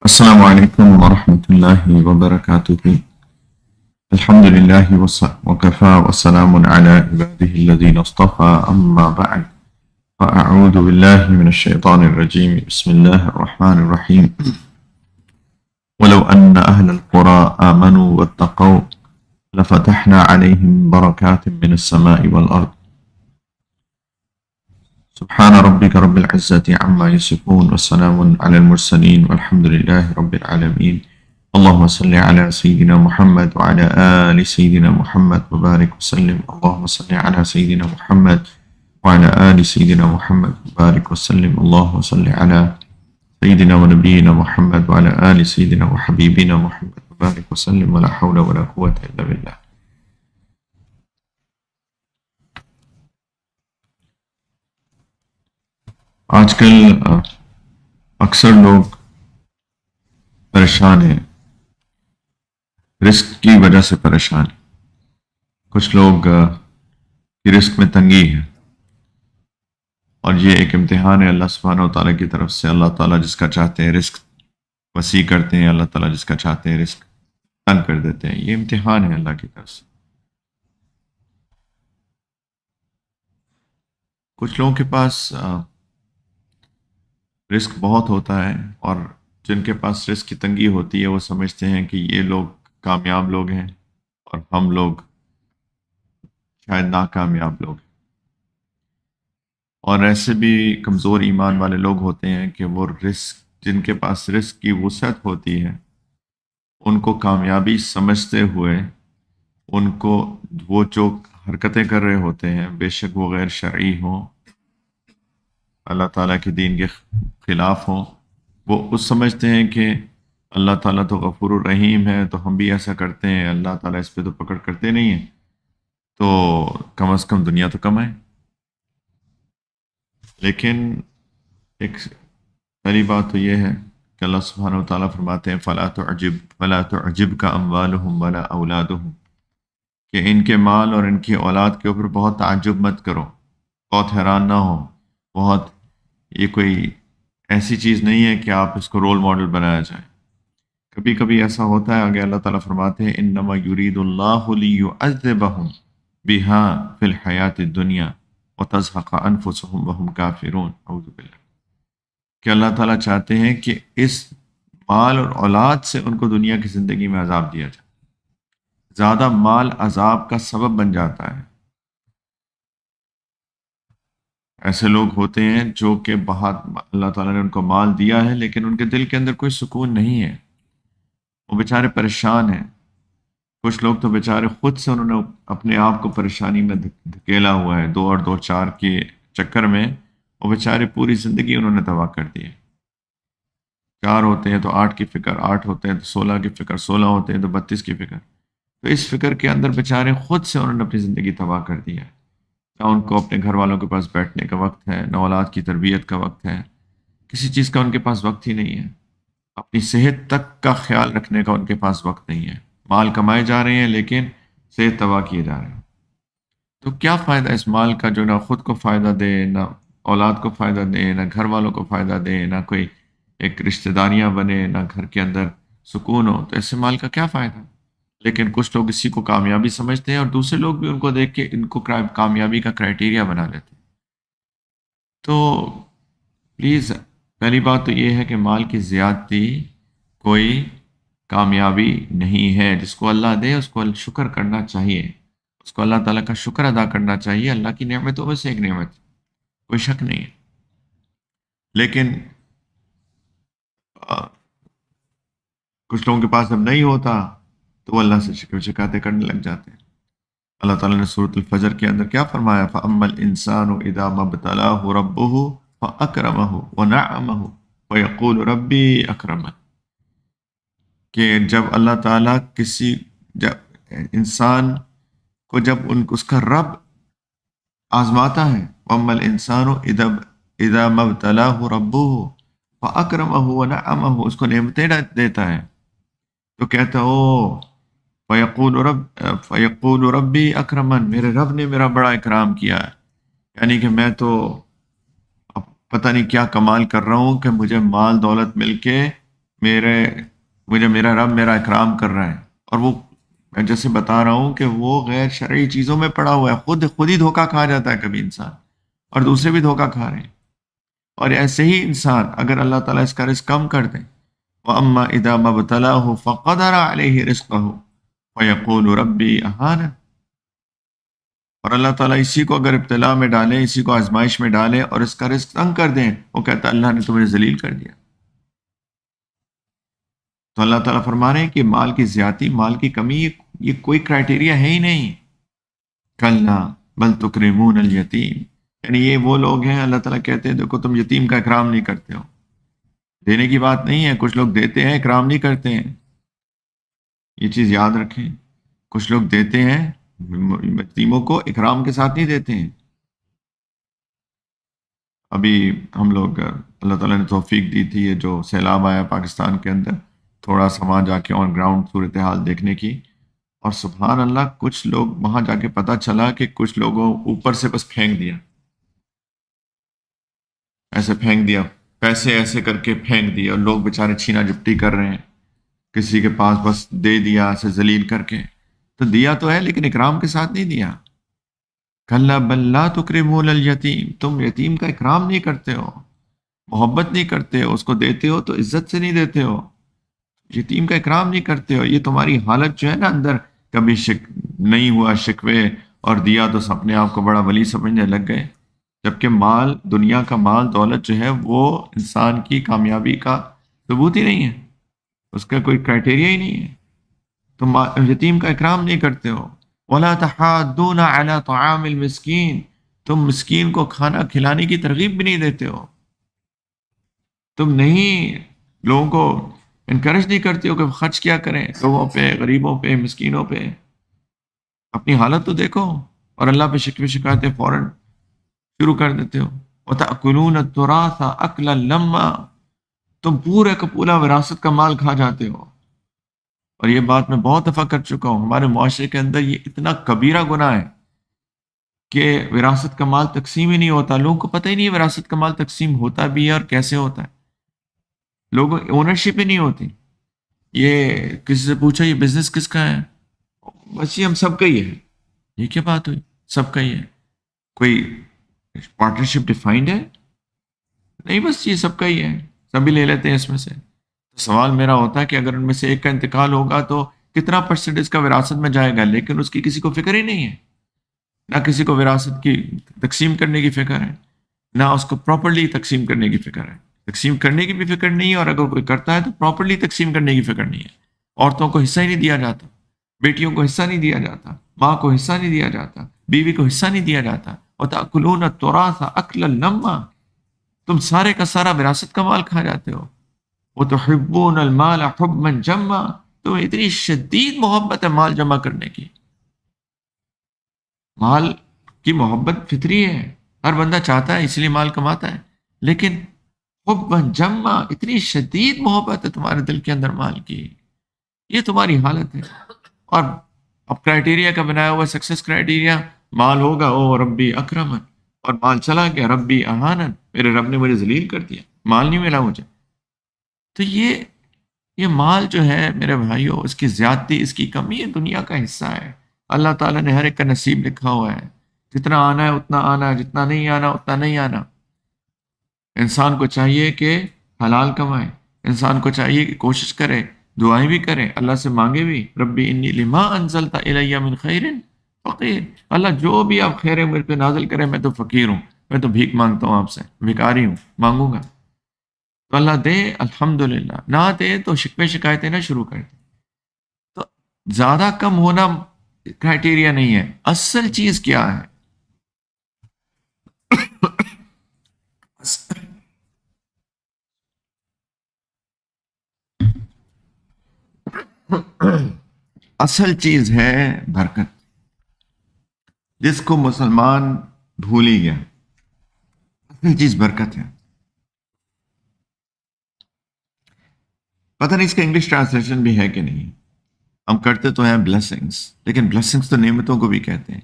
السلام علیکم ورحمۃ اللہ وبرکاتہ۔ الحمد للہ وکفى وسلام علی عباده الذین اصطفى اما بعد فاعوذ باللہ من الشیطان الرجیم بسم اللہ الرحمن الرحیم ولو ان اہل القرى آمنوا واتقوا لفتحنا علیہم برکات من السماء والارض سبحان ربك رب العزة عما يصفون والسلام على المرسلين والحمد لله رب العالمين اللهم صل على سيدنا محمد وعلى آل سيدنا محمد وبارك وسلم اللهم صل على سيدنا محمد وعلى آل سيدنا محمد وبارك وسلم اللهم صل على سيدنا ونبينا محمد وعلى آل سيدنا وحبيبنا محمد وبارك وسلم ولا حول ولا قوة إلا بالله۔ آج کل اکثر لوگ پریشان ہیں، رزق کی وجہ سے پریشان ہیں۔ کچھ لوگ کی رزق میں تنگی ہے، اور یہ ایک امتحان ہے اللہ سبحانہ و تعالیٰ کی طرف سے۔ اللہ تعالیٰ جس کا چاہتے ہیں رزق وسیع کرتے ہیں، اللہ تعالیٰ جس کا چاہتے ہیں رزق تنگ کر دیتے ہیں۔ یہ امتحان ہے اللہ کی طرف سے۔ کچھ لوگوں کے پاس رزق بہت ہوتا ہے، اور جن کے پاس رزق کی تنگی ہوتی ہے وہ سمجھتے ہیں کہ یہ لوگ کامیاب لوگ ہیں اور ہم لوگ شاید ناکامیاب لوگ ہیں۔ اور ایسے بھی کمزور ایمان والے لوگ ہوتے ہیں کہ وہ رزق، جن کے پاس رزق کی وسعت ہوتی ہے، ان کو کامیابی سمجھتے ہوئے ان کو وہ جو حرکتیں کر رہے ہوتے ہیں، بے شک وہ غیر شرعی ہوں، اللہ تعالیٰ کے دین کے خلاف ہوں، وہ اس سمجھتے ہیں کہ اللہ تعالیٰ تو غفور الرحیم ہے، تو ہم بھی ایسا کرتے ہیں، اللہ تعالیٰ اس پہ تو پکڑ کرتے نہیں ہیں، تو کم از کم دنیا تو کمائیں۔ لیکن ایک پہلی بات تو یہ ہے کہ اللہ سبحانہ و تعالیٰ فرماتے ہیں فَلَا تُعْجِبْكَ أَمْوَالُهُمْ وَلَا أَوْلَادُهُمْ، کہ ان کے مال اور ان کی اولاد کے اوپر بہت تعجب مت کرو، بہت حیران نہ ہو، بہت یہ کوئی ایسی چیز نہیں ہے کہ آپ اس کو رول ماڈل بنایا جائے۔ کبھی کبھی ایسا ہوتا ہے، آگے اللہ تعالیٰ فرماتے ہیں انما یرید اللہ لیعذبہم بہا فی الحیات الدنیا وتزہق انفسہم وہم کافرون، اعوذ باللہ، کہ اللہ تعالیٰ چاہتے ہیں کہ اس مال اور اولاد سے ان کو دنیا کی زندگی میں عذاب دیا جائے۔ زیادہ مال عذاب کا سبب بن جاتا ہے۔ ایسے لوگ ہوتے ہیں جو کہ بہت اللہ تعالیٰ نے ان کو مال دیا ہے، لیکن ان کے دل کے اندر کوئی سکون نہیں ہے، وہ بیچارے پریشان ہیں۔ کچھ لوگ تو بیچارے خود سے انہوں نے اپنے آپ کو پریشانی میں دھکیلا ہوا ہے، 2 اور 2 4 کے چکر میں وہ بیچارے پوری زندگی انہوں نے تباہ کر دی ہے۔ 4 ہوتے ہیں تو 8 کی فکر، 8 ہوتے ہیں تو 16 کی فکر، 16 ہوتے ہیں تو 32 کی فکر۔ تو اس فکر کے اندر بیچارے خود سے انہوں نے اپنی زندگی تباہ کر دی ہے۔ نہ ان کو اپنے گھر والوں کے پاس بیٹھنے کا وقت ہے، نہ اولاد کی تربیت کا وقت ہے، کسی چیز کا ان کے پاس وقت ہی نہیں ہے۔ اپنی صحت تک کا خیال رکھنے کا ان کے پاس وقت نہیں ہے۔ مال کمائے جا رہے ہیں لیکن صحت تباہ کیے جا رہے ہیں۔ تو کیا فائدہ اس مال کا جو نہ خود کو فائدہ دے، نہ اولاد کو فائدہ دے، نہ گھر والوں کو فائدہ دے، نہ کوئی ایک رشتہ داریاں بنے، نہ گھر کے اندر سکون ہو، تو ایسے مال کا کیا فائدہ؟ لیکن کچھ لوگ اسی کو کامیابی سمجھتے ہیں، اور دوسرے لوگ بھی ان کو دیکھ کے ان کو کامیابی کا کرائٹیریا بنا لیتے ہیں۔ تو پلیز پہلی بات تو یہ ہے کہ مال کی زیادتی کوئی کامیابی نہیں ہے۔ جس کو اللہ دے اس کو شکر کرنا چاہیے، اس کو اللہ تعالیٰ کا شکر ادا کرنا چاہیے۔ اللہ کی نعمتوں میں سے ایک نعمت، کوئی شک نہیں ہے۔ لیکن کچھ لوگوں کے پاس جب نہیں ہوتا تو وہ اللہ سے شکر شکایتیں کرنے لگ جاتے ہیں۔ اللہ تعالیٰ نے سورۃ الفجر کے اندر کیا فرمایا؟ فَأَمَّا الْإِنسَانُ إِذَا مَا ابْتَلَاهُ رَبُّهُ فَأَكْرَمَهُ وَنَعَّمَهُ وَيَقُولُ رَبِّي أَكْرَمَنِ، کہ جب اللہ تعالیٰ جب انسان کو اس کا رب آزماتا ہے، وَأَمَّا الْإِنسَانُ إِذَا مَا ابْتَلَاهُ رَبُّهُ فَأَكْرَمَهُ وَنَعَّمَهُ، اس کو نعمتیں دیتا ہے تو کہتا فَيَقُولُ رَبِّي أَكْرَمَنِ، میرے رب نے میرا بڑا اکرام کیا ہے، یعنی کہ میں تو اب پتہ نہیں کیا کمال کر رہا ہوں کہ مجھے مال دولت مل کے میرے مجھے میرا رب میرا اکرام کر رہا ہے، اور وہ میں جیسے بتا رہا ہوں کہ وہ غیر شرعی چیزوں میں پڑا ہوا ہے، خود ہی دھوکہ کھا جاتا ہے کبھی انسان، اور دوسرے بھی دھوکہ کھا رہے ہیں۔ اور ایسے ہی انسان اگر اللہ تعالیٰ اس کا رزق کم کر دیں، وَأَمَّا إِذَا مَبْتَلَاهُ فَقَدَرَ عَلَيْهِ رِزْقَهُ وَيَقُولُ رَبِّي أَهَانَ، اور اللہ تعالیٰ اسی کو اگر ابتلا میں ڈالے، اسی کو آزمائش میں ڈالے اور اس کا رزق تنگ کر دیں، وہ کہتا ہے اللہ نے تمہیں ذلیل کر دیا۔ تو اللہ تعالیٰ فرما رہے ہیں کہ مال کی زیادتی، مال کی کمی، یہ کوئی کرائٹیریا ہے ہی نہیں۔ کلا بل تکرمون الیتیم، یعنی یہ وہ لوگ ہیں، اللہ تعالیٰ کہتے ہیں دیکھو تم یتیم کا اکرام نہیں کرتے ہو۔ دینے کی بات نہیں ہے، کچھ لوگ دیتے ہیں اکرام نہیں کرتے ہیں، یہ چیز یاد رکھیں۔ کچھ لوگ دیتے ہیں یتیموں کو اکرام کے ساتھ نہیں دیتے ہیں۔ ابھی ہم لوگ اللہ تعالیٰ نے توفیق دی تھی، یہ جو سیلاب آیا پاکستان کے اندر، تھوڑا سا وہاں جا کے آن گراؤنڈ صورتحال دیکھنے کی، اور سبحان اللہ کچھ لوگ وہاں جا کے پتہ چلا کہ کچھ لوگوں اوپر سے بس پھینک دیا، ایسے پھینک دیا، پیسے ایسے کر کے پھینک دیا، اور لوگ بیچارے چھینا جھپٹی کر رہے ہیں، کسی کے پاس بس دے دیا ایسے ذلیل کر کے۔ تو دیا تو ہے لیکن اکرام کے ساتھ نہیں دیا۔ کلا بل لا تکرمون الیتیم، تم یتیم کا اکرام نہیں کرتے ہو، محبت نہیں کرتے ہو، اس کو دیتے ہو تو عزت سے نہیں دیتے ہو، یتیم کا اکرام نہیں کرتے ہو۔ یہ تمہاری حالت جو ہے نا اندر، کبھی نہیں ہوا شکوے، اور دیا تو اپنے آپ کو بڑا ولی سمجھنے لگ گئے، جبکہ مال، دنیا کا مال دولت جو ہے وہ انسان کی کامیابی کا ثبوت ہی نہیں ہے، اس کا کوئی کرائٹیریا ہی نہیں ہے۔ تم یتیم کا اکرام نہیں کرتے ہو۔ وَلَا تَحَاضُّونَ عَلَىٰ طَعَامِ الْمِسْكِينِ، تم مسکین کو کھانا کھلانے کی ترغیب بھی نہیں دیتے ہو، تم نہیں لوگوں کو انکریج نہیں کرتے ہو کہ خرچ کیا کریں لوگوں پہ، غریبوں پہ، مسکینوں پہ۔ اپنی حالت تو دیکھو، اور اللہ پہ شکوے شکایتیں فوراً شروع کر دیتے ہو۔ وَتَأْكُلُونَ التُّرَاثَ أَكْلًا لَمًّا، تم پورے کا پورا وراثت کا مال کھا جاتے ہو۔ اور یہ بات میں بہت دفعہ کر چکا ہوں، ہمارے معاشرے کے اندر یہ اتنا کبیرہ گناہ ہے کہ وراثت کا مال تقسیم ہی نہیں ہوتا، لوگوں کو پتہ ہی نہیں ہے وراثت کا مال تقسیم ہوتا بھی ہے اور کیسے ہوتا ہے، لوگوں اونرشپ ہی نہیں ہوتی۔ یہ کسی سے پوچھا یہ بزنس کس کا ہے، بس یہ ہم سب کا ہی ہے۔ یہ کیا بات ہوئی، سب کا ہی ہے؟ کوئی پارٹنرشپ ڈیفائنڈ ہے؟ نہیں، بس یہ سب کا ہی ہے، سبھی لے لیتے ہیں اس میں سے۔ سوال میرا ہوتا ہے کہ اگر ان میں سے ایک کا انتقال ہوگا تو کتنا پرسنٹ اس کا وراثت میں جائے گا، لیکن اس کی کسی کو فکر ہی نہیں ہے، نہ کسی کو وراثت کی تقسیم کرنے کی فکر ہے، نہ اس کو پراپرلی تقسیم کرنے کی فکر ہے۔ تقسیم کرنے کی بھی فکر نہیں ہے، اور اگر کوئی کرتا ہے تو پراپرلی تقسیم کرنے کی فکر نہیں ہے۔ عورتوں کو حصہ ہی نہیں دیا جاتا، بیٹیوں کو حصہ نہیں دیا جاتا، ماں کو حصہ نہیں دیا جاتا، بیوی کو حصہ نہیں دیا جاتا۔ وَتَأْكُلُونَ التُّرَاثَ أَكْلًا لَمًّا، تم سارے کا سارا وراثت کا مال کھا جاتے ہو۔ وَتُحِبُّونَ الْمَالَ حُبًّا جَمًّا، تو اتنی شدید محبت ہے مال جمع کرنے کی۔ مال کی محبت فطری ہے، ہر بندہ چاہتا ہے، اس لیے مال کماتا ہے، لیکن حُبًّا جَمًّا، اتنی شدید محبت ہے تمہارے دل کے اندر مال کی، یہ تمہاری حالت ہے۔ اور اب کرائٹیریا کا بنایا ہوا سکسیس کرائٹیریا، مال ہوگا او ربی اکرمن، اور مال چلا گیا ربی اہانن، میرے رب نے مجھے ذلیل کر دیا، مال نہیں ملا مجھے۔ تو یہ مال جو ہے میرے بھائیوں، اس کی زیادتی، اس کی کمی، یہ دنیا کا حصہ ہے۔ اللہ تعالیٰ نے ہر ایک کا نصیب لکھا ہوا ہے، جتنا آنا ہے اتنا آنا ہے، جتنا نہیں آنا اتنا نہیں آنا۔ انسان کو چاہیے کہ حلال کمائے، انسان کو چاہیے کہ کوشش کرے، دعائیں بھی کرے، اللہ سے مانگے بھی، ربی انی لما انزلت الی من خیر فقیر، اللہ جو بھی آپ خیر میرے پہ نازل کرے، میں تو فقیر ہوں، میں تو بھیک مانگتا ہوں آپ سے، بھکاری ہوں، مانگوں گا تو اللہ دے، الحمدللہ، نہ دے تو شکوے شکایتیں نہ شروع کر دیں۔ تو زیادہ کم ہونا کرائٹیریا نہیں ہے، اصل چیز کیا ہے؟ اصل چیز ہے برکت، جس کو مسلمان بھول ہی گیا۔ اصل چیز برکت ہے۔ پتہ نہیں اس کا انگلش ٹرانسلیشن بھی ہے کہ نہیں، ہم کرتے تو ہیں بلیسنگس، لیکن بلیسنگس تو نعمتوں کو بھی کہتے ہیں۔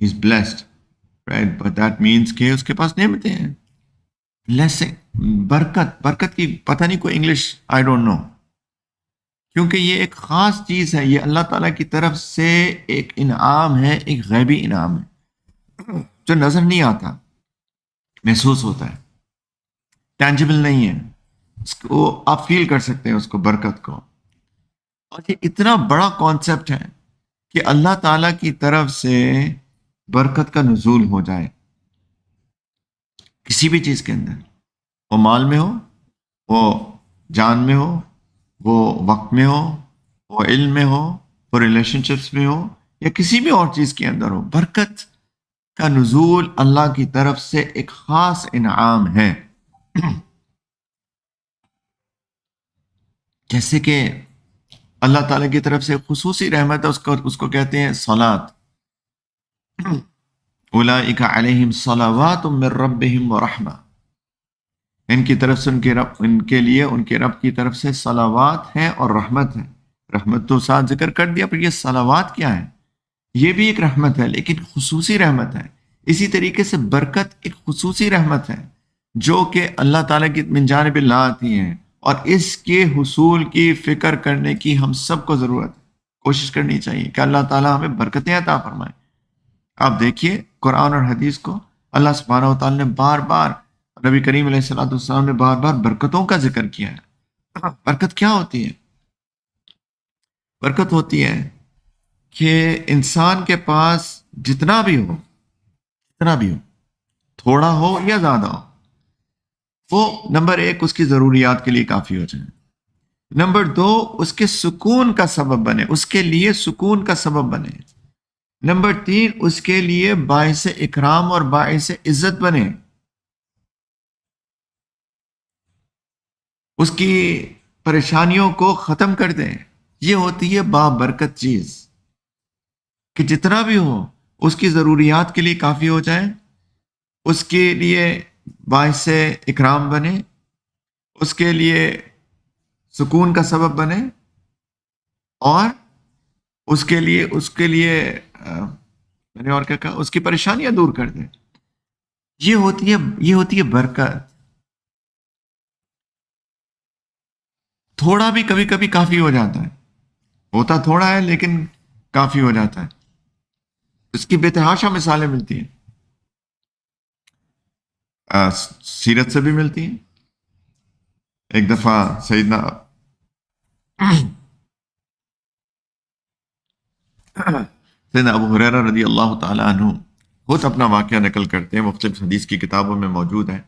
He's blessed, right? But that means کہ اس کے پاس نعمتیں ہیں۔ بلیسنگ برکت کی پتہ نہیں کوئی انگلش آئی ڈونٹ نو، کیونکہ یہ ایک خاص چیز ہے، یہ اللہ تعالیٰ کی طرف سے ایک انعام ہے، ایک غیبی انعام ہے جو نظر نہیں آتا، محسوس ہوتا ہے، ٹینجبل نہیں ہے، اس کو آپ فیل کر سکتے ہیں اس کو، برکت کو. اور یہ اتنا بڑا کانسیپٹ ہے کہ اللہ تعالیٰ کی طرف سے برکت کا نزول ہو جائے کسی بھی چیز کے اندر، وہ مال میں ہو، وہ جان میں ہو، وہ وقت میں ہو، وہ علم میں ہو، وہ ریلیشن شپس میں ہو، یا کسی بھی اور چیز کے اندر ہو، برکت کا نزول اللہ کی طرف سے ایک خاص انعام ہے. جیسے کہ اللہ تعالیٰ کی طرف سے خصوصی رحمت ہے، اس کو کہتے ہیں صلات. اولئک علیہم صلوات من ربہم ورحمہ، ان کی طرف سے ان کے لیے ان کے رب کی طرف سے صلوات ہیں اور رحمت ہے. رحمت تو ساتھ ذکر کر دیا، پر یہ صلوات کیا ہے؟ یہ بھی ایک رحمت ہے لیکن خصوصی رحمت ہے. اسی طریقے سے برکت ایک خصوصی رحمت ہے جو کہ اللہ تعالیٰ کی من جانب اللہ آتی ہے، اور اس کے حصول کی فکر کرنے کی ہم سب کو ضرورت ہے. کوشش کرنی چاہیے کہ اللہ تعالیٰ ہمیں برکتیں عطا فرمائے. آپ دیکھیے قرآن اور حدیث کو، اللہ سبحانہ و تعالیٰ نے بار بار، نبی کریم علیہ الصلوۃ والسلام نے بار بار برکتوں کا ذکر کیا ہے. برکت کیا ہوتی ہے؟ برکت ہوتی ہے کہ انسان کے پاس جتنا بھی ہو، تھوڑا ہو یا زیادہ ہو، وہ نمبر ایک اس کی ضروریات کے لیے کافی ہو جائے. نمبر دو، اس کے سکون کا سبب بنے، اس کے لیے سکون کا سبب بنے. نمبر تین، اس کے لیے باعث اکرام اور باعث عزت بنے، اس کی پریشانیوں کو ختم کر دیں. یہ ہوتی ہے بابرکت چیز، کہ جتنا بھی ہو اس کی ضروریات کے لیے کافی ہو جائے، اس کے لیے باعث اکرام بنے، اس کے لیے سکون کا سبب بنے، اور اس کے لیے میں نے اور کیا کہا، اس کی پریشانیاں دور کر دیں. یہ ہوتی ہے برکت. تھوڑا بھی کبھی کبھی کافی ہو جاتا ہے، ہوتا تھوڑا ہے لیکن کافی ہو جاتا ہے. اس کی بے تحاشا مثالیں ملتی ہیں، سیرت سے بھی ملتی ہیں. ایک دفعہ سیدنا ابو ہریرہ رضی اللہ تعالیٰ عنہ خود اپنا واقعہ نقل کرتے ہیں، مختلف حدیث کی کتابوں میں موجود ہے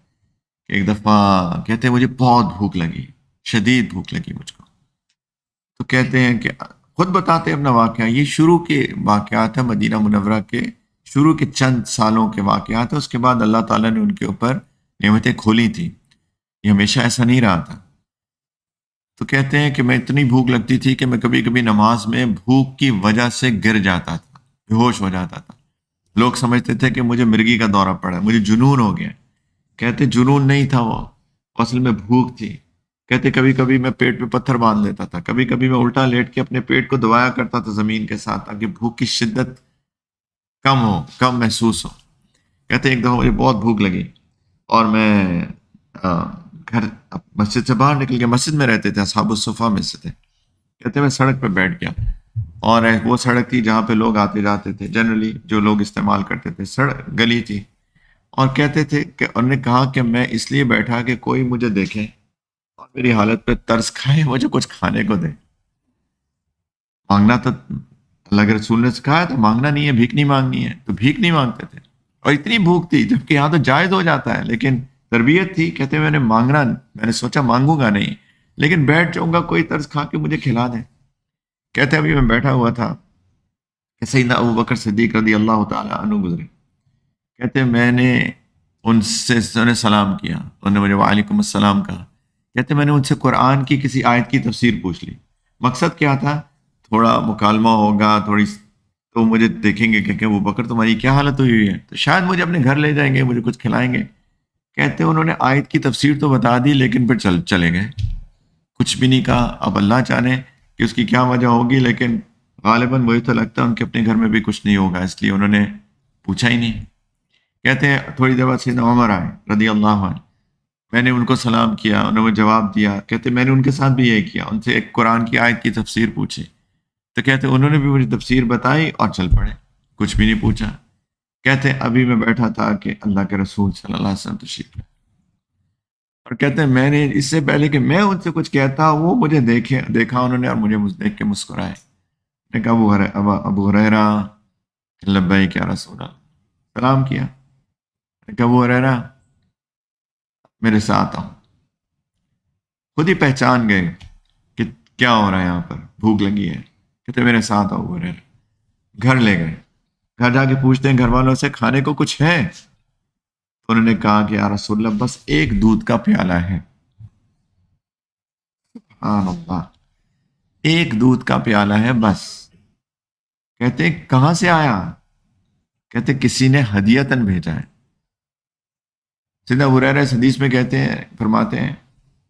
کہ ایک دفعہ کہتے ہیں مجھے بہت بھوک لگی، شدید بھوک لگی مجھ کو. تو کہتے ہیں کہ خود بتاتے ہیں اپنا واقعہ، یہ شروع کے واقعات ہیں، مدینہ منورہ کے شروع کے چند سالوں کے واقعات ہیں. اس کے بعد اللہ تعالیٰ نے ان کے اوپر نعمتیں کھولی تھی، یہ ہمیشہ ایسا نہیں رہا تھا. تو کہتے ہیں کہ میں اتنی بھوک لگتی تھی کہ میں کبھی کبھی نماز میں بھوک کی وجہ سے گر جاتا تھا، بے ہوش ہو جاتا تھا. لوگ سمجھتے تھے کہ مجھے مرگی کا دورہ پڑا ہے، مجھے جنون ہو گیا. کہتے جنون نہیں تھا، وہ اصل میں بھوک تھی. کہتے کبھی کبھی میں پیٹ پہ پتھر باندھ لیتا تھا، کبھی کبھی میں الٹا لیٹ کے اپنے پیٹ کو دبایا کرتا تھا زمین کے ساتھ تاکہ بھوک کی شدت کم محسوس ہو. کہتے ایک دفعہ مجھے بہت بھوک لگی اور میں گھر مسجد سے باہر نکل گیا. مسجد میں رہتے تھے، اصحاب الصفہ میں سے تھے. کہتے میں سڑک پہ بیٹھ گیا، اور وہ سڑک تھی جہاں پہ لوگ آتے جاتے تھے، جنرلی جو لوگ استعمال کرتے تھے، سڑک گلی تھی. اور کہتے تھے کہ انہوں نے کہا کہ میں اس لیے بیٹھا کہ کوئی مجھے دیکھے اور میری حالت پہ ترس کھائے، مجھے کچھ کھانے کو دے. مانگنا تو اللہ کے رسول نے سکھایا تھا، مانگنا نہیں ہے، بھیک نہیں مانگنی ہے، تو بھیک نہیں مانگتے تھے. اور اتنی بھوک تھی، جبکہ یہاں تو جائز ہو جاتا ہے لیکن تربیت تھی. کہتے میں نے سوچا مانگوں گا نہیں، لیکن بیٹھ جاؤں گا، کوئی طرز کھا کے مجھے کھلا دیں. کہتے ابھی میں بیٹھا ہوا تھا کہ سیدنا ابو بکر صدیق رضی اللہ تعالیٰ عنہ گزرے. کہتے میں نے انہیں سلام کیا، انہوں نے مجھے وعلیکم السلام کہا. کہتے میں نے ان سے قرآن کی کسی آیت کی تفسیر پوچھ لی. مقصد کیا تھا؟ تھوڑا مکالمہ ہوگا، تھوڑی تو مجھے دیکھیں گے کہ وہ بکر تمہاری کیا حالت ہوئی ہے، تو شاید مجھے اپنے گھر لے جائیں گے، مجھے کچھ کھلائیں گے. کہتے انہوں نے آیت کی تفسیر تو بتا دی لیکن پھر چلے گئے، کچھ بھی نہیں کہا. اب اللہ جانے کہ اس کی کیا وجہ ہوگی، لیکن غالباً وہی تو لگتا ہے ان کے اپنے گھر میں بھی کچھ نہیں ہوگا، اس لیے انہوں نے پوچھا ہی نہیں. کہتے ہیں تھوڑی دیر بعد سیدنا عمر آئے رضی اللہ عنہ. میں نے ان کو سلام کیا، انہوں نے جواب دیا۔ کہتے میں نے ان کے ساتھ بھی یہی کیا، ان سے ایک قرآن کی آیت کی تفسیر پوچھی تو کہتے انہوں نے بھی مجھے تفسیر بتائی اور چل پڑے، کچھ بھی نہیں پوچھا۔ کہتے ابھی میں بیٹھا تھا کہ اللہ کے رسول صلی اللہ علیہ وسلم تشریف لائے، اور کہتے ہیں میں نے اس سے پہلے کہ میں ان سے کچھ کہتا وہ مجھے دیکھا انہوں نے، اور مجھے دیکھ کے مسکرائے۔ نے کہا ابو ہریرہ لبیک یا رسول اللہ، سلام کیا۔ نے کہا ابو ہریرہ میرے ساتھ آؤ۔ خود ہی پہچان گئے کہ کیا ہو رہا ہے یہاں پر، بھوک لگی ہے۔ کہتے میرے ساتھ آؤ ابو ہریرہ۔ گھر لے گئے، گھر جا کے پوچھتے ہیں گھر والوں سے کھانے کو کچھ ہے؟ تو انہوں نے کہا کہ یا رسول اللہ بس ایک دودھ کا پیالہ ہے۔ سبحان اللہ، ایک دودھ کا پیالہ ہے بس۔ کہتے کہاں سے آیا؟ کہتے کسی نے ہدیتاً بھیجا ہے۔ سیدنا ابو ہریرہ اس حدیث میں کہتے ہیں، فرماتے ہیں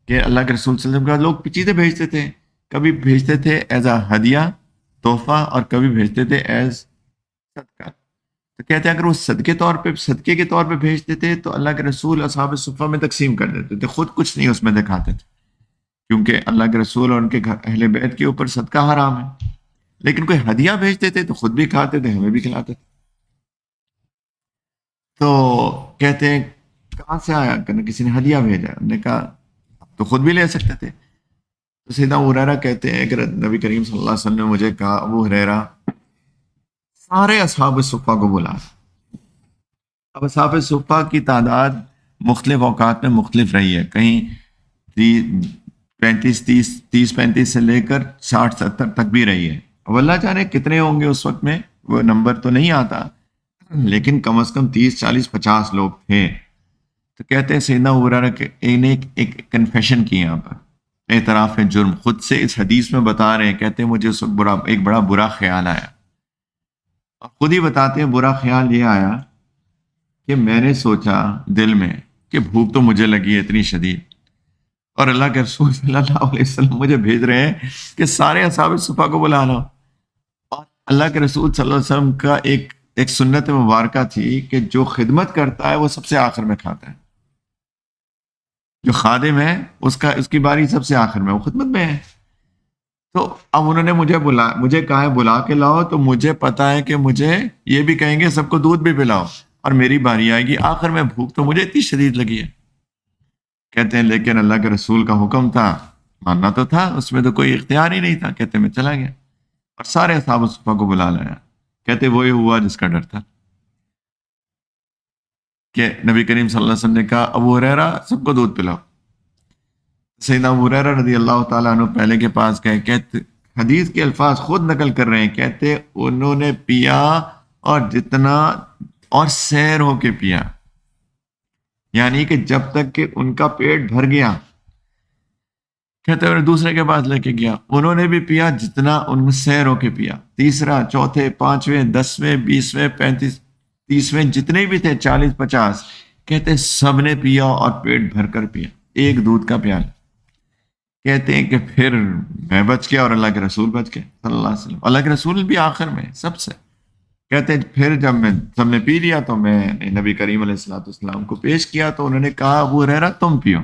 کہ اللہ کے رسول صلی اللہ علیہ وسلم کا لوگ چیزیں بھیجتے تھے، کبھی بھیجتے تھے ایز اے ہدیہ، تحفہ، اور کبھی بھیجتے تھے ایز صدقہ۔ تو کہتے ہیں اگر وہ صدقے کے طور پہ بھیجتے تھے تو اللہ کے رسول اصحاب صفہ میں تقسیم کر دیتے تھے، خود کچھ نہیں اس میں دکھاتے تھے، کیونکہ اللہ کے رسول اور ان کے اہل بیت کے اوپر صدقہ حرام ہے۔ لیکن کوئی ہدیہ بھیجتے تھے تو خود بھی کھاتے تھے، ہمیں بھی کھلاتے تھے۔ تو کہتے ہیں کہاں سے آیا؟ کہ کسی نے ہدیہ بھیجا۔ ہم نے کہا تو خود بھی لے سکتے تھے۔ تو سیدنا ابو ہریرہ کہتے ہیں کہ نبی کریم صلی اللہ علیہ وسلم نے مجھے کہا ابو ہریرہ سارے اصحاب صفہ کو بلا۔ اب اصحاب صفہ کی تعداد مختلف اوقات میں مختلف رہی ہے، کہیں 35 سے لے کر 60-70 تک بھی رہی ہے۔ اب اللہ جانے کتنے ہوں گے اس وقت میں، وہ نمبر تو نہیں آتا، لیکن کم از کم 30-40-50 لوگ تھے۔ تو کہتے ہیں سیدنا ابو ہریرہ کہ ایک کنفیشن کی یہاں پر، اعتراف جرم، خود سے اس حدیث میں بتا رہے ہیں۔ کہتے ہیں مجھے اس وقت ایک بڑا برا خیال آیا، اور خود ہی بتاتے ہیں برا خیال یہ آیا کہ میں نے سوچا دل میں کہ بھوک تو مجھے لگی ہے اتنی شدید، اور اللہ کے رسول صلی اللہ علیہ وسلم مجھے بھیج رہے ہیں کہ سارے اصحاب صفہ کو بلا لو۔ اور اللہ کے رسول صلی اللہ علیہ وسلم کا ایک سنت مبارکہ تھی کہ جو خدمت کرتا ہے وہ سب سے آخر میں کھاتا ہے، جو خادم ہے اس کی باری سب سے آخر میں، وہ خدمت میں ہے۔ تو اب انہوں نے مجھے کہا ہے بلا کے لاؤ، تو مجھے پتا ہے کہ مجھے یہ بھی کہیں گے سب کو دودھ بھی پلاؤ، اور میری باری آئے گی آخر میں، بھوک تو مجھے اتنی شدید لگی ہے۔ کہتے ہیں لیکن اللہ کے رسول کا حکم تھا، ماننا تو تھا، اس میں تو کوئی اختیار ہی نہیں تھا۔ کہتے میں چلا گیا اور سارے اصحاب صفہ کو بلا لایا۔ کہتے وہی ہوا جس کا ڈر تھا، کہ نبی کریم صلی اللہ علیہ وسلم نے کہا ابو ہریرہ سب کو دودھ پلاؤ۔ سیدنا ابو ہریرہ رضی اللہ تعالیٰ عنہ پہلے کے پاس گئے، کہتے حدیث کے الفاظ خود نقل کر رہے ہیں، کہتے انہوں نے پیا اور جتنا، اور سیر ہو کے پیا، یعنی کہ جب تک کہ ان کا پیٹ بھر گیا۔ کہتے انہوں نے دوسرے کے پاس لے کے گیا، انہوں نے بھی پیا جتنا ان میں سیر ہو کے پیا، تیسرا، چوتھے، 5ویں، 10ویں، 20ویں، 35، 30ویں، جتنے بھی تھے 40-50، کہتے سب نے پیا اور پیٹ بھر کر پیا، ایک دودھ کا پیالہ۔ کہتے ہیں کہ پھر میں بچ گیا اور اللہ کے رسول بچ گئے صلی اللہ علیہ وسلم، اللہ کے رسول بھی آخر میں سب سے۔ کہتے ہیں پھر جب سب نے پی لیا تو میں نے نبی کریم علیہ الصلوۃ والسلام کو پیش کیا، تو انہوں نے کہا ابو ہریرہ تم پیو۔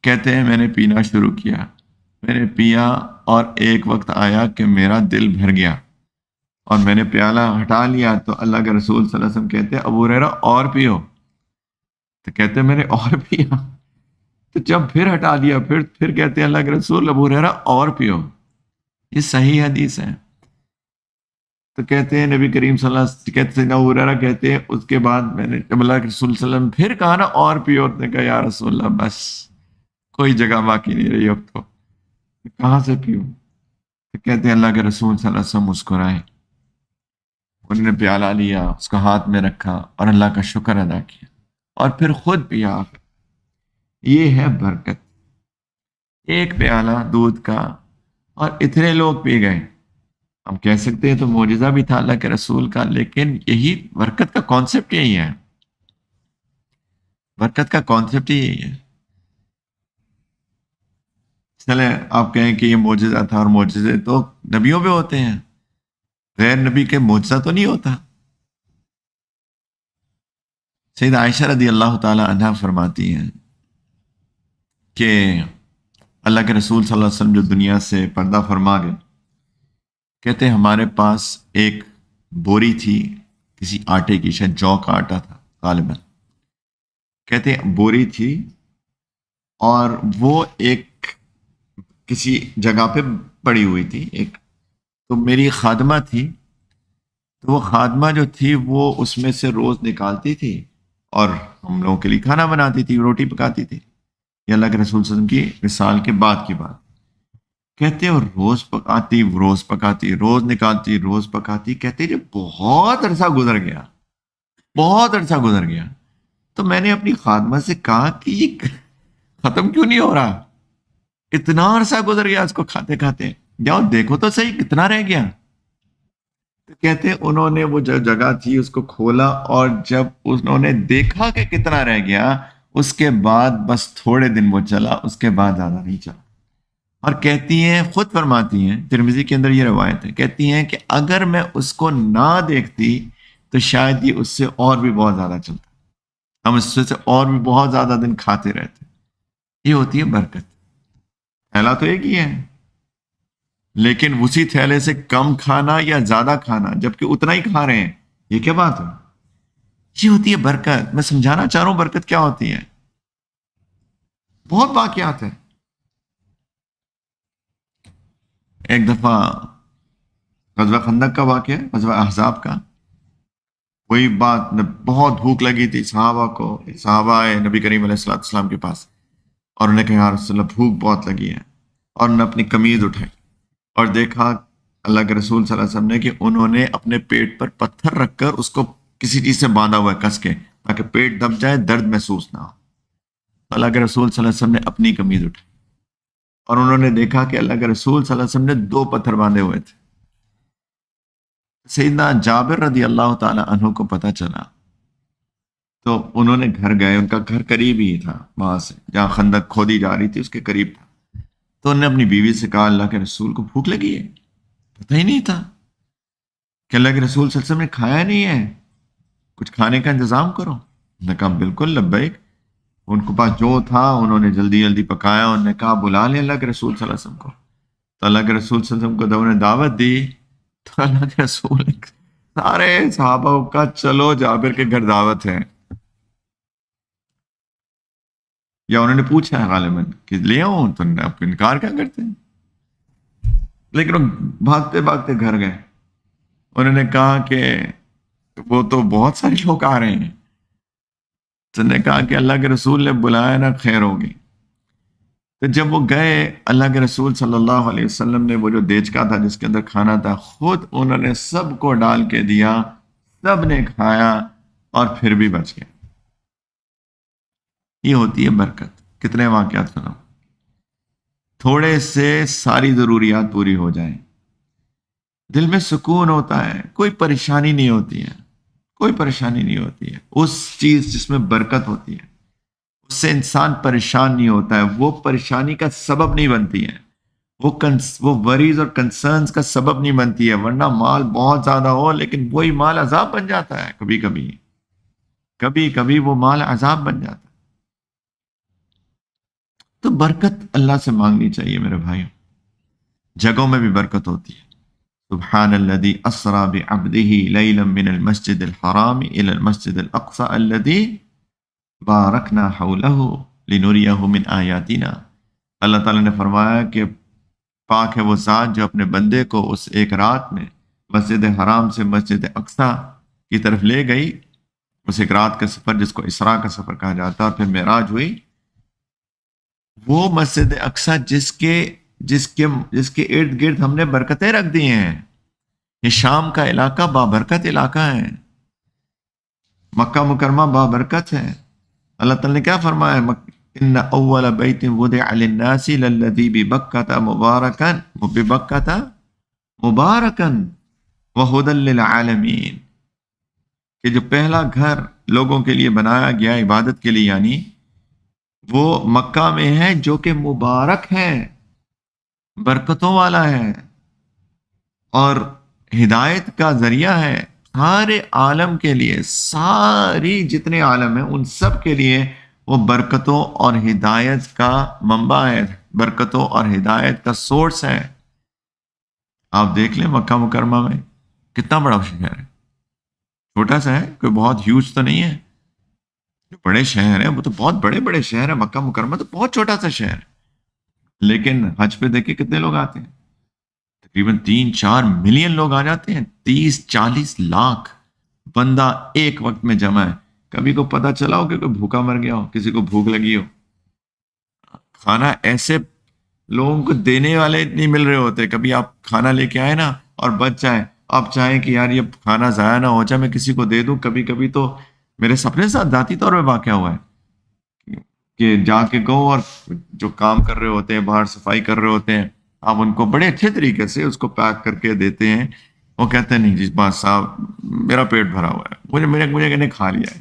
کہتے ہیں میں نے پینا شروع کیا، میں نے پیا، اور ایک وقت آیا کہ میرا دل بھر گیا اور میں نے پیالہ ہٹا لیا، تو اللہ کے رسول صلی اللہ علیہ وسلم کہتے ہیں ابو ہریرہ اور پیو۔ تو کہتے ہیں میں نے اور پیا، تو جب پھر ہٹا لیا، پھر کہتے ہیں اللہ کے رسول ابو ہریرہ اور پیو۔ یہ صحیح حدیث ہے۔ تو کہتے ہیں نبی کریم صلی اللہ علیہ وسلم، کہتے ہیں ابو ہریرہ کہتے ہیں اس کے بعد میں نے جب اللہ کے رسول صلی اللہ علیہ وسلم پھر کہا نا اور پیو، نے کہا یا رسول اللہ بس کوئی جگہ باقی نہیں رہی اب تو، کہاں سے پیوں؟ تو کہتے ہیں اللہ کے رسول صلی اللہ علیہ وسلم مسکرائے، انہوں نے پیالہ لیا، اس کو ہاتھ میں رکھا اور اللہ کا شکر ادا کیا، اور پھر خود پیا۔ یہ ہے برکت، ایک پیالہ دودھ کا اور اتنے لوگ پی گئے۔ ہم کہہ سکتے ہیں تو معجزہ بھی تھا اللہ کے رسول کا، لیکن یہی برکت کا کانسیپٹ یہی ہے، برکت کا کانسیپٹ ہی یہی ہے۔ چلے آپ کہیں کہ یہ معجزہ تھا، اور معجزے تو نبیوں پہ ہوتے ہیں، غیر نبی کے معجزہ تو نہیں ہوتا۔ سید عائشہ رضی اللہ تعالی عنہا فرماتی ہیں کہ اللہ کے رسول صلی اللہ علیہ وسلم جو دنیا سے پردہ فرما گئے، کہتے ہیں ہمارے پاس ایک بوری تھی کسی آٹے کی، شاید جو کا آٹا تھا غالباً، کہتے ہیں بوری تھی، اور وہ ایک کسی جگہ پہ پڑی ہوئی تھی ایک، تو میری خادمہ تھی، تو وہ خادمہ جو تھی وہ اس میں سے روز نکالتی تھی اور ہم لوگوں کے لیے کھانا بناتی تھی، روٹی پکاتی تھی۔ یہ اللہ کے رسول صلی اللہ علیہ وسلم کی وصال کے بعد کی بات کہتے، اور روز پکاتی، روز پکاتی، روز نکالتی، روز پکاتی، کہتے جب بہت عرصہ گزر گیا، بہت عرصہ گزر گیا، تو میں نے اپنی خادمہ سے کہا کہ یہ ختم کیوں نہیں ہو رہا؟ اتنا عرصہ گزر گیا اس کو کھاتے کھاتے، جاؤ دیکھو تو صحیح کتنا رہ گیا۔ تو کہتے انہوں نے وہ جو جگہ تھی اس کو کھولا، اور جب انہوں نے دیکھا کہ کتنا رہ گیا، اس کے بعد بس تھوڑے دن وہ چلا، اس کے بعد زیادہ نہیں چلا۔ اور کہتی ہیں، خود فرماتی ہیں، ترمذی کے اندر یہ روایت ہے، کہتی ہیں کہ اگر میں اس کو نہ دیکھتی تو شاید یہ اس سے اور بھی بہت زیادہ چلتا، ہم اس سے اور بھی بہت زیادہ دن کھاتے رہتے۔ یہ ہوتی ہے برکت۔ پہلا تو ایک ہی ہے، لیکن اسی تھیلے سے کم کھانا یا زیادہ کھانا، جبکہ اتنا ہی کھا رہے ہیں، یہ کیا بات ہے؟ یہ ہوتی ہے برکت۔ میں سمجھانا چاہ رہا ہوں برکت کیا ہوتی ہے۔ بہت واقعات ہیں۔ ایک دفعہ غزوہ خندق کا واقعہ، غزوہ احزاب کا، وہی بات، بہت بھوک لگی تھی صحابہ کو، صحابہ آئے نبی کریم علیہ الصلوۃ والسلام کے پاس، اور انہیں کہا یا رسول اللہ بھوک بہت لگی ہے، اور انہوں نے اپنی قمیض اٹھائی اور دیکھا اللہ کے رسول صلی اللہ علیہ وسلم نے کہ انہوں نے اپنے پیٹ پر پتھر رکھ کر اس کو کسی چیز سے باندھا ہوا ہے کس کے، تاکہ پیٹ دب جائے، درد محسوس نہ ہو۔ تو اللہ کے رسول صلی اللہ علیہ وسلم نے اپنی قمیض اٹھائی، اور انہوں نے دیکھا کہ اللہ کے رسول صلی اللہ علیہ وسلم نے 2 پتھر باندھے ہوئے تھے۔ سیدنا جابر رضی اللہ تعالی عنہ کو پتہ چلا، تو انہوں نے گھر گئے، ان کا گھر قریب ہی تھا وہاں سے جہاں خندق کھودی جا رہی تھی، اس کے قریب تھا۔ تو انہوں نے اپنی بیوی سے کہا اللہ کے رسول کو بھوک لگی ہے، پتہ ہی نہیں تھا کہ اللہ کے رسول صلی اللہ علیہ وسلم نے کھایا نہیں ہے، کچھ کھانے کا انتظام کرو۔ انہوں نے کہا بالکل لبیک۔ ان کے پاس جو تھا انہوں نے جلدی جلدی پکایا، انہوں نے کہا بلا لیں اللہ کے رسول صلی اللہ علیہ وسلم کو۔ تو اللہ کے رسول صلی اللہ علیہ وسلم کو انہوں نے دعوت دی، تو اللہ کے رسول نے سارے صحابہ کا چلو جابر کے گھر دعوت ہے، یا انہوں نے پوچھا ہے غالباً کہ لے آؤں، تو آپ انکار کیا کرتے ہیں؟ لیکن وہ بھاگتے بھاگتے گھر گئے، انہوں نے کہا کہ وہ تو بہت سارے لوگ آ رہے ہیں، تو نے کہا کہ اللہ کے رسول نے بلایا نا، خیر ہوگی۔ تو جب وہ گئے، اللہ کے رسول صلی اللہ علیہ وسلم نے وہ جو دیچکا تھا جس کے اندر کھانا تھا، خود انہوں نے سب کو ڈال کے دیا، سب نے کھایا، اور پھر بھی بچ گئے۔ یہ ہوتی ہے برکت۔ کتنے واقعات سنو، تھوڑے سے ساری ضروریات پوری ہو جائیں، دل میں سکون ہوتا ہے، کوئی پریشانی نہیں ہوتی ہے، کوئی پریشانی نہیں ہوتی ہے۔ اس چیز جس میں برکت ہوتی ہے اس سے انسان پریشان نہیں ہوتا ہے، وہ پریشانی کا سبب نہیں بنتی ہے، وہ وریز اور کنسرنز کا سبب نہیں بنتی ہے، ورنہ مال بہت زیادہ ہو لیکن وہی مال عذاب بن جاتا ہے، کبھی کبھی، کبھی کبھی وہ مال عذاب بن جاتا ہے۔ تو برکت اللہ سے مانگنی چاہیے میرے بھائیوں۔ جگہوں میں بھی برکت ہوتی ہے۔ سبحان الذي اسرا بعبده ليلا من المسجد الحرام الى المسجد الاقصى الذي بارکنا حوله لنریہ من آیاتنا۔ اللہ تعالیٰ نے فرمایا کہ پاک ہے وہ ذات جو اپنے بندے کو اس ایک رات میں مسجد حرام سے مسجد اقصی کی طرف لے گئی، اس ایک رات کا سفر جس کو اسراء کا سفر کہا جاتا ہے، اور پھر معراج ہوئی۔ وہ مسجد اقصی جس کے ارد گرد ہم نے برکتیں رکھ دی ہیں۔ یہ شام کا علاقہ بابرکت علاقہ ہے، مکہ مکرمہ بابرکت ہے۔ اللہ تعالیٰ نے کیا فرمایا؟ ان اول بیت وضع للناس للذی ببکۃ مبارکا وہدی للعالمین، کہ جو پہلا گھر لوگوں کے لیے بنایا گیا عبادت کے لیے، یعنی وہ مکہ میں ہے جو کہ مبارک ہے، برکتوں والا ہے، اور ہدایت کا ذریعہ ہے سارے عالم کے لیے، ساری جتنے عالم ہیں ان سب کے لیے وہ برکتوں اور ہدایت کا منبع ہے، برکتوں اور ہدایت کا سورس ہے۔ آپ دیکھ لیں مکہ مکرمہ میں کتنا بڑا شہر ہے، چھوٹا سا ہے، کوئی بہت ہیوج تو نہیں ہے۔ جو بڑے شہر ہیں وہ تو بہت بڑے بڑے شہر ہیں، مکہ مکرمہ تو بہت چھوٹا سا شہر ہے، لیکن حج پہ دیکھیں کتنے لوگ آتے ہیں، تقریباً 3-4 ملین لوگ آ جاتے ہیں، 30-40 لاکھ بندہ ایک وقت میں جمع ہے۔ کبھی کو پتا چلا ہو کہ کوئی بھوکا مر گیا ہو، کسی کو بھوک لگی ہو؟ کھانا ایسے لوگوں کو دینے والے نہیں مل رہے ہوتے، کبھی آپ کھانا لے کے آئے نا اور بچ جائے، آپ چاہیں کہ یار یہ کھانا ضائع نہ ہو جائے، میں کسی کو دے دوں۔ کبھی کبھی تو میرے اپنے ساتھ ذاتی طور پہ واقعہ ہوا ہے کہ جا کے گو اور جو کام کر رہے ہوتے ہیں باہر صفائی کر رہے ہوتے ہیں، آپ ان کو بڑے اچھے طریقے سے اس کو پیک کر کے دیتے ہیں، وہ کہتے ہیں نہیں جی بس صاحب میرا پیٹ بھرا ہوا ہے، مجھے کہنے کھا لیا ہے۔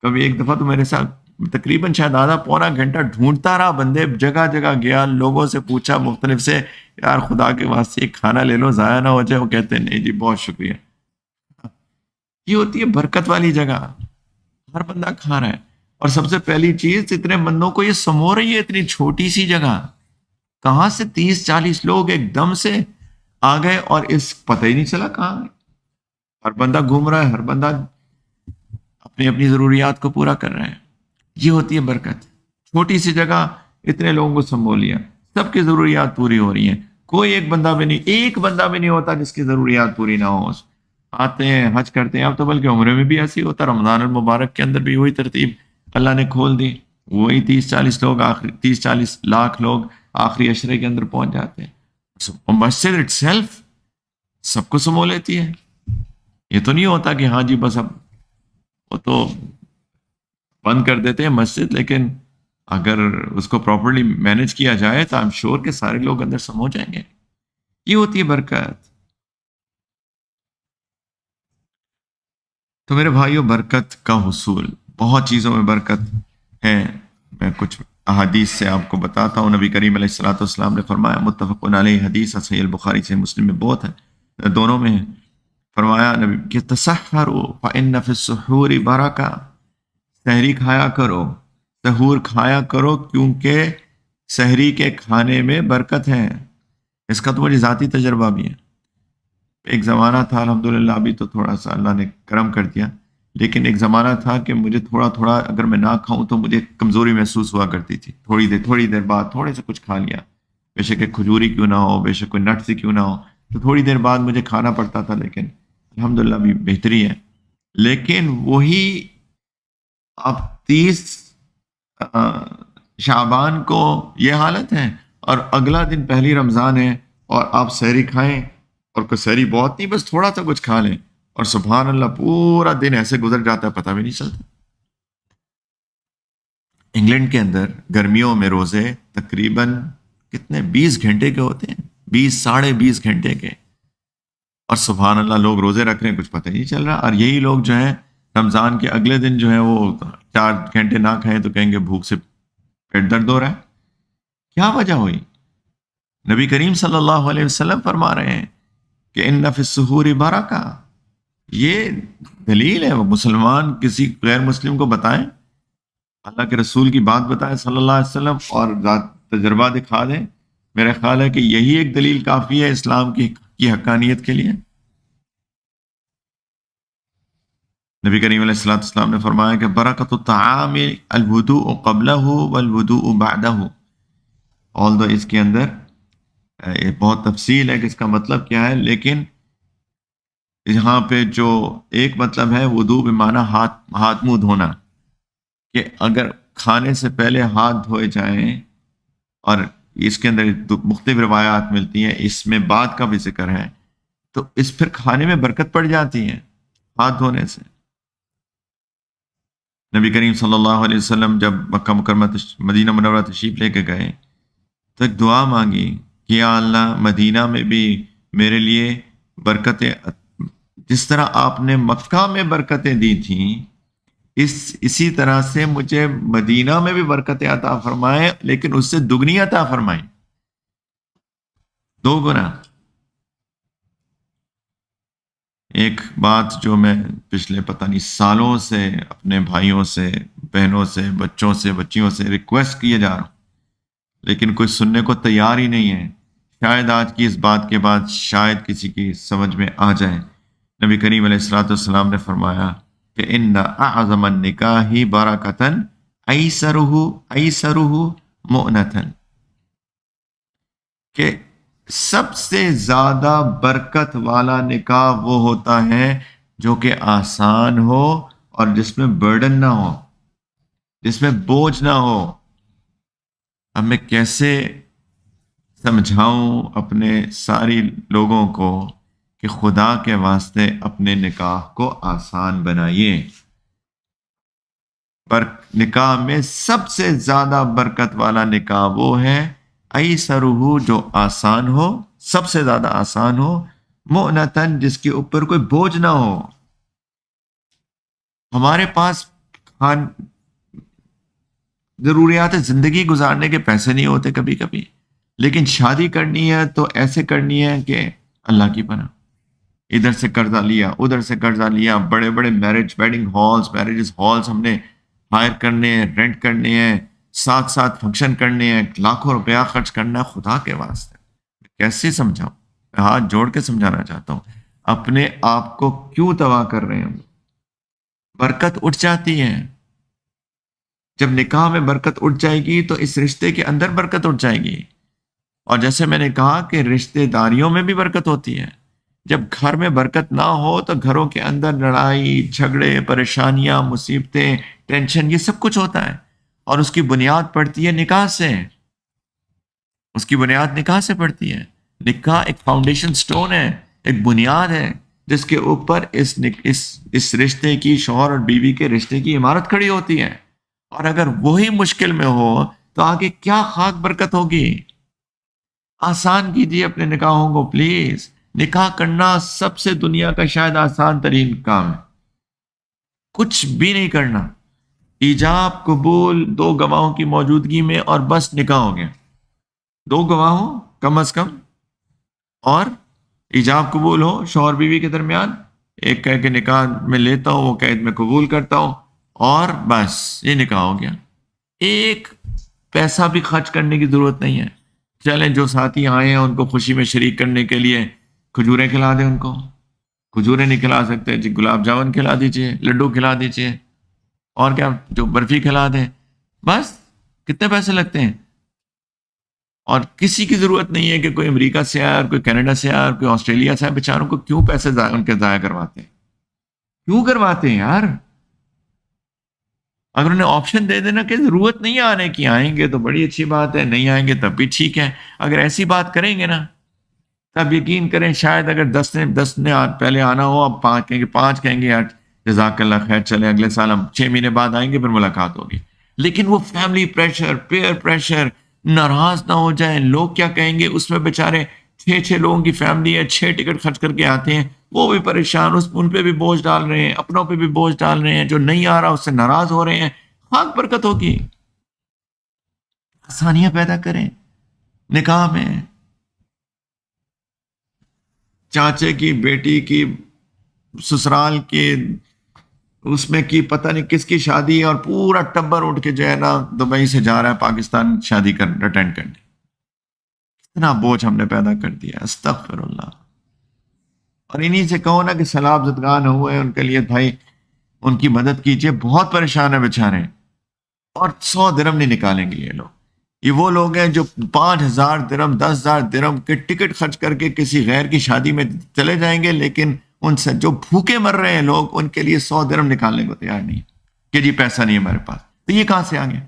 کبھی ایک دفعہ تو میرے ساتھ تقریباً شاید آدھا پونا گھنٹہ ڈھونڈتا رہا، بندے جگہ جگہ گیا، لوگوں سے پوچھا مختلف سے، یار خدا کے واسطے ایک کھانا لے لو ضائع نہ ہو جائے، وہ کہتے ہیں نہیں جی بہت شکریہ۔ یہ ہوتی ہے برکت والی جگہ، ہر بندہ کھا رہا ہے، اور سب سے پہلی چیز اتنے بندوں کو یہ سمو رہی ہے، اتنی چھوٹی سی جگہ، کہاں سے 30-40 لوگ ایک دم سے آ گئے اور اس پتہ ہی نہیں چلا کہاں ہے۔ ہر بندہ گھوم رہا ہے، ہر بندہ اپنی اپنی ضروریات کو پورا کر رہا ہے۔ یہ ہوتی ہے برکت، چھوٹی سی جگہ اتنے لوگوں کو سنبھو لیا، سب کی ضروریات پوری ہو رہی ہیں، کوئی ایک بندہ بھی نہیں ہوتا جس کی ضروریات پوری نہ ہو۔ آتے ہیں حج کرتے ہیں، اب تو بلکہ عمرے میں بھی ایسے ہی ہوتا، رمضان المبارک کے اندر بھی وہی ترتیب اللہ نے کھول دی، وہی 30-40 لاکھ لوگ آخری عشرے کے اندر پہنچ جاتے ہیں، اور مسجد اٹ سیلف سب کو سمو لیتی ہے۔ یہ تو نہیں ہوتا کہ ہاں جی بس اب وہ تو بند کر دیتے ہیں مسجد، لیکن اگر اس کو پراپرلی مینج کیا جائے تو I'm sure کہ سارے لوگ اندر سمو جائیں گے۔ یہ ہوتی ہے برکت۔ تو میرے بھائیوں، برکت کا حصول بہت چیزوں میں برکت ہے، میں کچھ احادیث سے آپ کو بتاتا ہوں۔ نبی کریم علیہ الصلوۃ والسلام نے فرمایا، متفق علیہ حدیث صحیح البخاری سے مسلم میں بہت ہے، دونوں میں ہے، فرمایا نبی کہ تسحروا فإن فی السحور برکہ، سحری کھایا کرو، سحور کھایا کرو کیونکہ سحری کے کھانے میں برکت ہے۔ اس کا تو مجھے ذاتی تجربہ بھی ہے۔ ایک زمانہ تھا، الحمدللہ ابھی تو تھوڑا سا اللہ نے کرم کر دیا، لیکن ایک زمانہ تھا کہ مجھے تھوڑا تھوڑا اگر میں نہ کھاؤں تو مجھے کمزوری محسوس ہوا کرتی تھی، تھوڑی دیر بعد تھوڑے سے کچھ کھا لیا، بے شک ایک کھجوری کیوں نہ ہو، بے شک کوئی نٹ سے کیوں نہ ہو، تو تھوڑی دیر بعد مجھے کھانا پڑتا تھا، لیکن الحمدللہ ابھی بہتری ہے۔ لیکن وہی آپ 30 شعبان کو یہ حالت ہے، اور اگلا دن پہلی رمضان ہے اور آپ سحری کھائیں، اور کوئی سحری بہت نہیں، بس تھوڑا سا کچھ کھا لیں، اور سبحان اللہ پورا دن ایسے گزر جاتا ہے پتہ بھی نہیں چلتا۔ انگلینڈ کے اندر گرمیوں میں روزے تقریباً کتنے 20 گھنٹے کے ہوتے ہیں، 20 ساڑھے 20 گھنٹے کے، اور سبحان اللہ لوگ روزے رکھ رہے ہیں کچھ پتہ ہی نہیں چل رہا، اور یہی لوگ جو ہیں رمضان کے اگلے دن جو ہے وہ 4 گھنٹے نہ کھائیں تو کہیں گے بھوک سے پیٹ درد ہو رہا ہے۔ کیا وجہ ہوئی؟ نبی کریم صلی اللہ علیہ وسلم فرما رہے ہیں کہ ان فی السحور برکہ، یہ دلیل ہے، وہ مسلمان کسی غیر مسلم کو بتائیں، اللہ کے رسول کی بات بتائیں صلی اللہ علیہ وسلم، اور ذات تجربہ دکھا دیں، میرا خیال ہے کہ یہی ایک دلیل کافی ہے اسلام کی حقانیت کے لیے۔ نبی کریم علیہ الصلوۃ والسلام نے فرمایا کہ برکت الطعام الوضوء قبلہ والوضوء بعدہ، آل دو اس کے اندر یہ بہت تفصیل ہے کہ اس کا مطلب کیا ہے، لیکن یہاں پہ جو ایک مطلب ہے وضوء بمعنی ہاتھ منہ دھونا، کہ اگر کھانے سے پہلے ہاتھ دھوئے جائیں، اور اس کے اندر مختلف روایات ملتی ہیں، اس میں بعد کا بھی ذکر ہے، تو اس پھر کھانے میں برکت پڑ جاتی ہے ہاتھ دھونے سے۔ نبی کریم صلی اللہ علیہ وسلم جب مکہ مکرمہ مدینہ منورہ تشریف لے کے گئے تو ایک دعا مانگی کہ یا اللہ مدینہ میں بھی میرے لیے برکتیں، جس طرح آپ نے مکہ میں برکتیں دی تھیں، اسی طرح سے مجھے مدینہ میں بھی برکتیں عطا فرمائیں، لیکن اس سے دگنی عطا فرمائیں، 2 گنا۔ ایک بات جو میں پچھلے پتہ نہیں سالوں سے اپنے بھائیوں سے، بہنوں سے، بچوں سے، بچیوں سے ریکویسٹ کیے جا رہا ہوں، لیکن کوئی سننے کو تیار ہی نہیں ہے۔ شاید آج کی اس بات کے بعد شاید کسی کی سمجھ میں آ جائے۔ نبی کریم علیہ الصلوۃ والسلام نے فرمایا کہ ان اعظم النکاح برکۃ ایسرہ مؤنۃ، کہ سب سے زیادہ برکت والا نکاح وہ ہوتا ہے جو کہ آسان ہو اور جس میں برڈن نہ ہو، جس میں بوجھ نہ ہو۔ اب میں کیسے سمجھاؤں اپنے ساری لوگوں کو کہ خدا کے واسطے اپنے نکاح کو آسان بنائیے۔ نکاح میں سب سے زیادہ برکت والا نکاح وہ ہے ایسرہ، جو آسان ہو، سب سے زیادہ آسان ہو، مؤنتن، جس کے اوپر کوئی بوجھ نہ ہو۔ ہمارے پاس ضروریات زندگی گزارنے کے پیسے نہیں ہوتے کبھی کبھی، لیکن شادی کرنی ہے تو ایسے کرنی ہے کہ اللہ کی پناہ، ادھر سے قرضہ لیا، ادھر سے قرضہ لیا، بڑے بڑے ویڈنگ ہالز، میرجز ہالز ہم نے ہائر کرنے ہیں، رینٹ کرنے ہیں، ساتھ ساتھ فنکشن کرنے ہیں، لاکھوں روپیہ خرچ کرنا ہے خدا کے واسطے۔ کیسے سمجھاؤں؟ میں ہاتھ جوڑ کے سمجھانا چاہتا ہوں، اپنے آپ کو کیوں تباہ کر رہے ہیں ہم؟ برکت اٹھ جاتی ہے جب نکاح میں برکت اٹھ جائے گی تو اس رشتے کے اندر برکت اٹھ جائے گی۔ اور جیسے میں نے کہا کہ رشتے داریوں میں بھی برکت ہوتی ہے۔ جب گھر میں برکت نہ ہو تو گھروں کے اندر لڑائی جھگڑے، پریشانیاں، مصیبتیں، ٹینشن، یہ سب کچھ ہوتا ہے، اور اس کی بنیاد پڑتی ہے نکاح سے۔ اس کی بنیاد نکاح سے پڑتی ہے۔ نکاح ایک فاؤنڈیشن سٹون ہے، ایک بنیاد ہے جس کے اوپر اس رشتے کی، شوہر اور بیوی کے رشتے کی عمارت کھڑی ہوتی ہے۔ اور اگر وہی مشکل میں ہو تو آگے کیا خاک برکت ہوگی؟ آسان کیجیے اپنے نکاحوں کو پلیز۔ نکاح کرنا سب سے دنیا کا شاید آسان ترین کام ہے، کچھ بھی نہیں کرنا، ایجاب قبول، دو گواہوں کی موجودگی میں، اور بس نکاح ہو گیا۔ دو گواہوں کم از کم، اور ایجاب قبول ہو شوہر بیوی کے درمیان، ایک کہہ کے نکاح میں لیتا ہوں، وہ کہہ میں قبول کرتا ہوں، اور بس یہ نکاح ہو گیا۔ ایک پیسہ بھی خرچ کرنے کی ضرورت نہیں ہے۔ چلیں جو ساتھی آئے ہیں ان کو خوشی میں شریک کرنے کے لیے کھجوریں کھلا دیں، ان کو کھجوریں نہیں کھلا سکتے جی گلاب جامن کھلا دیجئے، لڈو کھلا دیجئے، اور کیا جو برفی کھلا دیں، بس کتنے پیسے لگتے ہیں؟ اور کسی کی ضرورت نہیں ہے کہ کوئی امریکہ سے آئے اور کوئی کینیڈا سے آئے اور کوئی آسٹریلیا سے آئے۔ بیچاروں کو کیوں پیسے ان کے ضائع کرواتے ہیں؟ کیوں کرواتے ہیں یار؟ اگر انہیں آپشن دے دینا کہ ضرورت نہیں آنے کی، آئیں گے تو بڑی اچھی بات ہے، نہیں آئیں گے تب بھی ٹھیک ہے، اگر ایسی بات کریں گے نا تب یقین کریں شاید اگر 10 نے پہلے آنا ہو، اب 5 کہیں گے یار جزاک اللہ خیر، چلیں اگلے سال ہم 6 مہینے بعد آئیں گے، پھر ملاقات ہوگی۔ لیکن وہ فیملی پریشر، پیئر پریشر، ناراض نہ ہو جائیں، لوگ کیا کہیں گے، اس میں بیچارے 6 لوگوں کی فیملی ہے، 6 ٹکٹ خرچ کر کے آتے ہیں، وہ بھی پریشان، ان پہ بھی بوجھ ڈال رہے ہیں، اپنوں پہ بھی بوجھ ڈال رہے ہیں، جو نہیں آ رہا اس سے ناراض ہو رہے ہیں۔ خاک برکت ہوگی۔ آسانیاں پیدا کریں نکاح میں۔ چاچے کی بیٹی کی سسرال کے اس میں کی پتہ نہیں کس کی شادی ہے، اور پورا ٹبر اٹھ کے جو ہے نا دبئی سے جا رہا ہے پاکستان شادی اٹینڈ کرنے۔ اتنا بوجھ ہم نے پیدا کر دیا، استغفر اللہ۔ اور انہی سے کہو نا کہ سیلاب زدگان ہوئے ان کے لیے بھائی ان کی مدد کیجئے، بہت پریشان ہے بیچارے، اور 100 درہم نہیں نکالیں گے یہ لوگ۔ یہ وہ لوگ ہیں جو 5,000 درہم، 10,000 درہم کے ٹکٹ خرچ کر کے کسی غیر کی شادی میں چلے جائیں گے، لیکن ان سے جو بھوکے مر رہے ہیں لوگ، ان کے لیے 100 درہم نکالنے کو تیار نہیں کہ جی پیسہ نہیں ہے ہمارے پاس۔ تو یہ کہاں سے آ گیا؟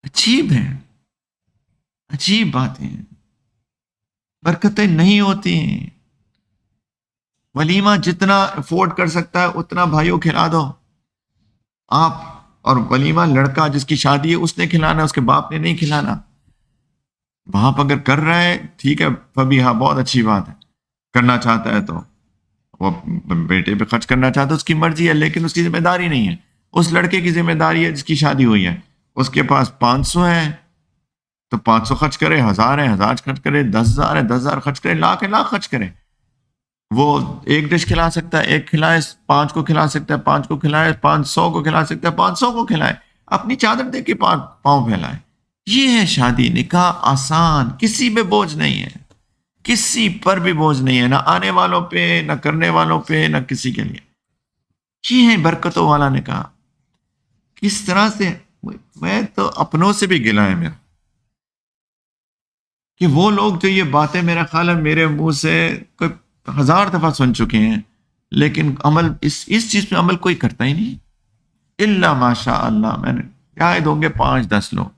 عجیب ہے، عجیب باتیں ہیں، برکتیں نہیں ہوتی ہیں۔ ولیمہ جتنا افورڈ کر سکتا ہے اتنا بھائیوں کھلا دو آپ، اور ولیمہ لڑکا جس کی شادی ہے اس نے کھلانا، اس کے باپ نے نہیں کھلانا۔ باپ اگر کر رہا ہے ٹھیک ہے، فبی ہاں بہت اچھی بات ہے، کرنا چاہتا ہے تو وہ بیٹے پہ خرچ کرنا چاہتا ہے، اس کی مرضی ہے، لیکن اس کی ذمہ داری نہیں ہے۔ اس لڑکے کی ذمہ داری ہے جس کی شادی ہوئی ہے، اس کے پاس 500 ہے تو 500 خرچ کرے، 1000 ہے 1000 خرچ کرے، 10,000 ہے 10,000 خرچ کرے، لاکھ ہے لاکھ خرچ کرے۔ وہ ایک ڈش کھلا سکتا ہے، ایک کھلائے، 5 کو کھلا سکتا ہے، 5 کو کھلائے، 500 کو کھلا سکتا ہے، 500 کو کھلائے، اپنی چادر دے کے پاؤں پھیلائے۔ یہ ہے شادی، نکاح آسان، کسی پہ بوجھ نہیں ہے، کسی پر بھی بوجھ نہیں ہے، نہ آنے والوں پہ، نہ کرنے والوں پہ، نہ کسی کے لیے۔ یہ ہے برکتوں والا نکاح۔ کس طرح سے، میں تو اپنوں سے بھی گلا ہے میرا، کہ وہ لوگ جو یہ باتیں میرا خیال ہے میرے منہ سے کوئی 1000 دفعہ سن چکے ہیں، لیکن عمل اس چیز پہ عمل کوئی کرتا ہی نہیں، الا ماشاء اللہ۔ میں نے شاید ہوں گے 5-10 لوگ،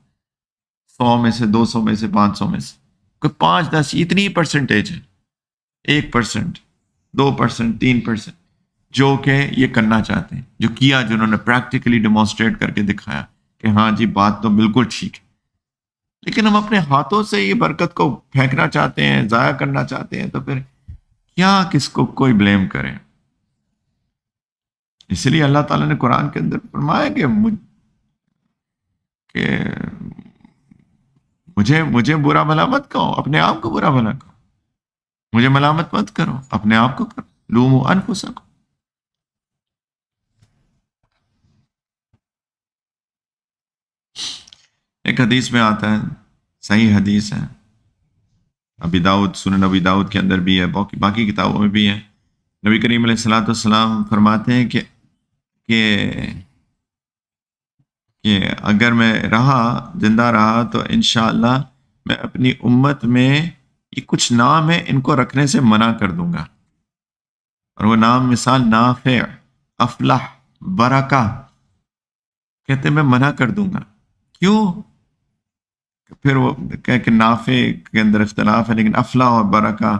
100 میں سے، 200 میں سے، 500 میں سے، کوئی 5-10، اتنی پرسنٹیج ہے، 1%، 2%، 3%، جو کہ یہ کرنا چاہتے ہیں، جو کیا، جنہوں نے پریکٹیکلی ڈیمانسٹریٹ کر کے دکھایا کہ ہاں جی بات تو بالکل ٹھیک ہے۔ لیکن ہم اپنے ہاتھوں سے یہ برکت کو پھینکنا چاہتے ہیں، ضائع کرنا چاہتے ہیں، تو پھر کیا کس کو کوئی بلیم کرے؟ اس لیے اللہ تعالیٰ نے قرآن کے اندر فرمایا کہ کہ مجھے برا بھلا مت کہو، اپنے آپ کو برا بھلا کہو، مجھے ملامت مت کرو، اپنے آپ کو کرو، لوموا انفسکم۔ ایک حدیث میں آتا ہے، صحیح حدیث ہے، ابی داؤد، سنن ابی داؤد کے اندر بھی ہے، باقی کتابوں میں بھی ہے۔ نبی کریم علیہ الصلوۃ والسلام فرماتے ہیں کہ کہ اگر میں زندہ رہا تو انشاءاللہ میں اپنی امت میں یہ کچھ نام ہے، ان کو رکھنے سے منع کر دوں گا۔ اور وہ نام مثال نافع، افلح، برکہ، کہتے ہیں میں منع کر دوں گا۔ کیوں؟ پھر وہ کہ نافع کے اندر اختلاف ہے، لیکن افلاح اور برکہ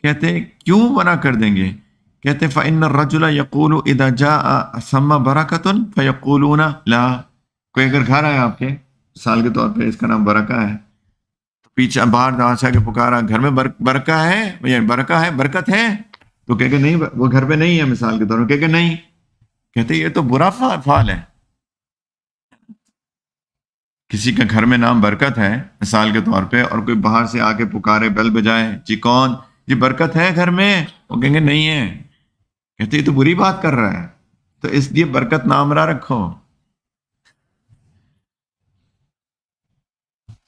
کہتے ہیں کیوں منع کر دیں گے؟ کہتے ہیں فَإِنَّ الرَّجُلَ يَقُولُ إِذَا جَاءَ ثَمَّ بَرَكَةٌ فَيَقُولُونَ لَا۔ کوئی اگر گھر آیا آپ کے، مثال کے طور پہ اس کا نام برکہ ہے، تو پیچھے باہر دعا سے کے پکارا، گھر میں برکہ ہے، یعنی برکہ ہے، برکت ہے، تو کہہ کہ نہیں، وہ گھر پہ نہیں ہے، مثال کے طور پہ کہہ کہ نہیں، کہتے یہ تو برا فعل ہے۔ کسی کا گھر میں نام برکت ہے مثال کے طور پہ، اور کوئی باہر سے آ کے پکارے، بیل بجائے، جی کون؟ جی برکت ہے گھر میں، وہ کہیں گے نہیں ہے، کہتے یہ تو بری بات کر رہا ہے، تو اس لیے برکت نام نہ رکھو۔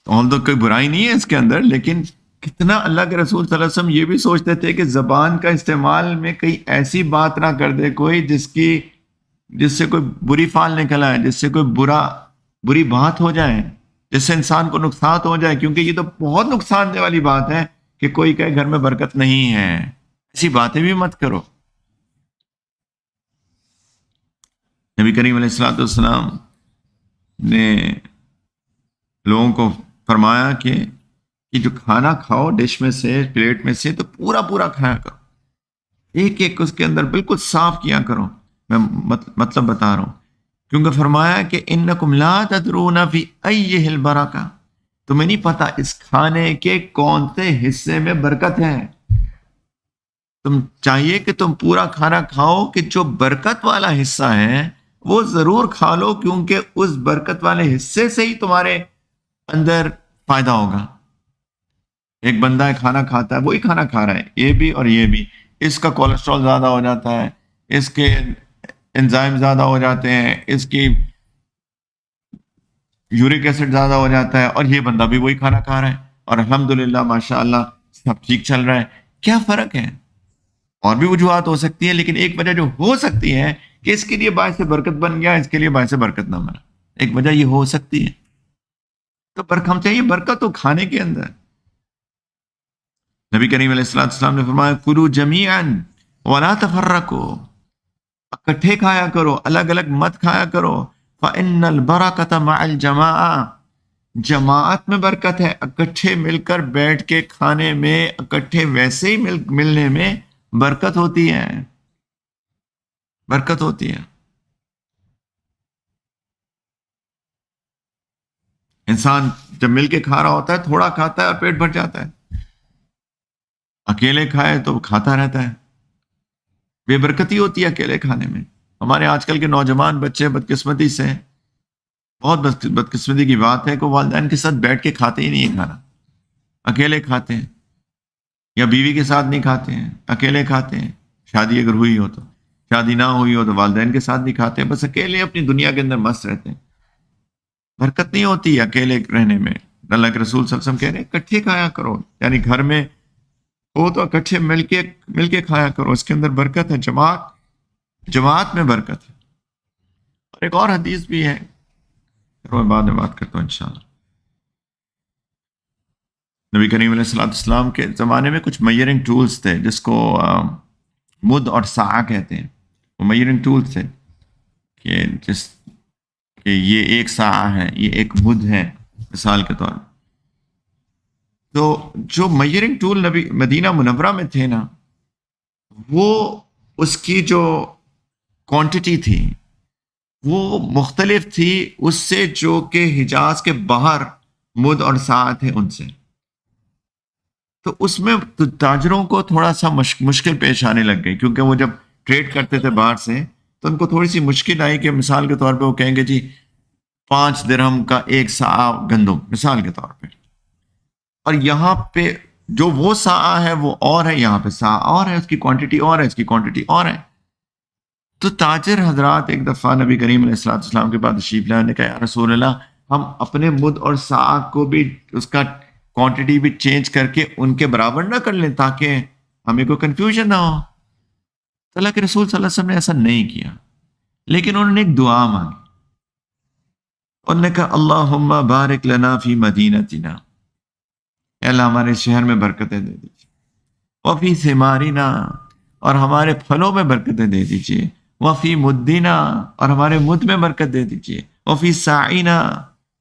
اور تو کوئی برائی نہیں ہے اس کے اندر، لیکن کتنا اللہ کے رسول صلی اللہ علیہ وسلم یہ بھی سوچتے تھے کہ زبان کا استعمال میں کئی ایسی بات نہ کر دے کوئی جس سے کوئی بری فعل نکل آئے، جس سے کوئی بری بات ہو جائے، جس سے انسان کو نقصان ہو جائے، کیونکہ یہ تو بہت نقصان دہ والی بات ہے کہ کوئی کہے گھر میں برکت نہیں ہے۔ ایسی باتیں بھی مت کرو۔ نبی کریم علیہ الصلوۃ والسلام نے لوگوں کو فرمایا کہ جو کھانا کھاؤ ڈش میں سے، پلیٹ میں سے، تو پورا پورا کھایا کرو، ایک ایک اس کے اندر بالکل صاف کیا کرو۔ میں مطلب بتا رہا ہوں، کیونکہ فرمایا کہ انکم لا تدرون فی ایہ البرکہ، تمہیں نہیں پتا اس کھانے کے کون سے حصے میں برکت ہے۔ تم چاہیے کہ تم پورا کھانا کھاؤ، کہ جو برکت والا حصہ ہے وہ ضرور کھا لو، کیونکہ اس برکت والے حصے سے ہی تمہارے اندر فائدہ ہوگا۔ ایک بندہ ہے کھانا کھاتا ہے، وہی کھانا کھا رہا ہے، یہ بھی اور یہ بھی، اس کا کولیسٹرول زیادہ ہو جاتا ہے، اس کے انزائم زیادہ ہو جاتے ہیں، اس کی یورک ایسڈ زیادہ ہو جاتا ہے، اور یہ بندہ بھی وہی کھانا کھا رہا ہے، اور الحمدللہ ماشاءاللہ سب ٹھیک چل رہا ہے۔ کیا فرق ہے؟ اور بھی وجوہات ہو سکتی ہیں، لیکن ایک وجہ جو ہو سکتی ہے کہ اس کے لیے باعث برکت بن گیا، اس کے لیے باعث برکت نہ بنا، ایک وجہ یہ ہو سکتی ہے۔ تو ہم چاہیے برکت تو کھانے کے اندر۔ نبی کریم علیہ السلام نے فرمایا کلوا جمیعا ولا تفرقوا، اکٹھے کھایا کرو، الگ الگ مت کھایا کرو۔ فإن البرکۃ مع الجماعہ، جماعت میں برکت ہے، اکٹھے مل کر بیٹھ کے کھانے میں، اکٹھے ویسے ہی ملنے میں برکت ہوتی ہے، برکت ہوتی ہے۔ انسان جب مل کے کھا رہا ہوتا ہے تھوڑا کھاتا ہے اور پیٹ بھر جاتا ہے، اکیلے کھائے تو کھاتا رہتا ہے، بے برکتی ہوتی ہے اکیلے کھانے میں۔ ہمارے آج کل کے نوجوان بچے بدقسمتی سے، بہت بدقسمتی کی بات ہے کہ والدین کے ساتھ بیٹھ کے کھاتے ہی نہیں ہے کھانا، اکیلے کھاتے ہیں۔ یا بیوی کے ساتھ نہیں کھاتے ہیں، اکیلے کھاتے ہیں، شادی اگر ہوئی ہو تو، شادی نہ ہوئی ہو تو والدین کے ساتھ نہیں کھاتے، بس اکیلے اپنی دنیا کے اندر مست رہتے ہیں۔ برکت نہیں ہوتی اکیلے رہنے میں۔ اللہ کے رسول صلی اللہ علیہ وسلم کہہ رہے ہیں اکٹھے کھایا کرو، یعنی گھر میں ہو تو اکٹھے مل کے کھایا کرو، اس کے اندر برکت ہے، جماعت میں برکت ہے۔ اور ایک اور حدیث بھی ہے، میں بعد میں بات کرتا ہوں انشاءاللہ۔ نبی کریم علیہ الصلوۃ والسلام کے زمانے میں کچھ میئرنگ ٹولز تھے جس کو مد اور ساع کہتے ہیں۔ وہ میئرنگ ٹولز تھے کہ کہ یہ ایک ساع ہے، یہ ایک مد ہے مثال کے طور پر۔ تو جو میئرنگ ٹول نبی مدینہ منورہ میں تھے نا، وہ اس کی جو کوانٹٹی تھی وہ مختلف تھی اس سے جو کہ حجاز کے باہر مد اور ساع تھے ان سے۔ تو اس میں تاجروں کو تھوڑا سا مشکل پیش آنے لگ گئی، کیونکہ وہ جب ٹریڈ کرتے تھے باہر سے تو ان کو تھوڑی سی مشکل آئی کہ مثال کے طور پہ وہ کہیں گے جی 5 درہم کا ایک ساع گندم مثال کے طور پہ، اور یہاں پہ جو وہ ساع ہے وہ اور ہے، یہاں پہ ساع اور ہے، اس کی کوانٹٹی اور ہے، اس کی کوانٹٹی اور ہے۔ تو تاجر حضرات ایک دفعہ نبی کریم علیہ الصلوۃ والسلام کے بعد تشریف لائے، نے کہا یا رسول اللہ، ہم اپنے مد اور ساع کو بھی اس کا کوانٹٹی بھی چینج کر کے ان کے برابر نہ کر لیں تاکہ ہمیں کوئی کنفیوژن نہ ہو۔ تو اللہ کے رسول صلی اللہ علیہ وسلم نے ایسا نہیں کیا، لیکن انہوں نے ایک دعا مانگی۔ انہوں نے کہا اللہم بارک لنا فی مدینتنا، اے اللہ ہمارے شہر میں برکتیں دے دیجیے، وفی ثمارنا، اور ہمارے پھلوں میں برکتیں دے دیجیے، وفی مدنا، اور ہمارے مد میں برکت دے دیجیے، وفی ساعنا،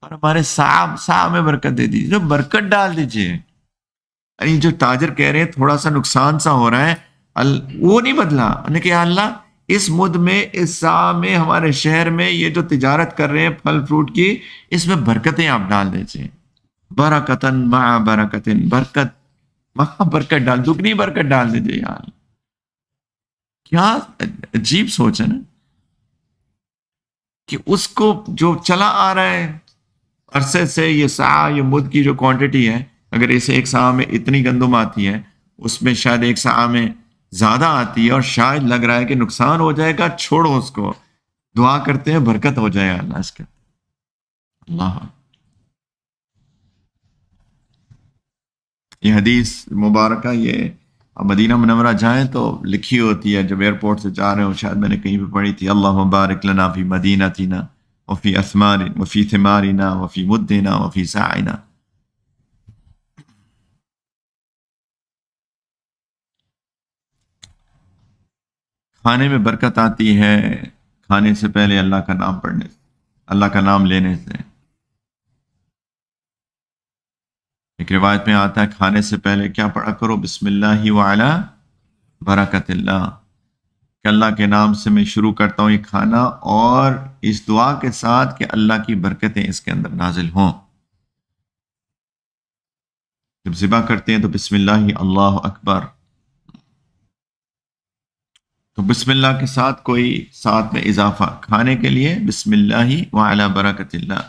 اور ہمارے ساع میں برکت دے دیجیے، جو برکت ڈال دیجیے۔ یعنی جو تاجر کہہ رہے ہیں تھوڑا سا نقصان سا ہو رہا ہے، وہ نہیں بدلا، انہوں نے کہا اللہ اس مد میں، اس ساع میں، ہمارے شہر میں یہ جو تجارت کر رہے ہیں پھل فروٹ کی، اس میں برکتیں آپ ڈال دیجیے، برکتن مع برکتن، برکت مع برکت ڈال، دگنی برکت ڈال دیجیے یار۔ کیا عجیب سوچ ہے نا، کہ اس کو جو چلا آ رہا ہے عرصے سے، یہ ساع یہ مد کی جو کوانٹٹی ہے، اگر اسے ایک ساع میں اتنی گندم آتی ہے، اس میں شاید ایک ساع میں زیادہ آتی ہے، اور شاید لگ رہا ہے کہ نقصان ہو جائے گا، چھوڑو اس کو، دعا کرتے ہیں برکت ہو جائے اللہ اس کے۔ اللہ، یہ حدیث مبارکہ یہ آپ مدینہ منورہ جائیں تو لکھی ہوتی ہے، جب ایئرپورٹ سے جا رہے ہو، شاید میں نے کہیں پہ پڑھی تھی، اللہم بارک لنا فی مدینتنا وفی وفی ثمارنا وفی مدنا وفی ساعنا۔ کھانے میں برکت آتی ہے کھانے سے پہلے اللہ کا نام پڑھنے سے، اللہ کا نام لینے سے۔ ایک روایت میں آتا ہے کھانے سے پہلے کیا پڑھا کرو، بسم اللہ وعلی برکت اللہ، کہ اللہ کے نام سے میں شروع کرتا ہوں یہ کھانا، اور اس دعا کے ساتھ کہ اللہ کی برکتیں اس کے اندر نازل ہوں۔ جب ذبح کرتے ہیں تو بسم اللہ اللہ اکبر، تو بسم اللہ کے ساتھ کوئی ساتھ میں اضافہ، کھانے کے لیے بسم اللہ وعلی برکت اللہ۔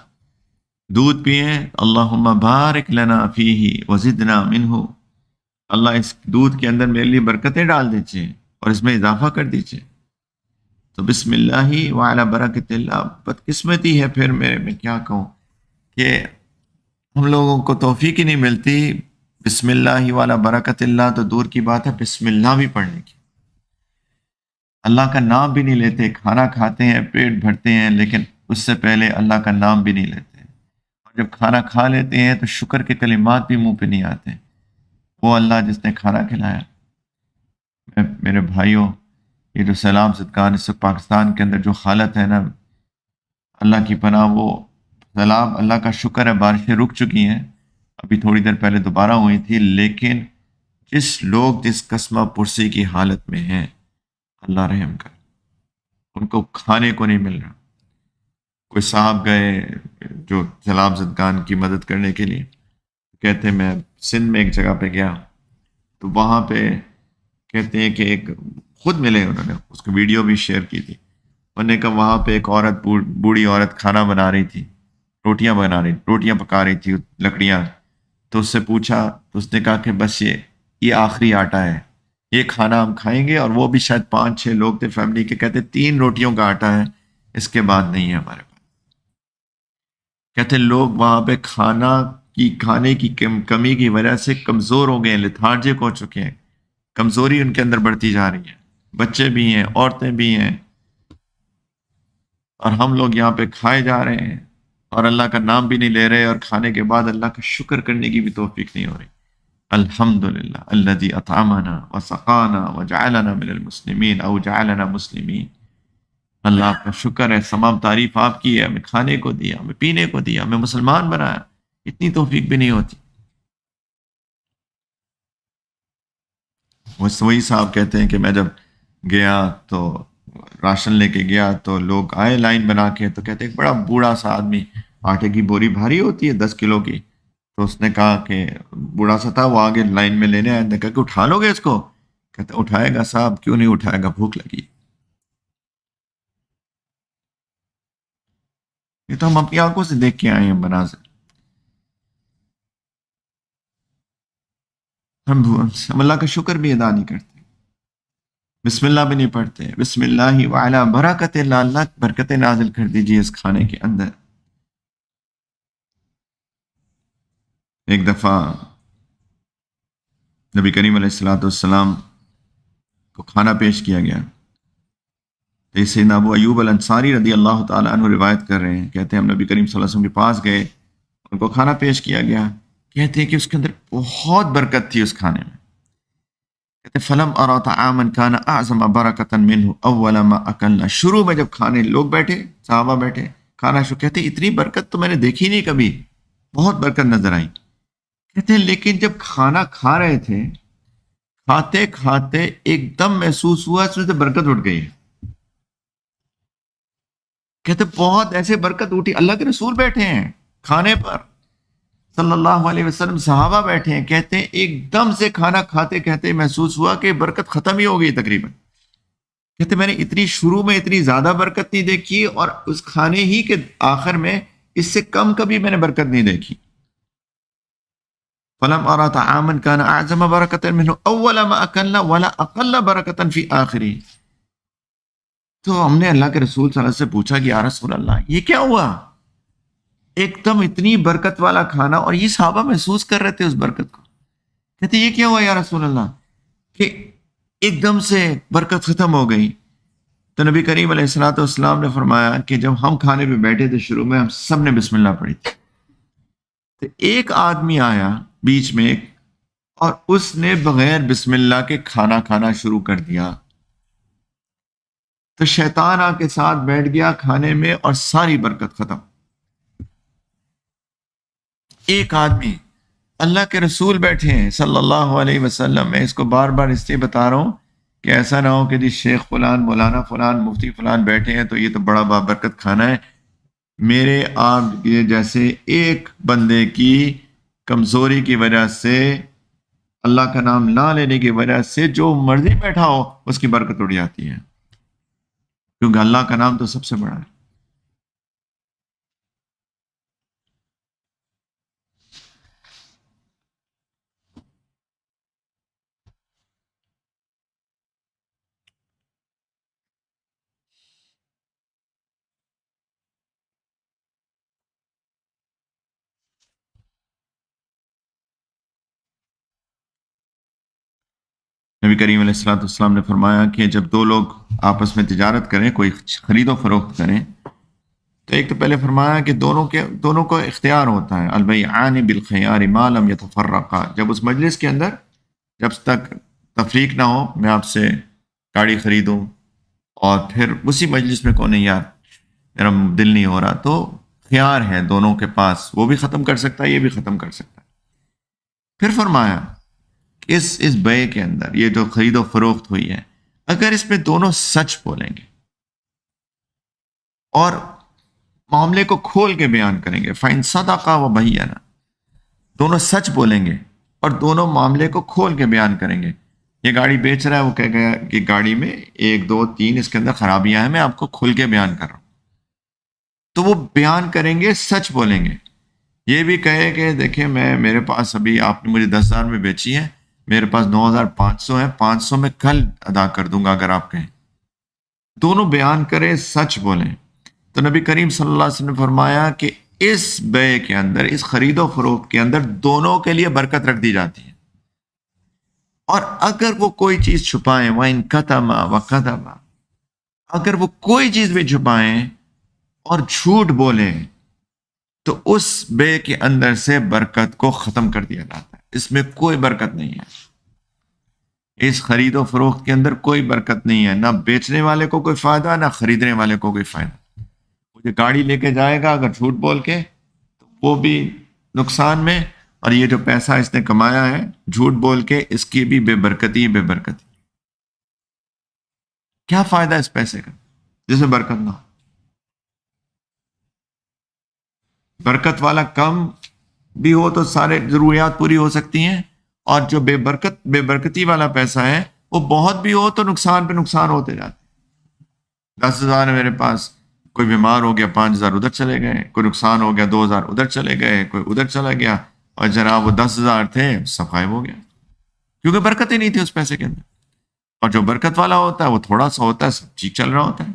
دودھ پئیں، اللہم بارک لنا فیہ وزدنا منہ، اللہ اس دودھ کے اندر میرے لیے برکتیں ڈال دیجیے اور اس میں اضافہ کر دیجیے۔ تو بسم اللہ وعلی برکت اللہ، بدقسمتی ہے پھر میں کیا کہوں کہ ہم لوگوں کو توفیق ہی نہیں ملتی بسم اللہ وعلی برکت اللہ، تو دور کی بات ہے بسم اللہ بھی پڑھنے کی، اللہ کا نام بھی نہیں لیتے، کھانا کھاتے ہیں پیٹ بھرتے ہیں لیکن اس سے پہلے اللہ کا نام بھی نہیں لیتے، اور جب کھانا کھا لیتے ہیں تو شکر کے کلمات بھی منہ پہ نہیں آتے۔ وہ اللہ جس نے کھانا کھلایا۔ میرے بھائیوں، یہ جو سیلاب زدگان اس وقت پاکستان کے اندر جو حالت ہے نا، اللہ کی پناہ، وہ سیلاب اللہ کا شکر ہے بارشیں رک چکی ہیں، ابھی تھوڑی دیر پہلے دوبارہ ہوئی تھی، لیکن جس قسمہ پرسی کی حالت میں ہیں، اللہ رحم کر، ان کو کھانے کو نہیں مل رہا۔ کوئی صاحب گئے جو سیلاب زدگان کی مدد کرنے کے لیے، کہتے ہیں میں سندھ میں ایک جگہ پہ گیا تو وہاں پہ کہتے ہیں کہ ایک خود ملے، انہوں نے اس کو ویڈیو بھی شیئر کی تھی، انہوں نے کہا وہاں پہ ایک عورت، بوڑھی عورت کھانا بنا رہی تھی، روٹیاں پکا رہی تھی، لکڑیاں، تو اس سے پوچھا تو اس نے کہا کہ بس یہ یہ آخری آٹا ہے، یہ کھانا ہم کھائیں گے، اور وہ بھی شاید 5-6 لوگ تھے فیملی کے، کہتے 3 روٹیوں کا آٹا ہے، اس کے بعد نہیں ہے ہمارے پاس۔ کہتے لوگ وہاں پہ کھانے کی کمی کی وجہ سے کمزور ہو گئے ہیں، لتھارجک ہو چکے ہیں، کمزوری ان کے اندر بڑھتی جا رہی ہے، بچے بھی ہیں، عورتیں بھی ہیں، اور ہم لوگ یہاں پہ کھائے جا رہے ہیں اور اللہ کا نام بھی نہیں لے رہے، اور کھانے کے بعد اللہ کا شکر کرنے کی بھی توفیق نہیں ہو رہی۔ الحمد للہ الذی اطعمنا وسقانا وجعلنا من المسلمین او جعلنا مسلمین۔ اللہ آپ کا شکر ہے، تمام تعریف آپ کی ہے، ہمیں کھانے کو دیا، ہمیں پینے کو دیا، ہمیں مسلمان بنایا، اتنی توفیق بھی نہیں ہوتی۔ وہی صاحب کہتے ہیں کہ میں جب گیا تو راشن لے کے گیا تو لوگ آئے لائن بنا کے، تو کہتے ایک بڑا بوڑھا سا آدمی، آٹے کی بوری بھاری ہوتی ہے 10 کلو کی، تو اس نے کہا کہ بوڑھا سا تھا وہ آگے لائن میں لینے آیا، نے کہا کہ اٹھا لو گے اس کو؟ کہتے اٹھائے گا صاحب، کیوں نہیں اٹھائے گا، بھوک لگی۔ یہ تو ہم اپنی آنکھوں سے دیکھ کے آئے ہیں مناظر، ہم اللہ کا شکر بھی ادا نہیں کرتے، بسم اللہ بھی نہیں پڑھتے، بسم اللہ وعلا برکت اللہ، اللہ برکتیں نازل کر دیجیے اس کھانے کے اندر۔ ایک دفعہ نبی کریم علیہ الصلوۃ والسلام کو کھانا پیش کیا گیا، تو اس سیدنا ابو ایوب الانصاری رضی اللہ تعالیٰ عنہ روایت کر رہے ہیں، کہتے ہیں ہم نبی کریم صلی اللہ علیہ وسلم کے پاس گئے، ان کو کھانا پیش کیا گیا، کہتے ہیں کہ اس کے اندر بہت برکت تھی اس کھانے میں، کہتے فلم ارى طعاما كان اعظم برکتا منه اول ما اکلنا، شروع میں جب کھانے لوگ بیٹھے، صحابہ بیٹھے کھانا شروع، کہتے اتنی برکت تو میں نے دیکھی نہیں کبھی، بہت برکت نظر آئی، کہتے ہیں لیکن جب کھانا کھا رہے تھے، کھاتے کھاتے ایک دم محسوس ہوا اس میں سے برکت اٹھ گئی ہے، کہتے بہت ایسے برکت اٹھی، اللہ کے رسول بیٹھے ہیں کھانے پر صلی اللہ علیہ وسلم، صحابہ بیٹھے ہیں، کہتے ہیں ایک دم سے کھانا کھاتے کہتے محسوس ہوا کہ برکت ختم ہی ہو گئی تقریباً، کہتے میں نے اتنی شروع میں اتنی زیادہ برکت نہیں دیکھی، اور اس کھانے ہی کے آخر میں اس سے کم کبھی میں نے برکت نہیں دیکھی۔ فلم ارى طعاما كان اعظم برکتا منه اول ما اکلنا ولا اقل برکتا فی آخری، تو ہم نے اللہ کے رسول صلی اللہ علیہ وسلم سے پوچھا کہ یا رسول اللہ یہ کیا ہوا، ایک دم اتنی برکت والا کھانا، اور یہ صحابہ محسوس کر رہے تھے اس برکت کو، کہتے یہ کیا ہوا یا رسول اللہ کہ ایک دم سے برکت ختم ہو گئی؟ تو نبی کریم علیہ الصلوۃ والسلام نے فرمایا کہ جب ہم کھانے پہ بیٹھے تھے شروع میں ہم سب نے بسم اللہ پڑھی تھی، تو ایک آدمی آیا بیچ میں اور اس نے بغیر بسم اللہ کے کھانا کھانا شروع کر دیا، تو شیطان آ کے ساتھ بیٹھ گیا کھانے میں اور ساری برکت ختم۔ ایک آدمی، اللہ کے رسول بیٹھے ہیں صلی اللہ علیہ وسلم، میں اس کو بار بار اس لیے بتا رہا ہوں کہ ایسا نہ ہو کہ جی شیخ فلان، مولانا فلان، مفتی فلان بیٹھے ہیں تو یہ تو بڑا بابرکت کھانا ہے، میرے آپ کے جیسے ایک بندے کی کمزوری کی وجہ سے، اللہ کا نام نہ لینے کی وجہ سے جو مرضی بیٹھا ہو اس کی برکت اڑ جاتی ہے، کیونکہ اللہ کا نام تو سب سے بڑا ہے۔ نبی کریم علیہ الصلوۃ والسلام نے فرمایا کہ جب دو لوگ آپس میں تجارت کریں، کوئی خرید و فروخت کریں، تو ایک تو پہلے فرمایا کہ دونوں کو اختیار ہوتا ہے، البیعان بالخیار ما لم یتفرقا، جب اس مجلس کے اندر جب تک تفریق نہ ہو، میں آپ سے گاڑی خریدوں اور پھر اسی مجلس میں کوئی نہیں یار میرا دل نہیں ہو رہا، تو خیار ہے دونوں کے پاس، وہ بھی ختم کر سکتا ہے، یہ بھی ختم کر سکتا ہے۔ پھر فرمایا کہ اس بے کے اندر یہ جو خرید و فروخت ہوئی ہے، اگر اس میں دونوں سچ بولیں گے اور معاملے کو کھول کے بیان کریں گے، فَإِن صَدَقَا وَبَيَّنَا، دونوں سچ بولیں گے اور دونوں معاملے کو کھول کے بیان کریں گے، یہ گاڑی بیچ رہا ہے، وہ کہہ گیا کہ گاڑی میں 1 2 3 اس کے اندر خرابیاں ہیں، میں آپ کو کھل کے بیان کر رہا ہوں، تو وہ بیان کریں گے، سچ بولیں گے۔ یہ بھی کہے کہ دیکھیں میرے پاس ابھی آپ نے مجھے 10,000 میں بیچی ہے، میرے پاس 9,500 ہے، 500 میں کل ادا کر دوں گا اگر آپ کہیں. دونوں بیان کریں، سچ بولیں. تو نبی کریم صلی اللہ علیہ وسلم نے فرمایا کہ اس بے کے اندر، اس خرید و فروخت کے اندر دونوں کے لیے برکت رکھ دی جاتی ہے. اور اگر وہ کوئی چیز چھپائیں، وَإِن كَتَمَ وَكَذَبَ، اگر وہ کوئی چیز بھی چھپائیں اور جھوٹ بولیں تو اس بے کے اندر سے برکت کو ختم کر دیا جاتا ہے. اس میں کوئی برکت نہیں ہے. اس خرید و فروخت کے اندر کوئی برکت نہیں ہے، نہ بیچنے والے کو کوئی فائدہ، نہ خریدنے والے کو کوئی فائدہ. مجھے گاڑی لے کے جائے گا اگر جھوٹ بول کے تو وہ بھی نقصان میں، اور یہ جو پیسہ اس نے کمایا ہے جھوٹ بول کے، اس کی بھی بے برکتی بے برکتی. کیا فائدہ اس پیسے کا جس میں برکت نہ ہو؟ برکت والا کم بھی ہو تو سارے ضروریات پوری ہو سکتی ہیں، اور جو بے برکتی والا پیسہ ہے وہ بہت بھی ہو تو نقصان پہ نقصان ہوتے جاتے. 10,000 ہے میرے پاس، کوئی بیمار ہو گیا 5,000 ادھر چلے گئے، کوئی نقصان ہو گیا 2,000 ادھر چلے گئے، کوئی ادھر چلا گیا، اور جناب وہ 10,000 تھے سب غائب ہو گیا، کیونکہ برکت ہی نہیں تھی اس پیسے کے اندر. اور جو برکت والا ہوتا ہے وہ تھوڑا سا ہوتا ہے، سب ٹھیک چل رہا ہوتا ہے.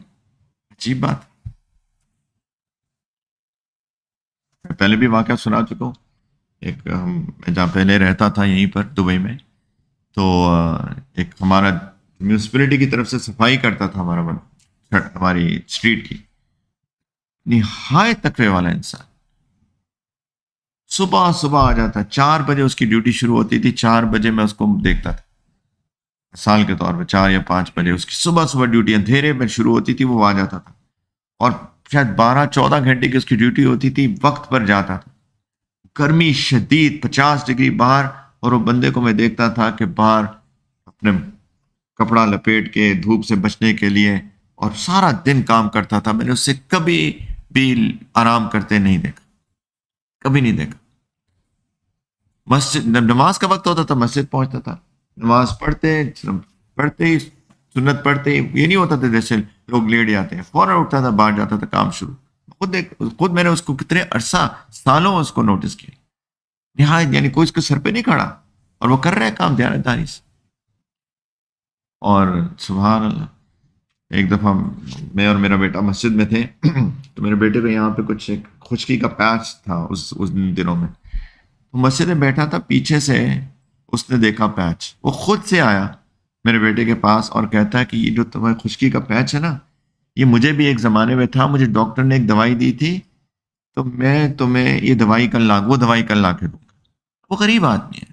عجیب بات. میں پہلے بھی واقعہ سنا چکا ہوں. ایک میں جہاں پہلے رہتا تھا یہیں پر دبئی میں، تو ایک ہمارا میونسپلٹی کی طرف سے صفائی کرتا تھا ہماری اسٹریٹ کی. نہایت تقوی والا انسان، صبح صبح آ جاتا، 4 بجے اس کی ڈیوٹی شروع ہوتی تھی. 4 بجے میں اس کو دیکھتا تھا سال کے طور پہ، 4 یا 5 بجے اس کی صبح صبح ڈیوٹی اندھیرے میں شروع ہوتی تھی، وہ آ جاتا تھا. اور شاید 12-14 گھنٹے کی اس کی ڈیوٹی ہوتی تھی، وقت پر جاتا تھا. گرمی شدید، 50 ڈگری باہر، اور وہ بندے کو میں دیکھتا تھا کہ باہر اپنے کپڑا لپیٹ کے دھوپ سے بچنے کے لیے، اور سارا دن کام کرتا تھا. میں نے اس سے کبھی بھی آرام کرتے نہیں دیکھا، کبھی نہیں دیکھا. مسجد نماز کا وقت ہوتا تھا مسجد پہنچتا تھا، نماز پڑھتے ہی سنت پڑھتے ہی، یہ نہیں ہوتا تھا جیسے لوگ لیٹ جاتے ہیں، فوراً اٹھتا تھا باہر جاتا تھا کام شروع. خود میں نے اس کو کتنے عرصہ سالوں اس کو نوٹس کیا. نہایت، یعنی کوئی اس کے سر پہ نہیں کھڑا، اور وہ کر رہے کام دیانتداری سے. اور سبحان اللہ، ایک دفعہ میں اور میرا بیٹا مسجد میں تھے تو میرے بیٹے کو یہاں پہ کچھ ایک خشکی کا پیچ تھا اس دنوں میں. تو مسجد میں بیٹھا تھا، پیچھے سے اس نے دیکھا پیچ، وہ خود سے آیا میرے بیٹے کے پاس اور کہتا ہے کہ یہ جو تمہیں خشکی کا پیچ ہے نا، یہ مجھے بھی ایک زمانے میں تھا، مجھے ڈاکٹر نے ایک دوائی دی تھی، تو میں تمہیں یہ دوائی وہ دوائی کل لا کے دوں گا. وہ غریب آدمی ہے،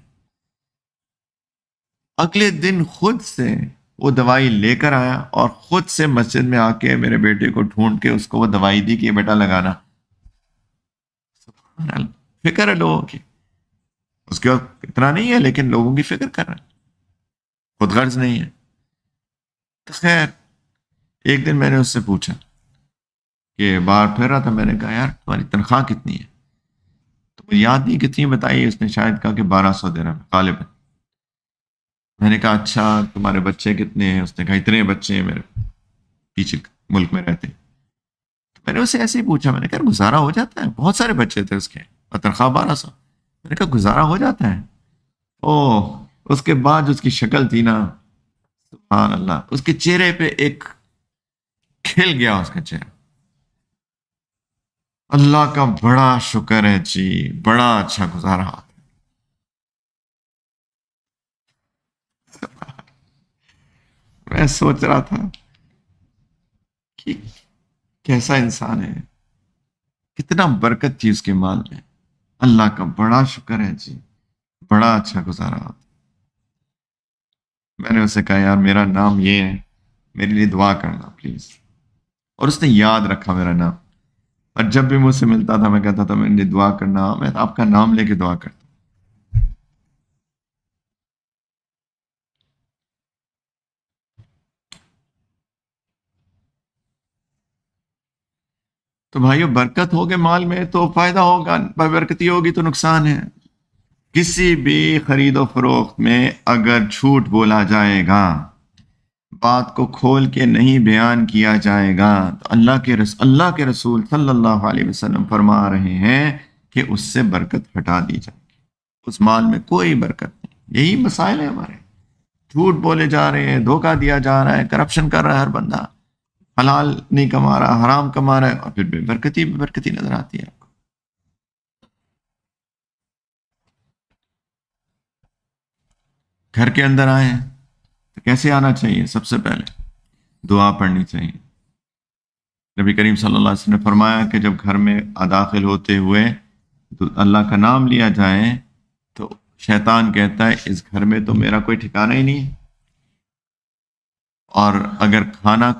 اگلے دن خود سے وہ دوائی لے کر آیا اور خود سے مسجد میں آ کے میرے بیٹے کو ڈھونڈ کے اس کو وہ دوائی دی کہ یہ بیٹا لگانا. سبحان اللہ. فکر ہے لوگوں کی، اس کے وقت اتنا نہیں ہے لیکن لوگوں کی فکر کر رہا ہے، خود غرض نہیں ہے. تو خیر، ایک دن میں نے اس سے پوچھا کہ باہر پھر رہا تھا، میں نے کہا یار تمہاری تنخواہ کتنی ہے؟ تو مجھے یاد نہیں کتنی بتائی، اس نے شاید کہا کہ 1,200 درہم غالباً. میں نے کہا اچھا تمہارے بچے کتنے ہیں؟ اس نے کہا اتنے بچے ہیں میرے، پیچھے ملک میں رہتے. تو میں نے اسے ایسے ہی پوچھا، میں نے کہا گزارا ہو جاتا ہے؟ بہت سارے بچے تھے اس کے اور تنخواہ 1,200. میں نے کہا گزارا ہو جاتا ہے؟ او، اس کے بعد جو اس کی شکل تھی نا، سبحان اللہ، اس کے چہرے پہ ایک کھل گیا اس کا چہرہ. اللہ کا بڑا شکر ہے جی، بڑا اچھا گزارا ہوتا ہے. میں سوچ رہا تھا کہ کیسا انسان ہے، کتنا برکت تھی اس کے مال میں. اللہ کا بڑا شکر ہے جی، بڑا اچھا گزارا ہوتا ہے. میں نے اسے کہا یار میرا نام یہ ہے، میرے لیے دعا کرنا پلیز. اور اس نے یاد رکھا میرا نام، اور جب بھی مجھ سے ملتا تھا میں کہتا تھا میرے لیے دعا کرنا، میں آپ کا نام لے کے دعا کرتا. تو بھائیو، برکت ہوگے مال میں تو فائدہ ہوگا، برکتی ہوگی تو نقصان ہے. کسی بھی خرید و فروخت میں اگر جھوٹ بولا جائے گا، بات کو کھول کے نہیں بیان کیا جائے گا، تو اللہ کے رسول صلی اللہ علیہ وسلم فرما رہے ہیں کہ اس سے برکت ہٹا دی جائے گی، اس مال میں کوئی برکت نہیں. یہی مسائل ہیں ہمارے. جھوٹ بولے جا رہے ہیں، دھوکہ دیا جا رہا ہے، کرپشن کر رہا ہے ہر بندہ، حلال نہیں کما رہا، حرام کما رہا ہے، اور پھر بے برکتی نظر آتی ہے آپ کو. گھر کے اندر آئے ہیں تو کیسے آنا چاہیے؟ سب سے پہلے دعا پڑھنی چاہیے. نبی کریم صلی اللہ علیہ وسلم نے فرمایا کہ جب گھر میں داخل ہوتے ہوئے تو اللہ کا نام لیا جائے تو شیطان کہتا ہے اس گھر میں تو میرا کوئی ٹھکانہ ہی نہیں ہے. اور اگر کھانا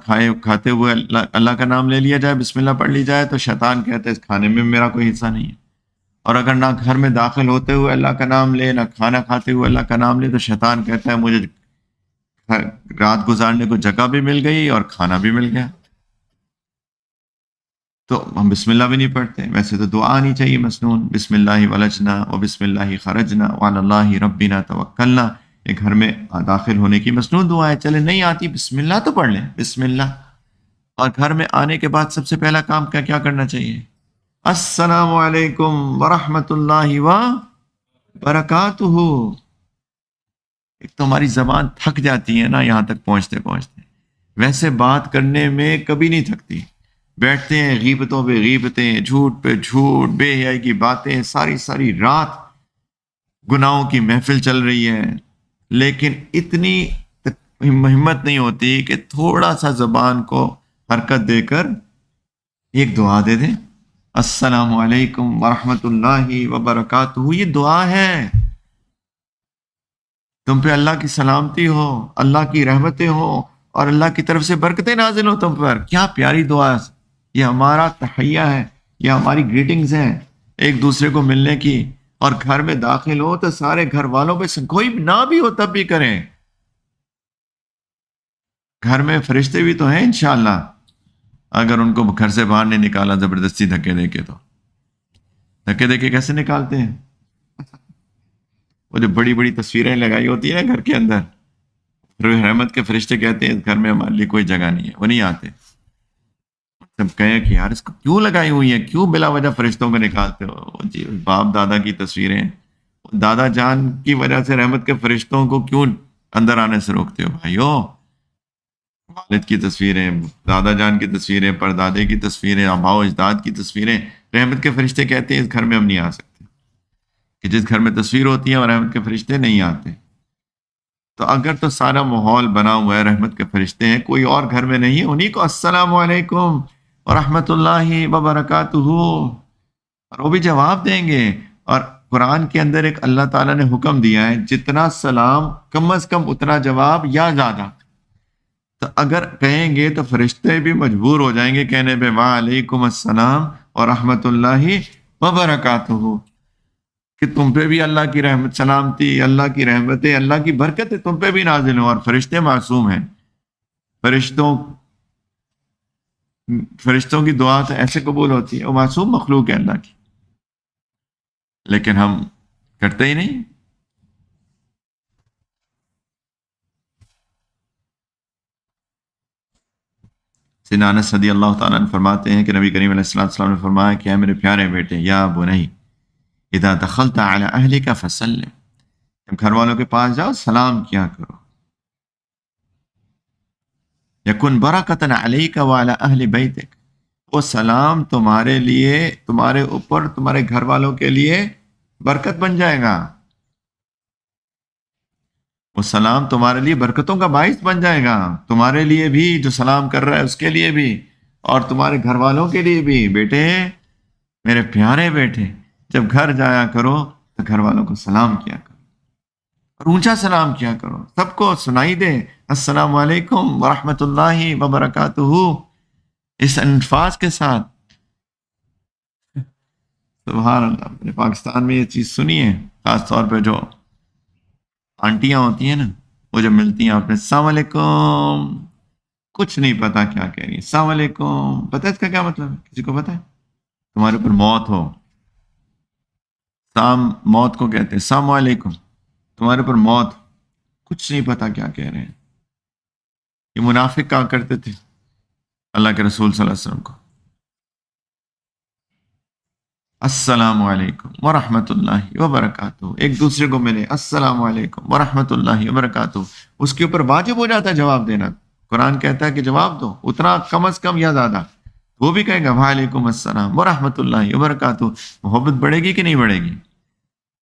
کھاتے ہوئے اللہ کا نام لے لیا جائے، بسم اللہ پڑھ لی جائے، تو شیطان کہتا ہے اس کھانے میں میرا کوئی حصہ نہیں ہے. اور اگر نہ گھر میں داخل ہوتے ہوئے اللہ کا نام لے، نہ کھانا کھاتے ہوئے اللہ کا نام لے، تو شیطان کہتا ہے مجھے رات گزارنے کو جگہ بھی مل گئی اور کھانا بھی مل گیا. تو ہم بسم اللہ بھی نہیں پڑھتے. ویسے تو دعا آنی چاہیے مسنون، بسم اللہ ولجنا و بسم اللہ خرجنا وعلی اللہ ربنا توکلنا. یہ گھر میں داخل ہونے کی مسنون دعا ہے. چلے نہیں آتی، بسم اللہ تو پڑھ لیں، بسم اللہ. اور گھر میں آنے کے بعد سب سے پہلا کام کیا کرنا چاہیے؟ السلام علیکم ورحمۃ اللہ وبرکاتہ. ایک تو ہماری زبان تھک جاتی ہے نا یہاں تک پہنچتے پہنچتے، ویسے بات کرنے میں کبھی نہیں تھکتی. بیٹھتے ہیں غیبتوں پہ غیبتیں، جھوٹ پہ جھوٹ، بے حیائی کی باتیں، ساری ساری رات گناہوں کی محفل چل رہی ہے، لیکن اتنی ہمت نہیں ہوتی کہ تھوڑا سا زبان کو حرکت دے کر ایک دعا دے دیں. السلام علیکم ورحمۃ اللہ وبرکاتہ. یہ دعا ہے، تم پہ اللہ کی سلامتی ہو، اللہ کی رحمتیں ہو، اور اللہ کی طرف سے برکتیں نازل ہو تم پر. کیا پیاری دعا ہے. یہ ہمارا تحیہ ہے، یہ ہماری گریٹنگز ہیں ایک دوسرے کو ملنے کی. اور گھر میں داخل ہو تو سارے گھر والوں پہ کوئی نہ بھی ہو تب بھی کریں. گھر میں فرشتے بھی تو ہیں انشاءاللہ، اگر ان کو گھر سے باہر نہیں نکالا زبردستی دھکے دے کے. تو دھکے دے کے کیسے نکالتے ہیں؟ وہ جو بڑی بڑی تصویریں لگائی ہوتی ہیں گھر کے اندر، پھر رحمت کے فرشتے کہتے ہیں اس گھر میں ہمارے لیے کوئی جگہ نہیں ہے، وہ نہیں آتے. جب کہیں کہ یار اس کو کیوں لگائی ہوئی ہے، کیوں بلا وجہ فرشتوں کو نکالتے ہو؟ جی باپ دادا کی تصویریں، دادا جان کی وجہ سے رحمت کے فرشتوں کو کیوں اندر آنے سے روکتے ہو بھائیو؟ والد کی تصویریں، دادا جان کی تصویریں، پردادے کی تصویریں، آباء و اجداد کی تصویریں، رحمت کے فرشتے کہتے ہیں اس گھر میں ہم نہیں آ سکتے. کہ جس گھر میں تصویر ہوتی ہے اور رحمت کے فرشتے نہیں آتے. تو اگر تو سارا ماحول بنا ہوا ہے رحمت کے فرشتے ہیں، کوئی اور گھر میں نہیں ہے، انہی کو السلام علیکم ورحمۃ اللہ وبرکاتہ، اور وہ بھی جواب دیں گے. اور قرآن کے اندر ایک اللہ تعالیٰ نے حکم دیا ہے جتنا سلام کم از کم اتنا جواب یا زیادہ. تو اگر کہیں گے تو فرشتے بھی مجبور ہو جائیں گے کہنے پہ وعلیکم السلام اور رحمۃ اللہ وبرکاتہ، کہ تم پہ بھی اللہ کی رحمت، سلامتی، اللہ کی رحمتیں، اللہ کی برکتیں تم پہ بھی نازل ہوں. اور فرشتے معصوم ہیں. فرشتوں فرشتوں کی دعا تو ایسے قبول ہوتی ہے، وہ معصوم مخلوق ہے اللہ کی، لیکن ہم کرتے ہی نہیں. سیدنا انس رضی اللہ تعالیٰ عنہ فرماتے ہیں کہ نبی کریم علیہ السلام نے فرمایا کہ اے میرے پیارے بیٹے، یا بنی اذا دخلت علی اہلک فسلم، جب گھر والوں کے پاس جاؤ سلام کیا کرو. یکن برکۃ علیک وعلی اہل بیتک، وہ سلام تمہارے لیے، تمہارے اوپر، تمہارے گھر والوں کے لیے برکت بن جائے گا. وہ سلام تمہارے لیے برکتوں کا باعث بن جائے گا، تمہارے لیے بھی، جو سلام کر رہا ہے اس کے لیے بھی، اور تمہارے گھر والوں کے لیے بھی. بیٹے، میرے پیارے بیٹے، جب گھر جایا کرو تو گھر والوں کو سلام کیا کرو، اور اونچا سلام کیا کرو، سب کو سنائی دے السلام علیکم ورحمۃ اللہ وبرکاتہ، اس الفاظ کے ساتھ. سبحان اللہ. میں نے پاکستان میں یہ چیز سنی ہے، خاص طور پہ جو آنٹیاں ہوتی ہیں نا، وہ جب ملتی ہیں آپ نے السلام علیکم، کچھ نہیں پتا کیا کہہ رہی ہے. السلام علیکم، پتہ ہے اس کا کیا مطلب ہے؟ کسی کو پتہ ہے؟ تمہارے اوپر موت ہو، موت کو کہتے ہیں السلام علیکم، تمہارے اوپر موت. کچھ نہیں پتا کیا کہہ رہے ہیں. یہ منافق کہا کرتے تھے اللہ کے رسول صلی اللہ علیہ وسلم کو. السلام علیکم ورحمۃ اللہ وبرکاتہ، ایک دوسرے کو ملے السلام علیکم ورحمۃ اللہ وبرکاتہ، اس کے اوپر واجب ہو جاتا ہے جواب دینا۔ قرآن کہتا ہے کہ جواب دو، اتنا کم از کم یا زیادہ، وہ بھی کہے گا وعلیکم السلام ورحمۃ اللہ وبرکاتہ۔ محبت بڑھے گی کہ نہیں بڑھے گی؟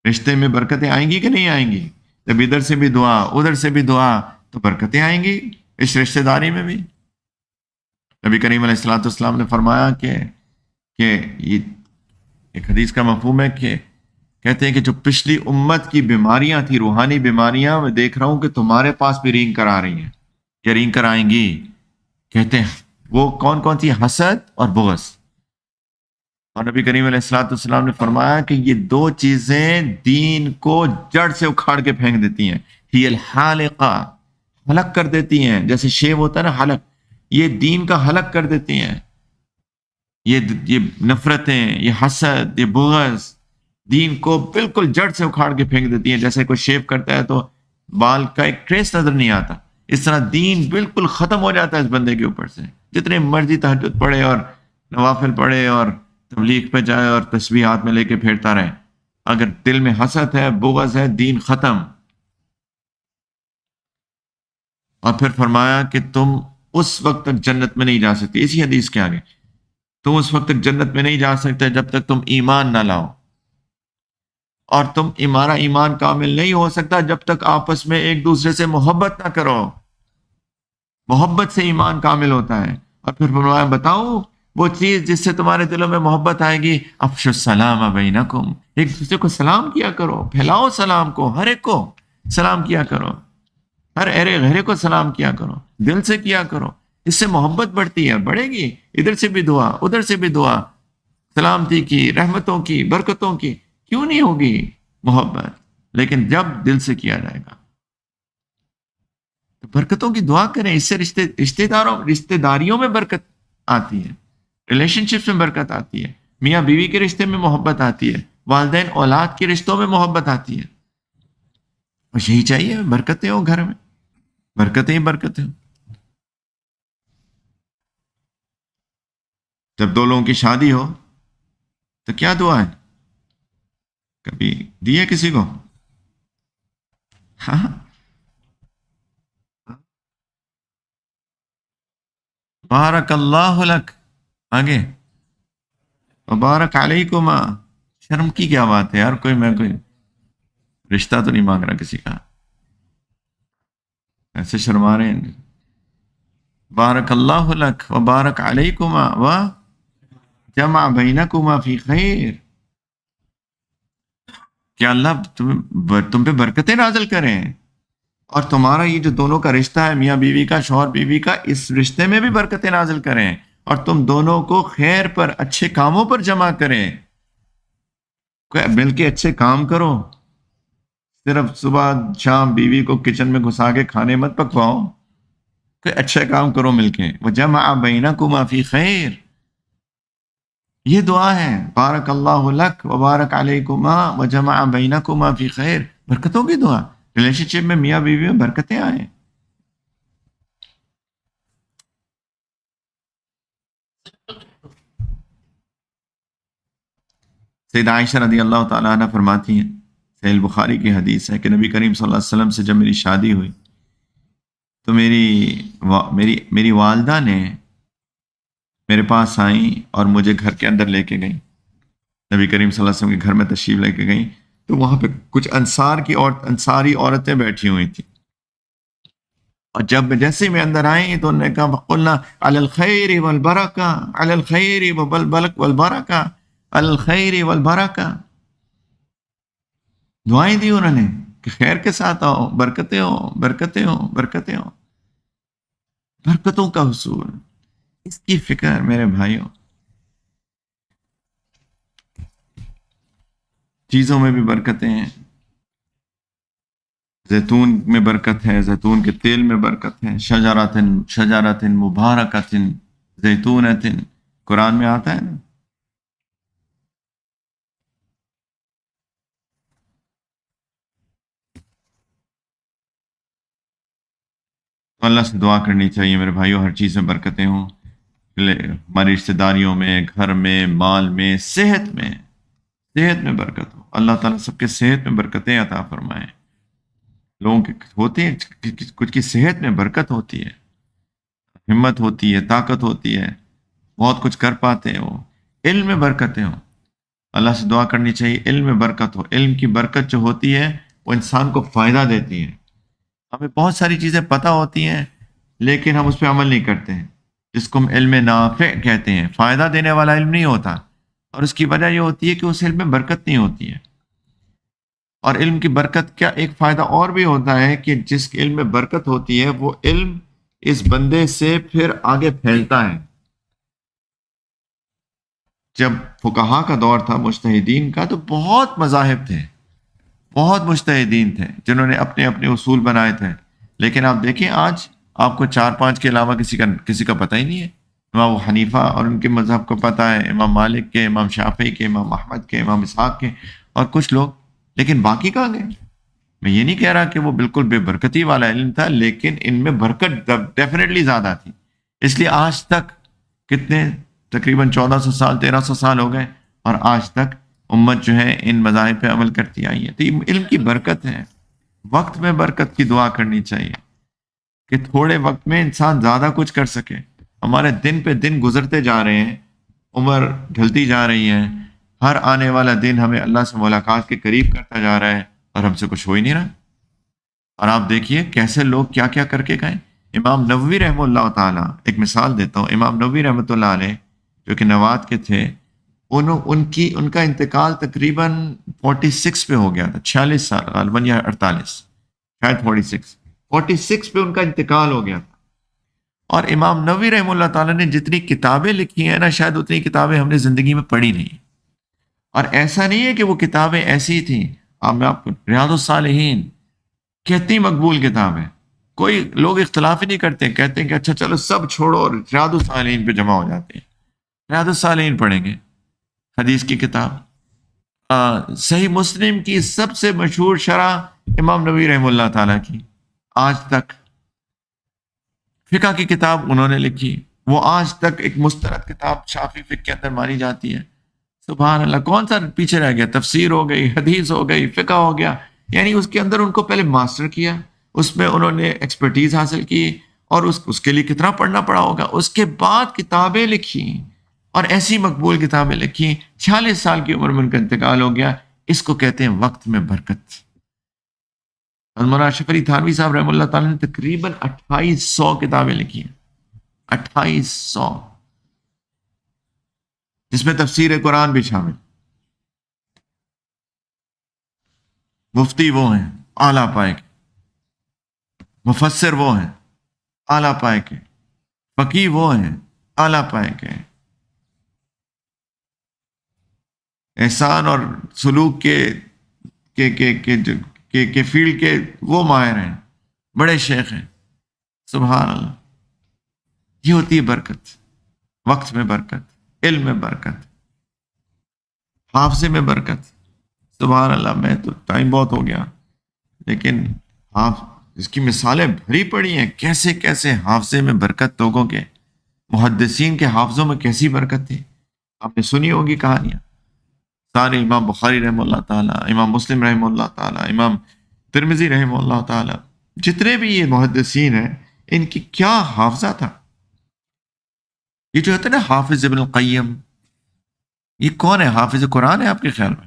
رشتے میں برکتیں آئیں گی کہ نہیں آئیں گی؟ جب ادھر سے بھی دعا ادھر سے بھی دعا تو برکتیں آئیں گی اس رشتہ داری میں بھی۔ نبی کریم علیہ الصلوۃ والسلام نے فرمایا کہ یہ ایک حدیث کا مفہوم ہے کہ کہتے ہیں کہ جو پچھلی امت کی بیماریاں تھیں، روحانی بیماریاں، میں دیکھ رہا ہوں کہ تمہارے پاس بھی رینگ کر آ رہی ہیں یا رینگ کر آئیں گی۔ کہتے ہیں وہ کون کون سی؟ حسد اور بغض۔ اور نبی کریم علیہ الصلوۃ والسلام نے فرمایا کہ یہ دو چیزیں دین کو جڑ سے اکھاڑ کے پھینک دیتی ہیں۔ ہی الحالقہ، ہلک کر دیتی ہیں، جیسے شیب ہوتا ہے نا ہلک، یہ دین کا ہلک کر دیتی ہیں۔ یہ نفرتیں، یہ حسد، یہ بغض دین کو بالکل جڑ سے اکھاڑ کے پھینک دیتی ہیں۔ جیسے کوئی شیو کرتا ہے تو بال کا ایک ٹریس نظر نہیں آتا، اس طرح دین بالکل ختم ہو جاتا ہے اس بندے کے اوپر سے، جتنے مرضی تہجد پڑھے اور نوافل پڑھے اور تبلیغ پہ جائے اور تسبیح ہاتھ میں لے کے پھیرتا رہے، اگر دل میں حسد ہے، بغض ہے، دین ختم۔ اور پھر فرمایا کہ تم اس وقت تک جنت میں نہیں جا سکتے، اسی حدیث کے آگے، تم اس وقت تک جنت میں نہیں جا سکتے جب تک تم ایمان نہ لاؤ، اور تمہارا ایمان کامل نہیں ہو سکتا جب تک آپس میں ایک دوسرے سے محبت نہ کرو۔ محبت سے ایمان کامل ہوتا ہے۔ اور پھر فرمایا بتاؤ وہ چیز جس سے تمہارے دلوں میں محبت آئے گی، افشوا السلام بینکم، ایک دوسرے کو سلام کیا کرو، پھیلاؤ سلام کو، ہر ایک کو سلام کیا کرو، ہر ارے غیرے کو سلام کیا کرو، دل سے کیا کرو، اس سے محبت بڑھتی ہے، بڑھے گی۔ ادھر سے بھی دعا ادھر سے بھی دعا، سلامتی کی، رحمتوں کی، برکتوں کی، کیوں نہیں ہوگی محبت؟ لیکن جب دل سے کیا جائے گا تو برکتوں کی دعا کریں، اس سے رشتے داریوں میں برکت آتی ہے، ریلیشن شپس میں برکت آتی ہے، میاں بیوی کے رشتے میں محبت آتی ہے، والدین اولاد کے رشتوں میں محبت آتی ہے۔ اور یہی چاہیے، برکتیں ہو گھر میں، برکتیں ہی برکتیں ہو۔ جب دو لوگوں کی شادی ہو تو کیا دعا ہے؟ کبھی دی ہے کسی کو؟ ہاں، بارک اللہ لک، آگے وبارک علیکما۔ شرم کی کیا بات ہے یار، کوئی رشتہ تو نہیں مانگ رہا کسی کا، ایسے شرما رہے ہیں۔ بارک اللہ لک وبارک علیکما و جمع بینکما فی خیر، کہ اللہ تم پہ برکتیں نازل کریں، اور تمہارا یہ جو دونوں کا رشتہ ہے، میاں بیوی کا، شوہر بیوی کا، اس رشتے میں بھی برکتیں نازل کریں، اور تم دونوں کو خیر پر، اچھے کاموں پر جمع کریں۔ مل کے اچھے کام کرو، صرف صبح شام بیوی کو کچن میں گھسا کے کھانے مت پکواؤ، کوئی اچھا کام کرو مل کے۔ وَجَمَعَ بَيْنَكُمَا فِي خَيْرٍ، یہ دعا ہے، بارک اللہ لک وبارک علیکما وجمع بینکما فی خیر، برکتوں کی دعا، ریلیشن شپ میں میاں بیوی میں برکتیں آئیں۔ سیدہ عائشہ رضی اللہ تعالیٰ عنہ فرماتی ہیں، صحیح بخاری کی حدیث ہے کہ نبی کریم صلی اللہ علیہ وسلم سے جب میری شادی ہوئی تو میری والدہ نے میرے پاس آئیں اور مجھے گھر کے اندر لے کے گئیں، نبی کریم صلی اللہ علیہ وسلم کے گھر میں تشریف لے کے گئیں، تو وہاں پہ کچھ انصاری عورتیں بیٹھی ہوئی تھیں، اور جب جیسے میں اندر آئیں تو انہوں نے کہا قلنا علی الخیر والبرکہ، علی الخیر والبرکہ، علی الخیر والبرکہ، دعائیں دی انہوں نے کہ خیر کے ساتھ آؤ، برکتیں ہو، برکتیں ہو، برکتیں ہو، برکتوں کا حصول، اس کی فکر میرے بھائیوں۔ چیزوں میں بھی برکتیں ہیں، زیتون میں برکت ہے، زیتون کے تیل میں برکت ہے، شجرۃ مبارکۃ زیتونۃ، قرآن میں آتا ہے نا۔ تو اللہ سے دعا کرنی چاہیے میرے بھائیوں، ہر چیز میں برکتیں ہوں، ہماری رشتہ داریوں میں، گھر میں، مال میں، صحت میں، صحت میں برکت ہو، اللہ تعالیٰ سب کے صحت میں برکتیں عطا فرمائیں۔ لوگوں کے ہوتے ہیں کچھ کی صحت میں برکت ہوتی ہے، ہمت ہوتی ہے، طاقت ہوتی ہے، بہت کچھ کر پاتے ہیں وہ، علم میں برکتیں ہوں۔ اللہ سے دعا کرنی چاہیے علم میں برکت ہو۔ علم کی برکت جو ہوتی ہے وہ انسان کو فائدہ دیتی ہے۔ ہمیں بہت ساری چیزیں پتہ ہوتی ہیں لیکن ہم اس پہ عمل نہیں کرتے ہیں، جس کو ہم علم نافع کہتے ہیں۔ فائدہ دینے والا علم نہیں ہوتا، اور اس کی وجہ یہ ہوتی ہے کہ اس علم میں برکت نہیں ہوتی ہے۔ اور علم کی برکت کیا ایک فائدہ اور بھی ہوتا ہے کہ جس علم میں برکت ہوتی ہے وہ علم اس بندے سے پھر آگے پھیلتا ہے۔ جب فقہا کا دور تھا مجتہدین کا، تو بہت مذاہب تھے، بہت مجتہدین تھے جنہوں نے اپنے اپنے اصول بنائے تھے، لیکن آپ دیکھیں آج آپ کو 4 5 کے علاوہ کسی کا پتہ ہی نہیں ہے۔ امام ابو حنیفہ اور ان کے مذہب کو پتہ ہے، امام مالک کے، امام شافعی کے، امام احمد کے، امام اسحاق کے، اور کچھ لوگ، لیکن باقی کہاں گئے؟ میں یہ نہیں کہہ رہا کہ وہ بالکل بے برکتی والا علم تھا، لیکن ان میں برکت ڈیفینیٹلی زیادہ تھی۔ اس لیے آج تک کتنے تقریباً 1400 سال 1300 سال ہو گئے، اور آج تک امت جو ہے ان مذاہب پہ عمل کرتی آئی ہے۔ تو یہ علم کی برکت ہے۔ وقت میں برکت کی دعا کرنی چاہیے کہ تھوڑے وقت میں انسان زیادہ کچھ کر سکے۔ ہمارے دن پہ دن گزرتے جا رہے ہیں، عمر ڈھلتی جا رہی ہے، ہر آنے والا دن ہمیں اللہ سے ملاقات کے قریب کرتا جا رہا ہے، اور ہم سے کچھ ہو ہی نہیں رہا۔ اور آپ دیکھیے کیسے لوگ کیا کیا کر کے گئے۔ امام نووی رحمہ اللہ تعالیٰ، ایک مثال دیتا ہوں، امام نووی رحمۃ اللہ علیہ جو کہ نواد کے تھے، ان کا انتقال تقریباً 46 پہ ہو گیا تھا، 46 سال غالباً یا 48، شاید 46 پہ ان کا انتقال ہو گیا تھا۔ اور امام نووی رحمہ اللہ تعالیٰ نے جتنی کتابیں لکھی ہیں نا، شاید اتنی کتابیں ہم نے زندگی میں پڑھی نہیں۔ اور ایسا نہیں ہے کہ وہ کتابیں ایسی تھیں، میں آپ کو ریاض الصالحین کتنی مقبول کتاب ہے، کوئی لوگ اختلاف ہی نہیں کرتے، کہتے ہیں کہ اچھا چلو سب چھوڑو اور ریاض الصالحین پہ جمع ہو جاتے ہیں، ریاض الصالحین پڑھیں گے، حدیث کی کتاب۔ صحیح مسلم کی سب سے مشہور شرح امام نووی رحمہ اللہ تعالیٰ کی، آج تک فقہ کی کتاب انہوں نے لکھی، وہ آج تک ایک مستند کتاب شافعی فقہ کے اندر مانی جاتی ہے۔ سبحان اللہ، کون سا پیچھے رہ گیا؟ تفسیر ہو گئی، حدیث ہو گئی، فقہ ہو گیا، یعنی اس کے اندر ان کو پہلے ماسٹر کیا، اس میں انہوں نے ایکسپرٹیز حاصل کی، اور اس کے لیے کتنا پڑھنا پڑا ہوگا، اس کے بعد کتابیں لکھی، اور ایسی مقبول کتابیں لکھی۔ 46 سال کی عمر میں ان کا انتقال ہو گیا۔ اس کو کہتے ہیں وقت میں برکت۔ مولانا اشرف علی تھانوی صاحب رحمہ اللہ تعالیٰ نے تقریباً 2800 کتابیں لکھی ہیں، 2800، جس میں تفسیر قرآن بھی شامل۔ مفتی وہ ہیں اعلیٰ پائے کے، مفسر وہ ہیں اعلیٰ پائے کے، فقیہ وہ ہیں اعلیٰ پائے کے، احسان اور سلوک کے فیلڈ کے وہ ماہر ہیں، بڑے شیخ ہیں۔ سبحان اللہ، یہ ہوتی ہے برکت۔ وقت میں برکت، علم میں برکت، حافظے میں برکت۔ سبحان اللہ، میں تو ٹائم بہت ہو گیا، لیکن اس کی مثالیں بھری پڑی ہیں، کیسے کیسے حافظے میں برکت، لوگوں کے محدثین کے حافظوں میں کیسی برکت تھی، آپ نے سنی ہوگی کہانیاں سارے، امام بخاری رحمہ اللہ تعالیٰ، امام مسلم رحمہ اللہ تعالیٰ، امام ترمذی رحمہ اللہ تعالیٰ، جتنے بھی یہ محدثین ہیں، ان کی کیا حافظہ تھا۔ یہ جو ہوتا ہے نا حافظ ابن القیم، یہ کون ہے؟ حافظ قرآن ہے آپ کے خیال میں؟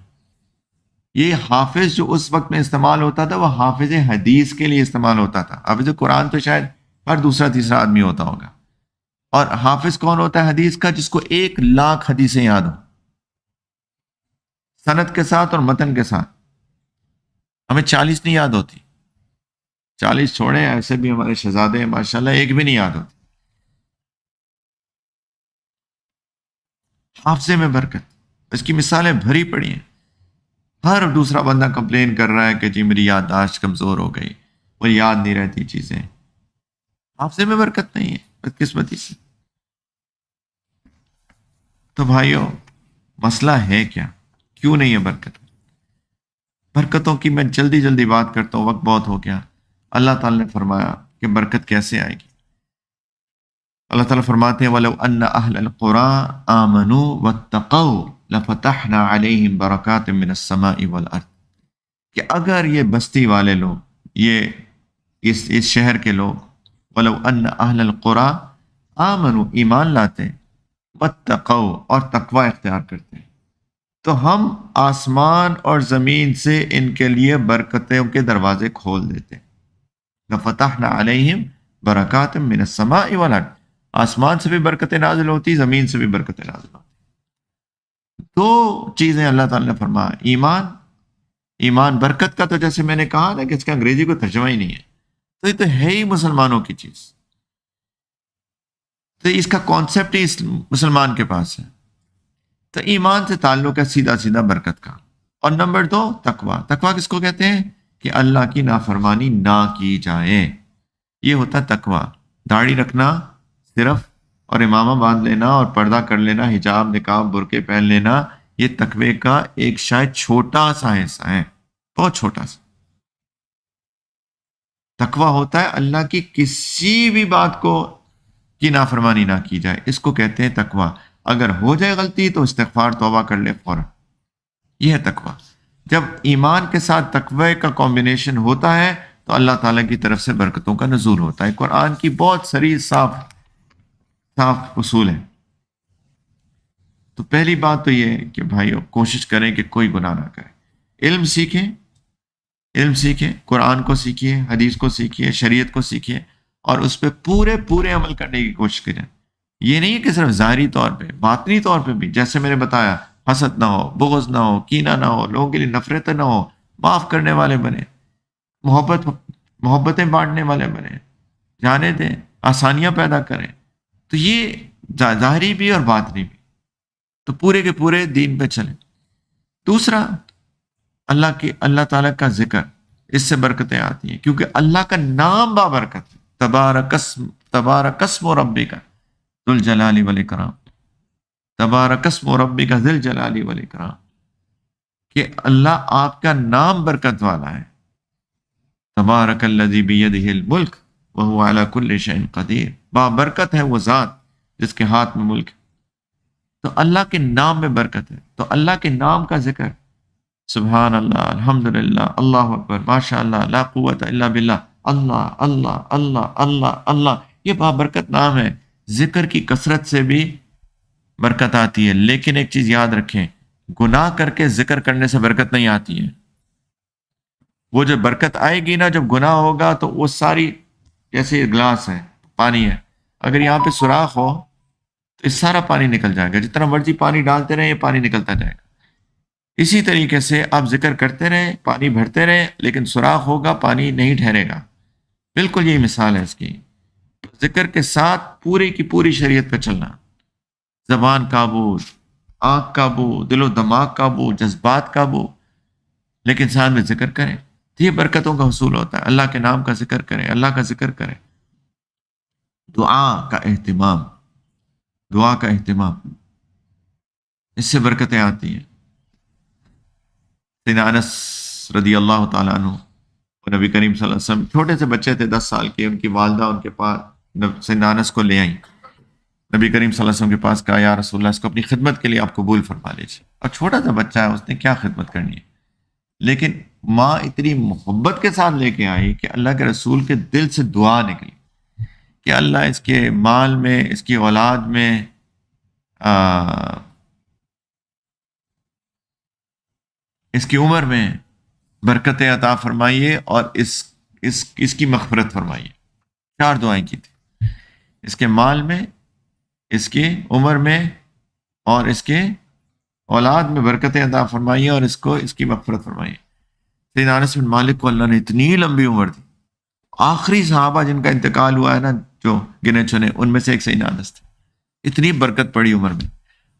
یہ حافظ جو اس وقت میں استعمال ہوتا تھا وہ حافظ حدیث کے لیے استعمال ہوتا تھا۔ حافظ قرآن تو شاید ہر دوسرا تیسرا آدمی ہوتا ہوگا، اور حافظ کون ہوتا ہے حدیث کا؟ جس کو 1,00,000 حدیثیں یاد ہوں، سند کے ساتھ اور متن کے ساتھ۔ ہمیں 40 نہیں یاد ہوتی، 40 چھوڑیں، ایسے بھی ہمارے شہزادے ہیں ماشاءاللہ، ایک بھی نہیں یاد ہوتی۔ حافظے میں برکت، اس کی مثالیں بھری پڑی ہیں۔ ہر دوسرا بندہ کمپلین کر رہا ہے کہ جی میری یادداشت کمزور ہو گئی، وہ یاد نہیں رہتی چیزیں۔ حافظے میں برکت نہیں ہے، بدقسمتی سے۔ تو بھائیوں، مسئلہ ہے کیا؟ کیوں نہیں ہے برکت؟ برکتوں کی میں جلدی جلدی بات کرتا ہوں، وقت بہت ہو گیا۔ اللہ تعالیٰ نے فرمایا کہ برکت کیسے آئے گی۔ اللہ تعالیٰ فرماتے ہیں وَلَوْ أَنَّ أَهْلَ الْقُرَىٰ آمَنُوا وَاتَّقَوْا لفتحنا علیہم برکات من السماء والارض، کہ اگر یہ بستی والے لوگ، یہ اس شہر کے لوگ، ولو ان اہل القری آمنوا، ایمان لاتے، واتقوا، اور تقوی اختیار کرتے، تو ہم آسمان اور زمین سے ان کے لیے برکتوں کے دروازے کھول دیتے. لفتحنا علیہم برکات من السماء والارض، آسمان سے بھی برکتیں نازل ہوتی، زمین سے بھی برکتیں نازل ہوتی. دو چیزیں اللہ تعالیٰ نے فرمایا، ایمان برکت کا، تو جیسے میں نے کہا نا کہ اس کا انگریزی کو ترجمہ ہی نہیں ہے، تو یہ تو ہے ہی مسلمانوں کی چیز، تو اس کا کانسیپٹ ہی مسلمان کے پاس ہے. تو ایمان سے تعلق ہے سیدھا سیدھا برکت کا. اور نمبر 2 تقوی. تقوی کس کو کہتے ہیں؟ کہ اللہ کی نافرمانی نہ کی جائے، یہ ہوتا ہے تقوی. داڑھی رکھنا صرف، اور امامہ باندھ لینا، اور پردہ کر لینا، حجاب نقاب برقع پہن لینا، یہ تقوی کا ایک شاید چھوٹا سا حصہ ہے، بہت چھوٹا سا. تقوی ہوتا ہے اللہ کی کسی بھی بات کو کی نافرمانی نہ کی جائے، اس کو کہتے ہیں تقوی. اگر ہو جائے غلطی تو استغفار توبہ کر لے فوراً، یہ ہے تقوی. جب ایمان کے ساتھ تقوی کا کمبینیشن ہوتا ہے تو اللہ تعالیٰ کی طرف سے برکتوں کا نزول ہوتا ہے. قرآن کی بہت صریح صاف اصول ہے. تو پہلی بات تو یہ ہے کہ بھائی کوشش کریں کہ کوئی گناہ نہ کریں. علم سیکھیں، قرآن کو سیکھیے، حدیث کو سیکھیے، شریعت کو سیکھیے، اور اس پہ پورے عمل کرنے کی کوشش کریں. یہ نہیں ہے کہ صرف ظاہری طور پہ، باطنی طور پہ بھی، جیسے میں نے بتایا، حسد نہ ہو، بغض نہ ہو، کینہ نہ ہو، لوگوں کے لیے نفرت نہ ہو، معاف کرنے والے بنے، محبتیں بانٹنے والے بنے، جانے دیں، آسانیاں پیدا کریں. تو یہ ظاہری بھی اور باطنی بھی، تو پورے کے پورے دین پہ چلیں. دوسرا، اللہ تعالیٰ کا ذکر، اس سے برکتیں آتی ہیں، کیونکہ اللہ کا نام بابرکت ہے. تبارک اسم ربک ذو الجلال والاکرام، تبارک اسم ربک ذو الجلال والاکرام، کہ اللہ آپ کا نام برکت والا ہے. تبارک الذی بیدہ الملک وہو علی کل شیء قدیر، بابرکت ہے وہ ذات جس کے ہاتھ میں ملک ہے. تو اللہ کے نام میں برکت ہے. تو اللہ کے نام کا ذکر، سبحان اللہ، الحمدللہ، اللہ اکبر، ماشاء اللہ، لا قوت الا باللہ، اللہ اللہ اللہ اللہ اللہ، یہ بابرکت نام ہے. ذکر کی کثرت سے بھی برکت آتی ہے. لیکن ایک چیز یاد رکھیں، گناہ کر کے ذکر کرنے سے برکت نہیں آتی ہے. وہ جو برکت آئے گی نا، جب گناہ ہوگا تو وہ ساری، جیسے گلاس ہے، پانی ہے، اگر یہاں پہ سوراخ ہو تو اس سارا پانی نکل جائے گا. جتنا مرضی پانی ڈالتے رہیں، یہ پانی نکلتا جائے گا. اسی طریقے سے آپ ذکر کرتے رہیں، پانی بھرتے رہیں، لیکن سوراخ ہوگا، پانی نہیں ٹھہرے گا. بالکل یہی مثال ہے اس کی. ذکر کے ساتھ پوری کی پوری شریعت پہ چلنا، زبان قابو، آنکھ قابو، دل و دماغ قابو، جذبات قابو، لیکن ساتھ میں ذکر کریں. تو یہ برکتوں کا حصول ہوتا ہے. اللہ کے نام کا ذکر کریں، اللہ کا ذکر کریں. دعا کا اہتمام، اس سے برکتیں آتی ہیں. سیدنا انس رضی اللہ تعالیٰ عنہ، نبی کریم صلی اللہ علیہ وسلم، چھوٹے سے بچے تھے 10 سال کے، ان کی والدہ ان کے پاس سیدنا انس کو لے آئیں. نبی کریم صلی اللہ علیہ وسلم کے پاس کہا، یا رسول اللہ، اس کو اپنی خدمت کے لیے آپ قبول فرما لیجیے. اور چھوٹا سا بچہ ہے، اس نے کیا خدمت کرنی ہے. لیکن ماں اتنی محبت کے ساتھ لے کے آئی کہ اللہ کے رسول کے دل سے دعا نکلی کہ اللہ اس کے مال میں، اس کی اولاد میں اس کی عمر میں برکت عطا فرمائیے، اور اس کی مغفرت فرمائیے. 4 دعائیں کی تھی، اس کے مال میں، اس کی عمر میں، اور اس کے اولاد میں برکت عطا فرمائیے، اور اس کی مغفرت فرمائیے. سیدنا انس بن مالک کو اللہ نے اتنی لمبی عمر دی. آخری صحابہ جن کا انتقال ہوا ہے نا، جو گنے چنے، ان میں سے ایک سیدنا انس تھے. اتنی برکت پڑی عمر میں.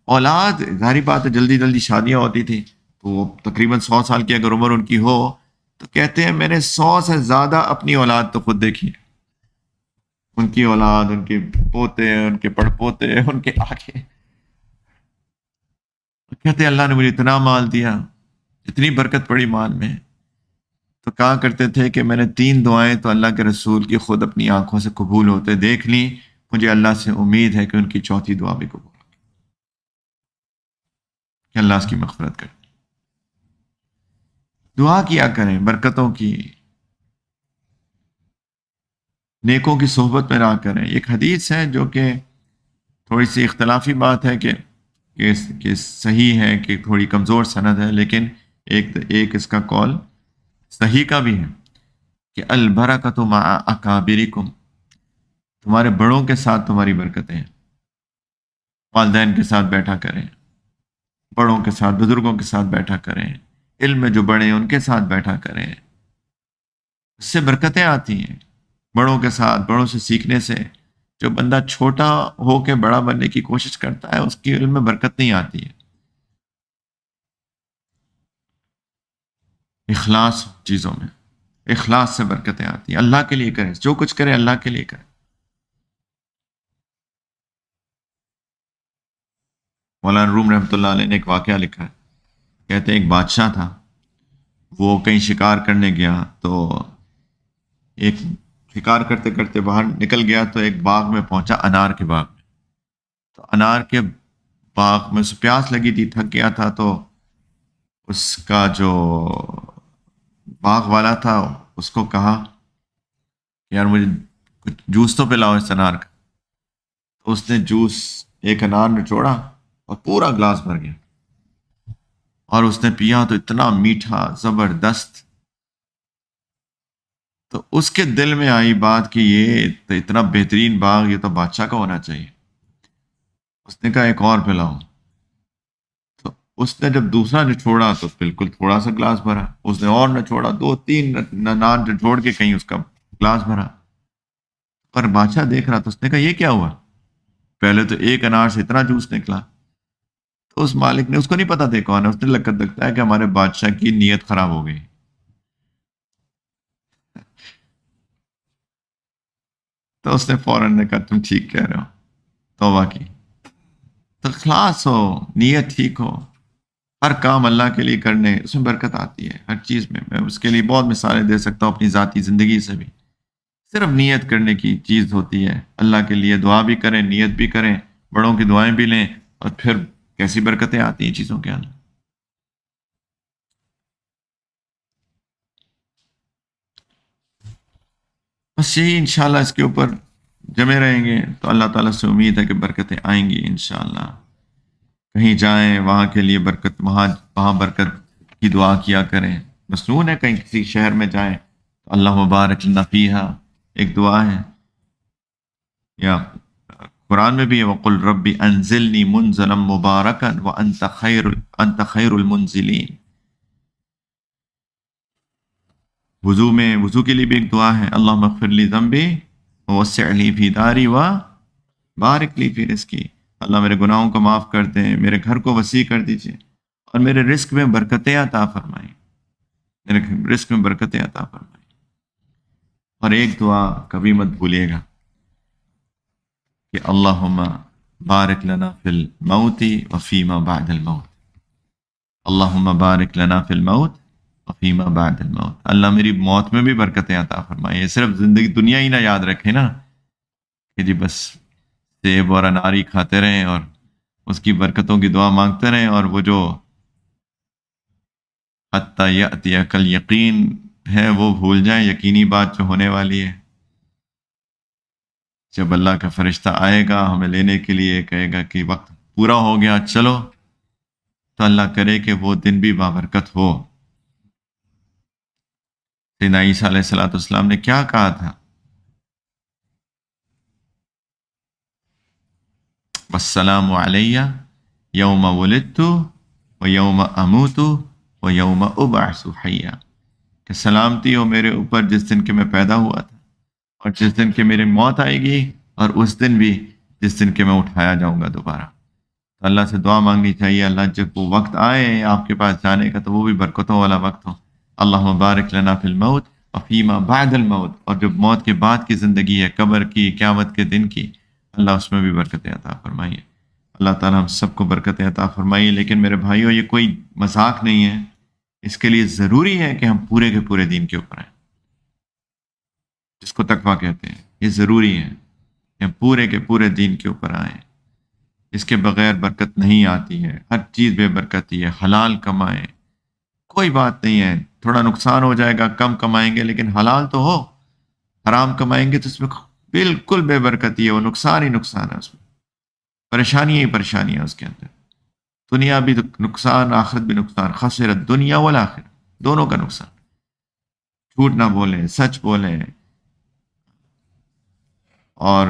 اولاد، ظاہری بات ہے، جلدی جلدی شادیاں ہوتی تھی، تو وہ تقریباً 100 سال کی اگر عمر ان کی ہو تو کہتے ہیں میں نے 100 سے زیادہ اپنی اولاد تو خود دیکھی ہے. ان کی اولاد، ان کے پوتے، ان کے پڑ پوتے، ان کے آگے. کہتے ہیں اللہ نے مجھے اتنا مال دیا، اتنی برکت پڑی مال میں. تو کہا کرتے تھے کہ میں نے 3 دعائیں تو اللہ کے رسول کی خود اپنی آنکھوں سے قبول ہوتے دیکھ لی، مجھے اللہ سے امید ہے کہ ان کی 4تھی دعا بھی قبول. کہ اللہ اس کی مغفرت کرے. دعا کیا کریں برکتوں کی، نیکوں کی صحبت میں رہا کریں. ایک حدیث ہے جو کہ تھوڑی سی اختلافی بات ہے کہ صحیح ہے کہ تھوڑی کمزور سند ہے، لیکن ایک اس کا قول صحیح کا بھی ہے کہ البرکۃ مع اکابرکم، تمہارے بڑوں کے ساتھ تمہاری برکتیں ہیں. والدین کے ساتھ بیٹھا کریں، بڑوں کے ساتھ، بزرگوں کے ساتھ بیٹھا کریں، علم میں جو بڑے ہیں ان کے ساتھ بیٹھا کریں. اس سے برکتیں آتی ہیں. بڑوں کے ساتھ، بڑوں سے سیکھنے سے. جو بندہ چھوٹا ہو کے بڑا بننے کی کوشش کرتا ہے اس کی علم میں برکت نہیں آتی ہے. اخلاص چیزوں میں، اخلاص سے برکتیں آتی ہیں. اللہ کے لیے کریں، جو کچھ کریں اللہ کے لیے کریں. مولانا روم رحمۃ اللہ علیہ نے ایک واقعہ لکھا ہے. کہتے ہیں ایک بادشاہ تھا، وہ کہیں شکار کرنے گیا تو ایک شکار کرتے کرتے باہر نکل گیا تو ایک باغ میں پہنچا، انار کے باغ میں. تو انار کے باغ میں اسے پیاس لگی تھی، تھک گیا تھا. تو اس کا جو باغ والا تھا اس کو کہا کہ یار مجھے کچھ جوس تو پلاؤ اس انار کا. تو اس نے جوس ایک انار نچوڑا اور پورا گلاس بھر گیا، اور اس نے پیا تو اتنا میٹھا زبردست. تو اس کے دل میں آئی بات کہ یہ تو اتنا بہترین باغ، یہ تو بادشاہ کا ہونا چاہیے. اس نے کہا ایک اور پلاؤ. تو اس نے جب دوسرا نچوڑا تو بالکل تھوڑا سا گلاس بھرا. اس نے اور نچوڑا، دو تین نان نچوڑ کے کہیں اس کا گلاس بھرا. پر بادشاہ دیکھ رہا تو اس نے کہا یہ کیا ہوا؟ پہلے تو ایک انار سے اتنا جوس نکلا. تو اس مالک نے، اس کو نہیں پتا تھا کون ہے، اس نے لگتا ہے کہ ہمارے بادشاہ کی نیت خراب ہو گئی. تو اس نے فوراً نے کہا تم ٹھیک کہہ رہے ہو، توبہ کی. تو اخلاص ہو، نیت ٹھیک ہو، ہر کام اللہ کے لیے کرنے، اس میں برکت آتی ہے ہر چیز میں. میں اس کے لیے بہت مثالیں دے سکتا ہوں اپنی ذاتی زندگی سے بھی. صرف نیت کرنے کی چیز ہوتی ہے. اللہ کے لیے دعا بھی کریں، نیت بھی کریں، بڑوں کی دعائیں بھی لیں، اور پھر کیسی برکتیں آتی ہیں چیزوں کے اندر. بس یہی انشاءاللہ اس کے اوپر جمے رہیں گے تو اللہ تعالیٰ سے امید ہے کہ برکتیں آئیں گی انشاءاللہ. کہیں جائیں وہاں کے لیے برکت، وہاں وہاں برکت کی دعا کیا کریں. مصنون ہے کہیں کسی شہر میں جائیں تو اللہ مبارک لنا فیہا ایک دعا ہے. یا قرآن میں بھی ہے وَقُلْ رَبِّ أَنزِلْنِي مُنزَلًا مُبَارَكًا وَأَنْتَ خَيْرُ الْمُنزِلِينَ. وضو کے لیے بھی ایک دعا ہے، اللہم اغفر لی ذنبی ووسع لی فی داری و بارک لی فی رزقی. اللہ میرے گناہوں کو معاف کر دیں، میرے گھر کو وسیع کر دیجئے، اور میرے رزق میں برکتیں عطا فرمائیں. میرے رزق میں برکتیں عطا فرمائیں. اور ایک دعا کبھی مت بھولیے گا کہ اللہم بارک لنا فی الموت وفیما بعد الموت. اللہم بارک لنا فی الموت وفیما بعد الموت. اللہ میری موت میں بھی برکتیں عطا فرمائے. یہ صرف زندگی دنیا ہی نہ یاد رکھے نا کہ جی بس سیب اور اناری کھاتے رہیں اور اس کی برکتوں کی دعا مانگتے رہیں، اور وہ جو حتی یأتی کل یقین ہے وہ بھول جائیں. یقینی بات جو ہونے والی ہے، جب اللہ کا فرشتہ آئے گا ہمیں لینے کے لیے، کہے گا کہ وقت پورا ہو گیا چلو، تو اللہ کرے کہ وہ دن بھی بابرکت ہو. سیدنا عیسیٰ علیہ السلام نے کیا کہا تھا؟ والسلام علیہ یوم ولدت و یوم اموت و یوم ابعث حیا. کہ سلامتی ہو میرے اوپر جس دن کہ میں پیدا ہوا تھا، اور جس دن کہ میری موت آئے گی، اور اس دن بھی جس دن کہ میں اٹھایا جاؤں گا دوبارہ. تو اللہ سے دعا مانگنی چاہیے اللہ جب وہ وقت آئے آپ کے پاس جانے کا تو وہ بھی برکتوں والا وقت ہو. اللہم بارک لنا فی الموت وفیما بعد الموت. اور جو موت کے بعد کی زندگی ہے، قبر کی، قیامت کے دن کی، اللہ اس میں بھی برکتیں عطا فرمائیے. اللہ تعالیٰ ہم سب کو برکتیں عطا فرمائیے. لیکن میرے بھائیوں یہ کوئی مذاق نہیں ہے، اس کے لیے ضروری ہے کہ ہم پورے کے پورے دین کے اوپر آئیں، جس کو تقویٰ کہتے ہیں. یہ ضروری ہے کہ ہم پورے کے پورے دین کے اوپر آئیں. اس کے بغیر برکت نہیں آتی ہے، ہر چیز بے برکتی ہے، حلال کمائیں، کوئی بات نہیں ہے، تھوڑا نقصان ہو جائے گا، کم کمائیں گے لیکن حلال تو ہو، حرام کمائیں گے تو اس میں بالکل بے برکتی ہے، وہ نقصان ہی نقصان ہے، اس میں پریشانی ہی پریشانی ہے اس کے اندر، دنیا بھی نقصان، آخرت بھی نقصان، خسرت دنیا والآخرہ، دونوں کا نقصان، جھوٹ نہ بولیں، سچ بولیں، اور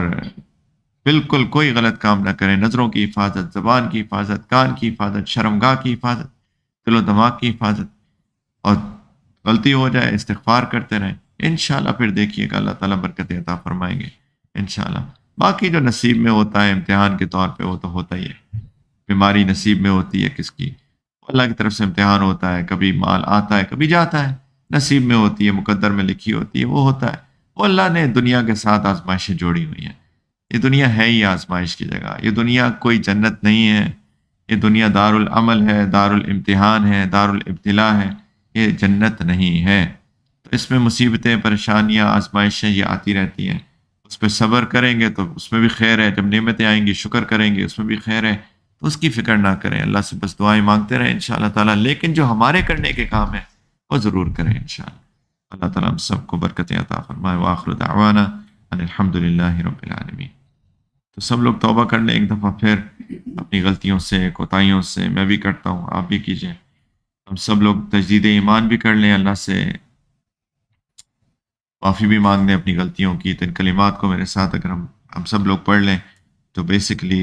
بالکل کوئی غلط کام نہ کریں، نظروں کی حفاظت، زبان کی حفاظت، کان کی حفاظت، شرمگاہ کی حفاظت، دل و دماغ کی حفاظت، اور غلطی ہو جائے استغفار کرتے رہیں، انشاءاللہ پھر دیکھیے گا اللہ تعالیٰ برکت عطا فرمائیں گے انشاءاللہ۔ باقی جو نصیب میں ہوتا ہے امتحان کے طور پہ وہ تو ہوتا ہی ہے، بیماری نصیب میں ہوتی ہے کس کی، اللہ کی طرف سے امتحان ہوتا ہے، کبھی مال آتا ہے کبھی جاتا ہے، نصیب میں ہوتی ہے، مقدر میں لکھی ہوتی ہے، وہ ہوتا ہے، وہ اللہ نے دنیا کے ساتھ آزمائشیں جوڑی ہوئی ہیں، یہ دنیا ہے ہی آزمائش کی جگہ، یہ دنیا کوئی جنت نہیں ہے، یہ دنیا دار العمل ہے، دار الامتحان ہے، دار الابتلاء ہے، یہ جنت نہیں ہے، تو اس میں مصیبتیں، پریشانیاں، آزمائشیں یہ آتی رہتی ہیں، اس پہ صبر کریں گے تو اس میں بھی خیر ہے، جب نعمتیں آئیں گی شکر کریں گے اس میں بھی خیر ہے، تو اس کی فکر نہ کریں، اللہ سے بس دعائیں مانگتے رہیں انشاءاللہ تعالیٰ، لیکن جو ہمارے کرنے کے کام ہیں وہ ضرور کریں انشاءاللہ۔ اللہ تعالیٰ ہم سب کو برکتیں عطا فرمائے، وآخر دعوانا ان الحمد للہ رب العالمین۔ تو سب لوگ توبہ کر لیں ایک دفعہ پھر اپنی غلطیوں سے، کوتاہیوں سے، میں بھی کرتا ہوں، آپ بھی کیجئے، ہم سب لوگ تجدید ایمان بھی کر لیں، اللہ سے معافی بھی مانگ لیں اپنی غلطیوں کی، تو ان کلمات کو میرے ساتھ اگر ہم سب لوگ پڑھ لیں تو بیسکلی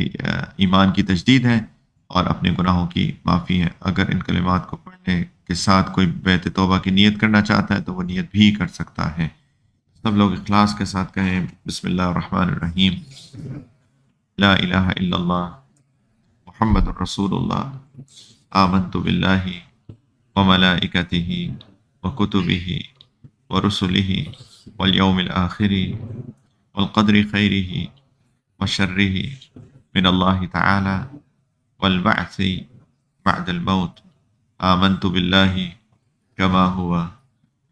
ایمان کی تجدید ہے اور اپنے گناہوں کی معافی ہے۔ اگر ان کلمات کو پڑھنے کے ساتھ کوئی بیت توبہ کی نیت کرنا چاہتا ہے تو وہ نیت بھی کر سکتا ہے۔ سب لوگ اخلاص کے ساتھ کہیں بسم اللہ الرحمن الرحیم، لا الہ الا اللہ محمد الرسول اللہ، آمنت باللہ وملائکتہ وکتبہ ورسلہ والیوم الآخر والقدر خیرہ وشرہ من اللہ تعالی والبعث بعد الموت، آمنت باللہ كما هو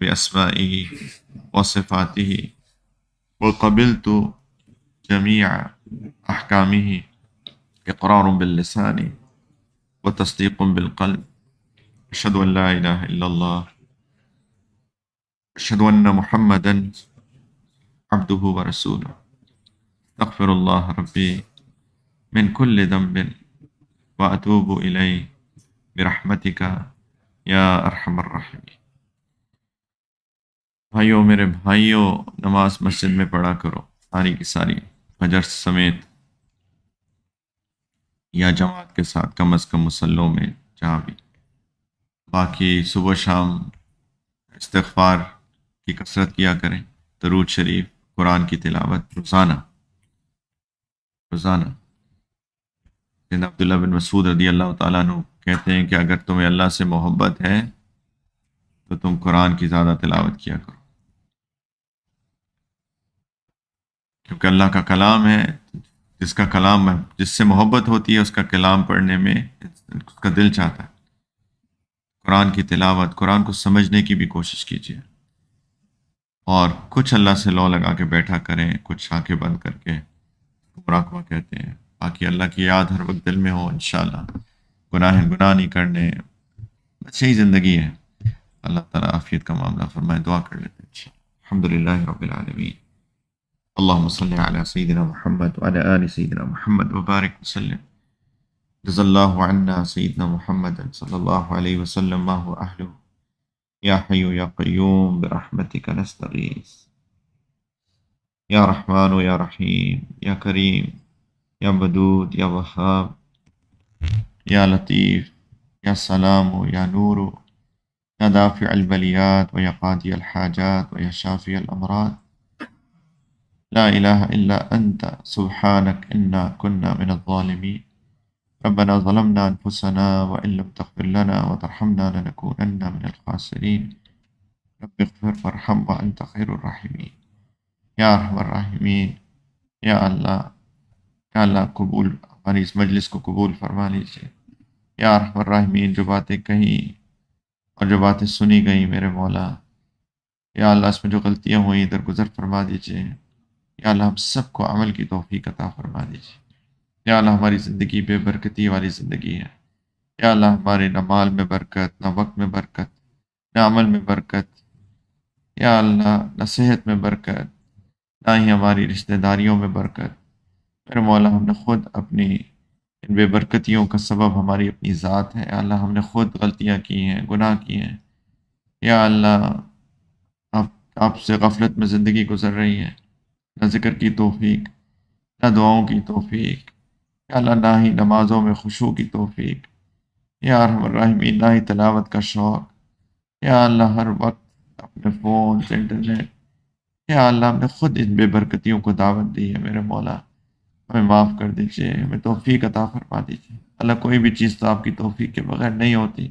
بأسمائه وصفاته وقبلت جميع أحكامه إقرار باللسان وتصديق بالقلب، أشهد أن لا إله إلا الله، أشهد أن محمدا عبده ورسوله، أستغفر الله ربي من كل ذنب وأتوب إليه برحمتك يا أرحم الراحمين۔ بھائیوں، میرے بھائیوں، نماز مسجد میں پڑھا کرو، ساری کی ساری فجر سمیت یا جماعت کے ساتھ، کم از کم مصلوں میں جہاں بھی، باقی صبح شام استغفار کی کثرت کیا کریں، درود شریف، قرآن کی تلاوت روزانہ روزانہ۔ سیدنا عبداللہ بن مسعود رضی اللہ تعالیٰ عنہ کہتے ہیں کہ اگر تمہیں اللہ سے محبت ہے تو تم قرآن کی زیادہ تلاوت کیا کرو، کیونکہ اللہ کا کلام ہے، جس کا کلام جس سے محبت ہوتی ہے اس کا کلام پڑھنے میں اس کا دل چاہتا ہے۔ قرآن کی تلاوت، قرآن کو سمجھنے کی بھی کوشش کیجیے، اور کچھ اللہ سے لو لگا کے بیٹھا کریں، کچھ آنکھیں بند کر کے، مراقبہ کہتے ہیں، باقی اللہ کی یاد ہر وقت دل میں ہو انشاءاللہ، گناہ نہیں کرنے، بس یہی زندگی ہے۔ اللہ تعالیٰ عافیت کا معاملہ فرمائے، دعا کر لیتے ہیں۔ الحمدللہ رب العالمین، اللہم صلی علی سیدنا محمد وعلی آل سیدنا محمد وبارک وسلم، جزا اللہ عنا سیدنا محمد صلی اللہ علیہ وسلم ما هو اہلہ، یا حی یا قیوم برحمتک نستغیث، یا رحمان یا رحیم یا کریم یا ودود یا وہاب یا لطیف یا سلام یا نور یا دافع البلیات و یا قاضی الحاجات و یا شافی الامراض، لا الہ الا انت سبحانک انا كنا من الظالمین، ربنا ظلمنا انفسنا وان لم تغفر لنا وترحمنا لنكونن من الخاسرین، رب اغفر وارحم وانت خیر الراحمین، یا ارحم الراحمین، یا اللہ، یا اللہ قبول ہماری اس مجلس کو قبول فرما لیجیے، یا ارحم الراحمین، جو باتیں کہیں اور جو باتیں سنی گئیں میرے مولا، یا اللہ اس میں جو غلطیاں ہوئیں درگزر فرما دیجیے، یا اللہ ہم سب کو عمل کی توفیق عطا فرما دیجیے، یا اللہ ہماری زندگی بے برکتی والی زندگی ہے، یا اللہ ہمارے نہ مال میں برکت، نہ وقت میں برکت، نہ عمل میں برکت، یا اللہ نہ صحت میں برکت، نہ ہی ہماری رشتہ داریوں میں برکت۔ میرے مولا ہم نے خود اپنی ان بے برکتیوں کا سبب ہماری اپنی ذات ہے، یا اللہ ہم نے خود غلطیاں کی ہیں، گناہ کیے ہیں، یا اللہ آپ آپ سے غفلت میں زندگی گزر رہی ہے، نہ ذکر کی توفیق، نہ دعاؤں کی توفیق، یا اللہ نہ ہی نمازوں میں خشوع کی توفیق، یا ارحم الراحمین نہ ہی تلاوت کا شوق، یا اللہ ہر وقت اپنے فون سے انٹرنیٹ، یا اللہ ہم نے خود ان بے برکتیوں کو دعوت دی ہے میرے مولا، ہمیں معاف کر دیجیے، ہمیں توفیق عطا فرما دیجیے۔ اللہ کوئی بھی چیز تو آپ کی توفیق کے بغیر نہیں ہوتی،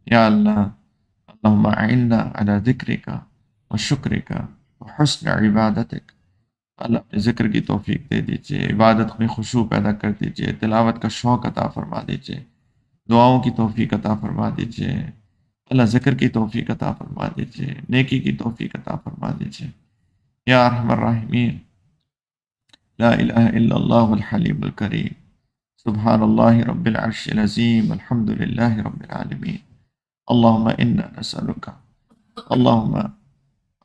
یا اللہ اللہم اعنا علی ذکرک و شکرک و حسن عبادتک۔ اللہ اپنے ذکر کی توفیق دے دیجیے، عبادت میں خشوع پیدا کر دیجیے، تلاوت کا شوق عطا فرما دیجیے، دعاؤں کی توفیق عطا فرما دیجیے، اللہ ذکر کی توفیق عطا فرما دیجیے، نیکی کی توفیق عطا فرما دیجیے، یا ارحم الراحمین۔ لا الہ الا اللہ الحلیم الکریم، سبحان اللہ رب العرش العظیم، الحمد للہ رب العالمین۔ اللہم انا نسألک، اللہم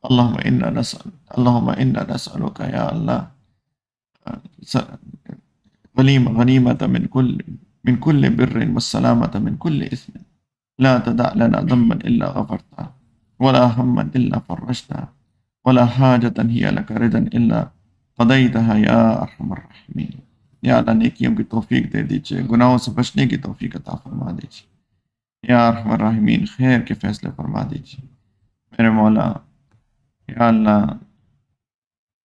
اللہم انا نسأل اللہم انا نسألک یا اللہ غنیمت من کل بر والسلامت من کل اثم، لا تدع لنا ذنبا الا غفرتا ولا ہما الا فرجتا ولا حاجتا ہی لک ردا الا قضیتها یا ارحم الراحمین۔ یا اللہ نیکیوں کی توفیق دے دیجیے، گناہوں سے بچنے کی توفیق عطا فرما دیجیے، یا ارحم الراحمین خیر کے فیصلے فرما دیجیے میرے مولا۔ یا اللہ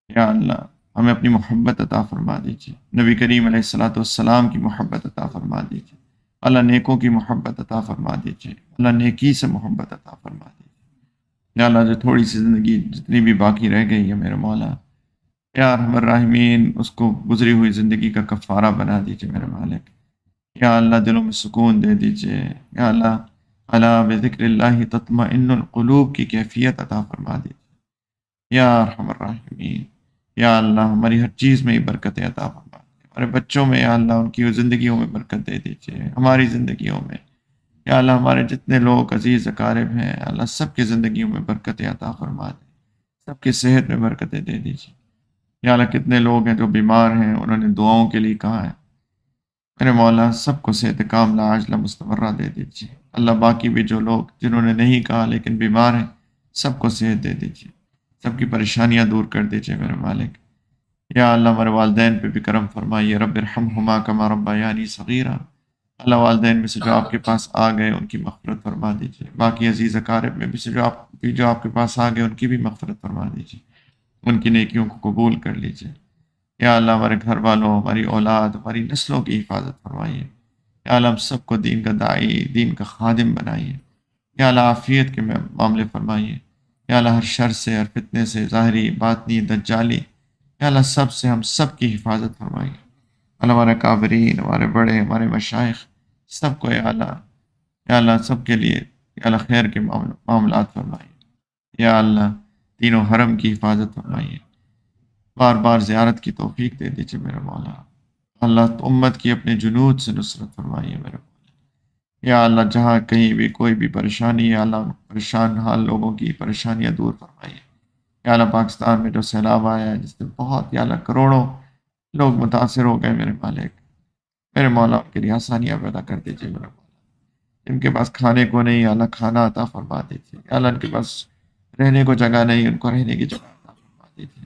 یا اللہ ہمیں اپنی محبت عطا فرما دیجیے، نبی کریم علیہ الصلوۃ والسلام کی محبت عطا فرما دیجیے، اللہ نیکوں کی محبت عطا فرما دیجیے، اللہ نیکی سے محبت عطا فرما دیجیے۔ یا اللہ جو تھوڑی سی زندگی جتنی بھی باقی رہ گئی ہے میرے مولا، یا ارحم الراحمین اس کو گزری ہوئی زندگی کا کفارہ بنا دیجیے میرے مالک۔ یا اللہ دلوں میں سکون دے دیجیے، یا اللہ الا بذکر اللہ تطمئن القلوب کی کیفیت عطا فرما دیجیے، یا ارحم الراحمین۔ یا اللہ ہماری ہر چیز میں ہی برکتیں عطا فرما دیجیے، ہمارے بچوں میں یا اللہ ان کی زندگیوں میں برکت دے دیجیے، ہماری زندگیوں میں یا اللہ ہمارے جتنے لوگ عزیز اقارب ہیں اللہ سب کی زندگیوں میں برکتیں عطا فرما دیں، سب کی صحت میں برکتیں دے دیجیے۔ یا اللہ کتنے لوگ ہیں جو بیمار ہیں، انہوں نے دعاؤں کے لیے کہا ہے، میرے مولا سب کو صحت کاملہ عاجلہ مستمرہ دے دیجیے۔ اللہ باقی بھی جو لوگ جنہوں نے نہیں کہا لیکن بیمار ہیں سب کو صحت دے دیجیے، سب کی پریشانیاں دور کر دیجیے میرے مالک۔ یا اللہ ہمارے والدین پہ بھی کرم فرمائیے، رب ارحمہما کما ربیانی صغیرا۔ اللہ والدین میں سے جو آپ کے پاس آ گئے ان کی مغفرت فرما دیجیے، باقی عزیز اقارب میں بھی سے جو آپ کے پاس آ گئے ان کی بھی مغفرت فرما دیجیے، ان کی نیکیوں کو قبول کر لیجیے۔ یا اللہ ہمارے گھر والوں، ہماری اولاد، ہماری نسلوں کی حفاظت فرمائیے۔ یا اللہ ہم سب کو دین کا داعی، دین کا خادم بنائیے۔ یا اللہ عافیت کے معاملے فرمائیے۔ یا اللہ ہر شر سے، ہر فتنے سے، ظاہری باطنی دجالی، یا اللہ سب سے ہم سب کی حفاظت فرمائیے۔ اللہ ہمارے کابرین، ہمارے بڑے، ہمارے مشائخ سب کو یا اللہ سب کے لیے یا اللہ خیر کے معاملات فرمائیے۔ یا اللہ تینوں حرم کی حفاظت فرمائیے، بار بار زیارت کی توفیق دے دیجیے میرے مولا۔ اللہ تو امت کی اپنے جنود سے نصرت فرمائیے میرے مولا۔ یا اللہ جہاں کہیں بھی کوئی بھی پریشانی ہے، یا اللہ پریشان حال لوگوں کی پریشانیاں دور فرمائیے۔ یا اللہ پاکستان میں جو سیلاب آیا ہے جس سے بہت یا اللہ کروڑوں لوگ متاثر ہو گئے میرے مالک، میرے مولا ان کے لیے آسانیاں پیدا کر دیجیے میرے مولا۔ جن کے پاس کھانے کو نہیں، یا اللہ کھانا عطا فرما دیجیے۔ یا اللہ ان کے پاس رہنے کو جگہ نہیں، ان کو رہنے کی جگہ عطا فرما دیجیے۔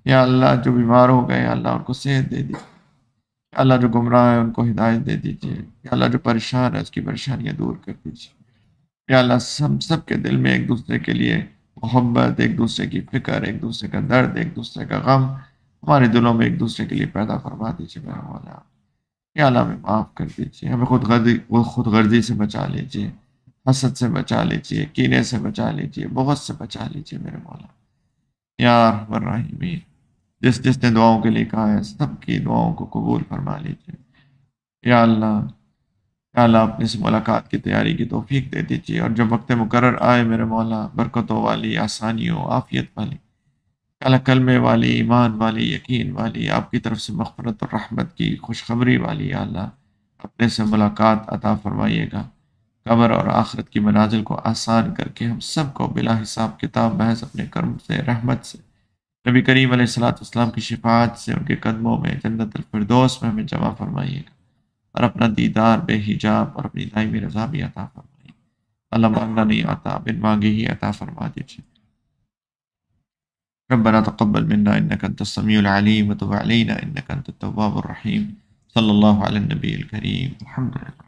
یا اللہ جو بیمار ہو گئے اللہ ان کو صحت دے دیجیے۔ یا اللہ جو گمراہ ہے ان کو ہدایت دے دیجیے۔ یا اللہ جو پریشان ہے اس کی پریشانیاں دور کر دیجیے۔ یا اللہ سب کے دل میں ایک دوسرے کے لیے محبت، ایک دوسرے کی فکر، ایک دوسرے کا درد، ایک دوسرے کا غم ہمارے دلوں میں ایک دوسرے کے لیے پیدا فرما دیجیے میرا مولا۔ یا اللہ ہمیں معاف کر دیجیے، ہمیں خود غرضی سے بچا لیجیے، حسد سے بچا لیجیے، کینے سے بچا لیجیے، بغض سے بچا لیجیے میرے مولا۔ یا ارحم الراحمین جس نے دعاؤں کے لیے کہا ہے سب کی دعاؤں کو قبول فرما لیجیے۔ یا اللہ اپنے سے ملاقات کی تیاری کی توفیق دے دیجیے، اور جب وقت مقرر آئے میرے مولا برکتوں والی، آسانیوں، عافیت والی، اللہ کلمے والی، ایمان والی، یقین والی، آپ کی طرف سے مغفرت اور رحمت کی خوشخبری والی یا اللہ اپنے سے ملاقات عطا فرمائیے گا۔ قبر اور آخرت کی منازل کو آسان کر کے ہم سب کو بلا حساب کتاب محض اپنے کرم سے، رحمت سے، نبی کریم علیہ الصلوۃ والسلام کی شفاعت سے ان کے قدموں میں جنت الفردوس میں ہمیں جمع فرمائیے گا، اور اپنا دیدار بے حجاب اور اپنی دائمی رضا بھی عطا فرمائیے۔ اللہ مانگنا نہیں آتا، بن مانگے ہی عطا فرما دیجیے۔ ربنا تقبل منا انك انت السميع العليم وتب علينا انك انت التواب الرحيم۔ صلی اللہ علی النبی الکریم، الحمد للہ۔